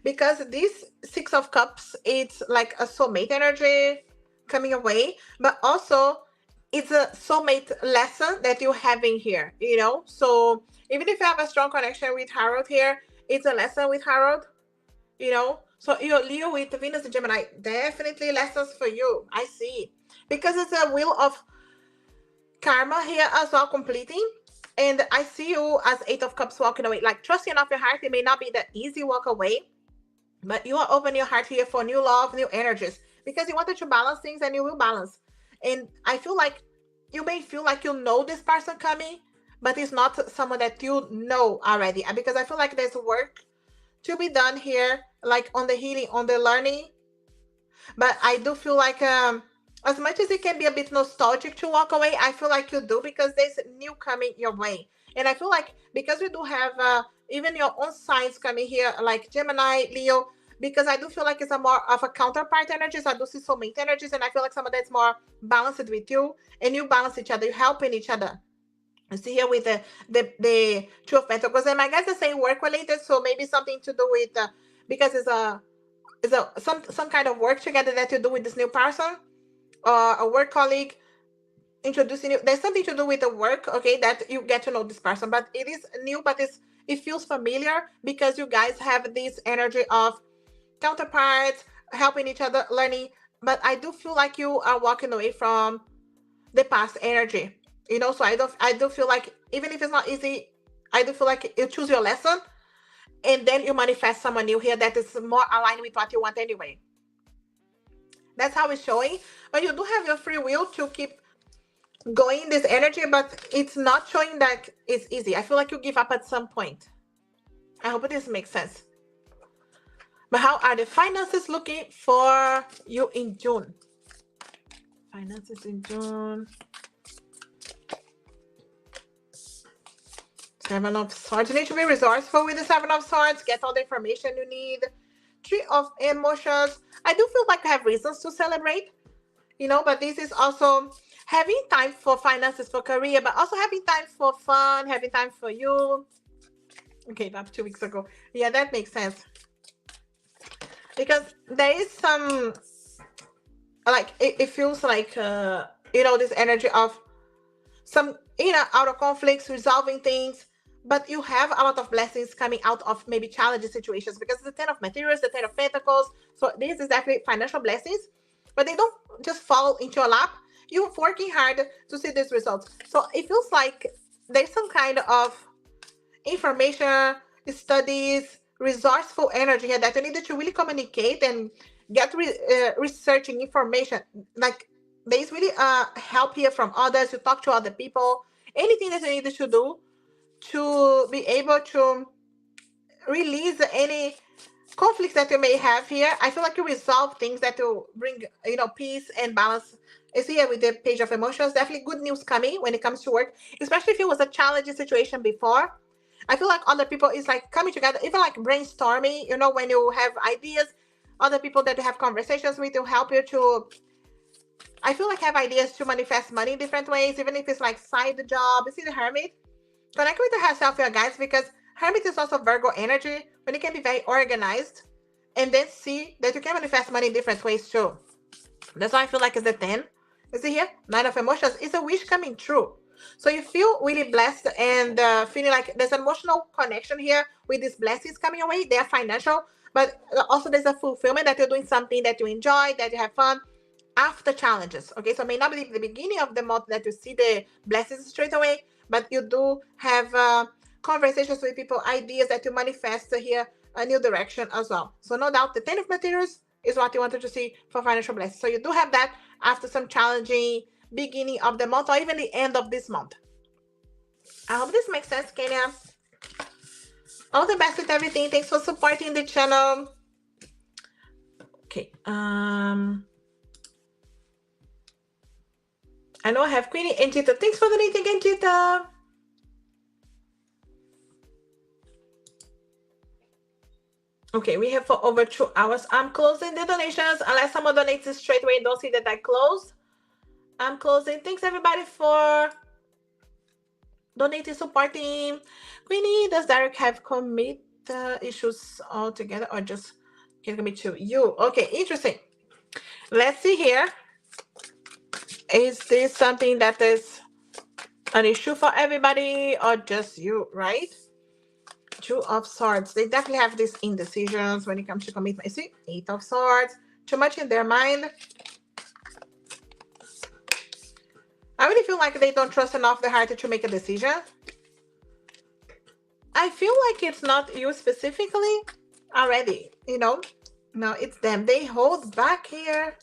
Because this Six of Cups, it's like a soulmate energy coming away. But also, it's a soulmate lesson that you're having here, you know? So, even if you have a strong connection with Harold here, it's a lesson with Harold, you know? So, you're Leo with Venus and Gemini. Definitely lessons for you. I see. Because it's a wheel of karma here as well, completing. And I see you as Eight of Cups walking away. Like, trusting off your heart. It may not be the easy walk away. But you are opening your heart here for new love, new energies. Because you wanted to balance things and you will balance. And I feel like you may feel like you know this person coming, but it's not someone that you know already. Because I feel like there's work to be done here, like on the healing, on the learning. But I do feel like as much as it can be a bit nostalgic to walk away, I feel like you do because there's new coming your way. And I feel like because we do have even your own signs coming here, like Gemini, Leo, because I do feel like it's a more of a counterpart energies. I do see soulmate energies, and I feel like some of that's more balanced with you, and you balance each other, you're helping each other. You see here with the Two of Pentacles, and my guys are saying work related, so maybe something to do with because it's a some kind of work together that you do with this new person or a work colleague introducing you. There's something to do with the work, okay, that you get to know this person, but it is new, but it feels familiar because you guys have this energy of counterparts helping each other, learning. But I do feel like you are walking away from the past energy, you know. So I do feel like even if it's not easy, I do feel like you choose your lesson and then you manifest someone new here that is more aligned with what you want anyway. That's how it's showing. But you do have your free will to keep going this energy, but it's not showing that it's easy. I feel like you give up at some point. I hope this makes sense. But how are the finances looking for you in June? Finances in June. Seven of Swords. You need to be resourceful with the Seven of Swords. Get all the information you need. Three of Emotions. I do feel like I have reasons to celebrate, you know, but this is also having time for finances, for career, but also having time for fun, having time for you. Okay, that's 2 weeks ago. Yeah, that makes sense. Because there is some, like, it feels like, you know, this energy of some, you know, out of conflicts, resolving things, but you have a lot of blessings coming out of maybe challenging situations because the Ten of Materials, the Ten of Pentacles. So this is definitely financial blessings, but they don't just fall into your lap. You're working hard to see these results. So it feels like there's some kind of information, studies, resourceful energy here that you needed to really communicate and get researching information. Like there's really help here from others. You talk to other people. Anything that you need to do to be able to release any conflicts that you may have here. I feel like you resolve things that will bring, peace and balance. Is here with the page of emotions. Definitely good news coming when it comes to work, especially if it was a challenging situation before. I feel like other people is like coming together, even like brainstorming, when you have ideas, other people that you have conversations with will help you to, I feel like, have ideas to manifest money in different ways, even if it's like side job. You see the Hermit? Connect with herself here, guys, because Hermit is also Virgo energy, when it can be very organized, and then see that you can manifest money in different ways too. That's why I feel like it's the 10. You see here? 9 of emotions. It's a wish coming true. So you feel really blessed and feeling like there's an emotional connection here with these blessings coming your way. They are financial, but also there's a fulfillment that you're doing something that you enjoy, that you have fun after challenges. Okay, so it may not be the beginning of the month that you see the blessings straight away, but you do have conversations with people, ideas that you manifest here, a new direction as well. So no doubt the 10 of materials is what you wanted to see for financial blessings. So you do have that after some challenging beginning of the month or even the end of this month. I hope this makes sense, Kenya. All the best with everything. Thanks for supporting the channel. Okay. I know I have Queenie and Jita. Thanks for donating again, Jita. Okay, we have for over 2 hours. I'm closing the donations unless someone donates it straight away and don't see that I closed. I'm closing. Thanks everybody for donating, supporting. Queenie, does Derek have commit issues altogether or just can commit to you? Okay, interesting. Let's see here. Is this something that is an issue for everybody or just you, right? 2 of Swords. They definitely have these indecisions when it comes to commitment. See, 8 of Swords. Too much in their mind. I really feel like they don't trust enough the heart to make a decision. I feel like it's not you specifically already, No, it's them. They hold back here.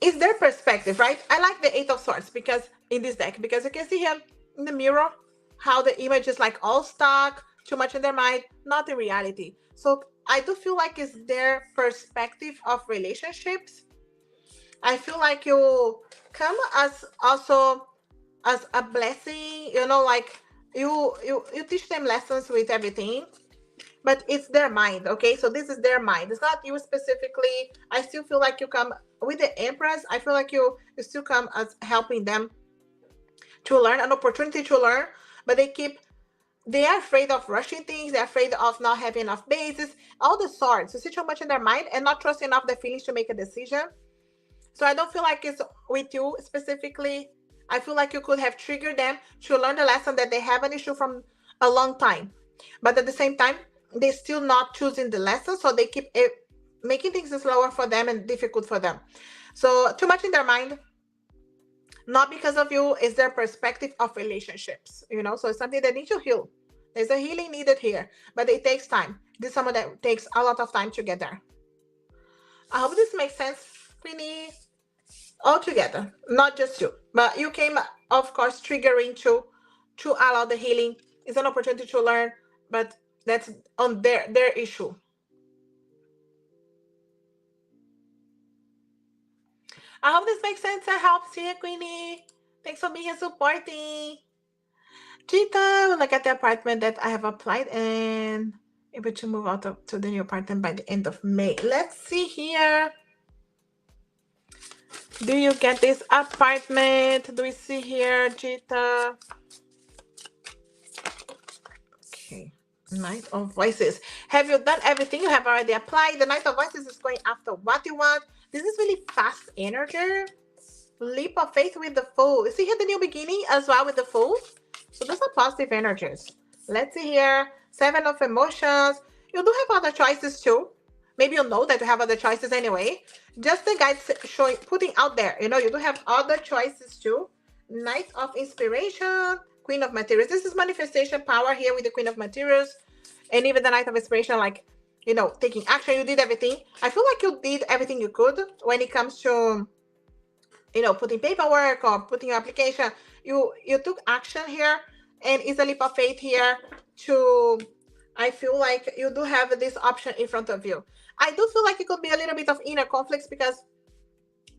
It's their perspective, right? I like the 8 of Swords because in this deck, because you can see here in the mirror how the image is like all stuck, too much in their mind, not in reality. So I do feel like it's their perspective of relationships. I feel like you come as also as a blessing, like you teach them lessons with everything, but it's their mind. Okay, so this is their mind. It's not you specifically. I still feel like you come with the Empress. I feel like you still come as helping them to learn, an opportunity to learn, but they are afraid of rushing things. They're afraid of not having enough basis. All the Swords. You see too much in their mind and not trusting enough their feelings to make a decision. So I don't feel like it's with you specifically. I feel like you could have triggered them to learn the lesson that they have an issue from a long time. But at the same time, they're still not choosing the lesson. So they keep making things slower for them and difficult for them. So too much in their mind. Not because of you, it's their perspective of relationships, So it's something that needs to heal. There's a healing needed here, but it takes time. This is someone that takes a lot of time to get there. I hope this makes sense, Queenie. All together, not just you, but you came, of course, triggering to allow the healing. It's an opportunity to learn, but that's on their issue. I hope this makes sense and helps here, Queenie. Thanks for being here supporting. Gita will look at the apartment that I have applied and able to move out to the new apartment by the end of May. Let's see here. Do you get this apartment? Do we see here, Gita? Okay. Knight of Voices. Have you done everything? You have already applied. The Knight of Voices is going after what you want. This is really fast energy. Leap of faith with the Fool. You see here the new beginning as well with the Fool? So those are positive energies. Let's see here. 7 of Emotions. You do have other choices too. Maybe you know that you have other choices anyway. Just the guides showing, putting out there. You do have other choices too. Knight of Inspiration. Queen of Materials. This is manifestation power here with the Queen of Materials. And even the Knight of Inspiration, like taking action. You did everything. I feel like you did everything you could when it comes to putting paperwork or putting your application. You took action here, and it's a leap of faith here to. I feel like you do have this option in front of you. I do feel like it could be a little bit of inner conflicts, because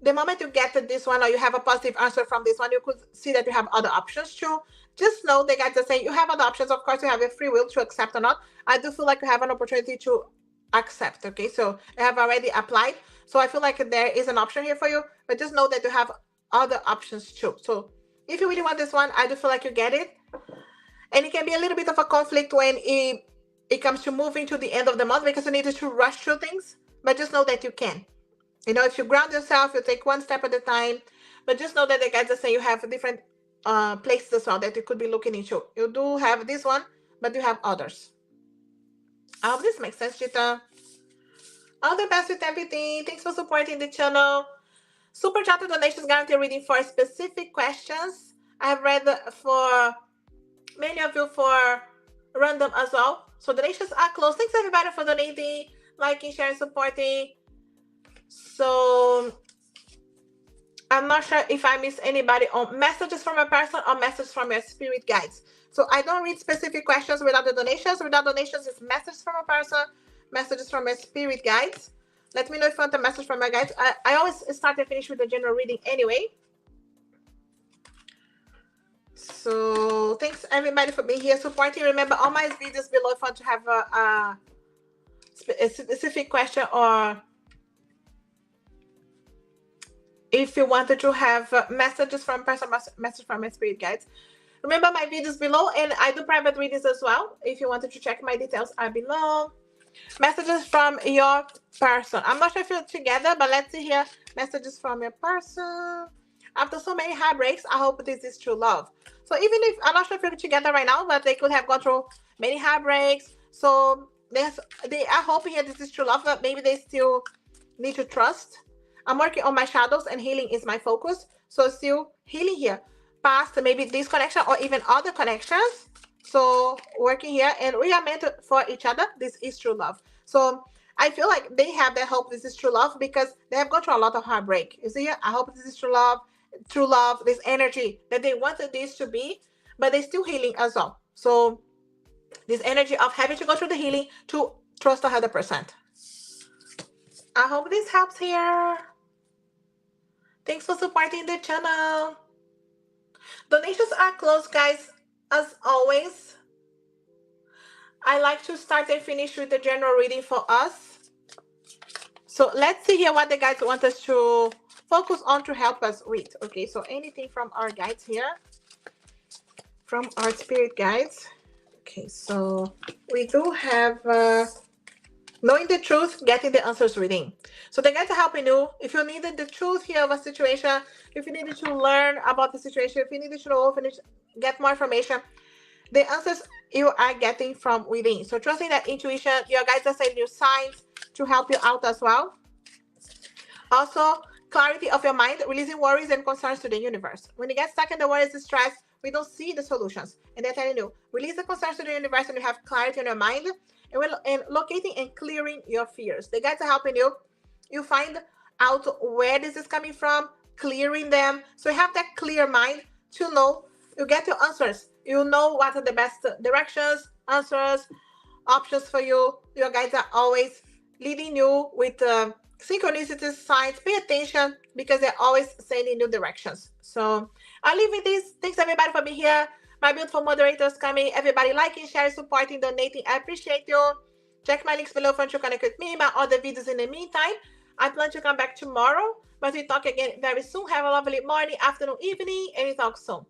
the moment you get to this one, or you have a positive answer from this one, you could see that you have other options too. Just know the guys are saying you have other options. Of course, you have a free will to accept or not. I do feel like you have an opportunity to accept. Okay, so I have already applied. So I feel like there is an option here for you, but just know that you have other options too. So if you really want this one, I do feel like you get it. And it can be a little bit of a conflict when it comes to moving to the end of the month, because you need to rush through things. But just know that you can. If you ground yourself, you take one step at a time. But just know that the guys are saying you have different places as well that you could be looking into. You do have this one, but you have others. I hope this makes sense, Chita. All the best with everything. Thanks for supporting the channel. Super chat donations guarantee reading for specific questions. I have read for many of you for random as well. So donations are closed. Thanks everybody for donating, liking, sharing, supporting. So I'm not sure if I miss anybody on messages from a person or messages from your spirit guides. So I don't read specific questions without the donations. Without donations, it's messages from a person, messages from your spirit guides. Let me know if you want a message from my guides. I always start and finish with the general reading anyway. So thanks everybody for being here, supporting. Remember, all my videos below if you want to have a specific question, or if you wanted to have messages from person, message from my spirit guides. Remember, my videos below, and I do private readings as well. If you wanted to check, my details are below. Messages from your person. I'm not sure if you're together, but let's see here. Messages from your person. After so many heartbreaks, I hope this is true love. So even if, I'm not sure if you're together right now, but they could have gone through many heartbreaks. So they are hoping here this is true love, but maybe they still need to trust. I'm working on my shadows, and healing is my focus. So still healing here. Past maybe this connection or even other connections. So working here, and we are meant for each other. This is true love. So I feel like they have that hope this is true love, because they have gone through a lot of heartbreak. You see here? I hope this is true love, this energy that they wanted this to be, but they're still healing as well. So this energy of having to go through the healing to trust 100%. I hope this helps here. Thanks for supporting the channel. Donations are closed, guys. As always, I like to start and finish with the general reading for us. So let's see here what the guides want us to focus on to help us read. Okay, so anything from our guides here, from our spirit guides. Okay, so we do have knowing the truth, getting the answers reading. So the guides are helping you. If you needed the truth here of a situation, if you needed to learn about the situation, if you needed to know, get more information, the answers you are getting from within. So trusting that intuition, your guides are sending you signs to help you out as well. Also, clarity of your mind, releasing worries and concerns to the universe. When you get stuck in the worries and stress, we don't see the solutions. And they're telling you, release the concerns to the universe, and you have clarity in your mind, and locating and clearing your fears. The guides are helping you. You find out where this is coming from, clearing them. So you have that clear mind to know. You get your answers. You know what are the best directions, answers, options for you. Your guides are always leading you with synchronicities, signs. Pay attention, because they're always sending you directions. So I'll leave with this. Thanks everybody for being here. My beautiful moderators coming. Everybody liking, sharing, supporting, donating. I appreciate you. Check my links below for you to connect with me, my other videos in the meantime. I plan to come back tomorrow, but we talk again very soon. Have a lovely morning, afternoon, evening, and we talk soon.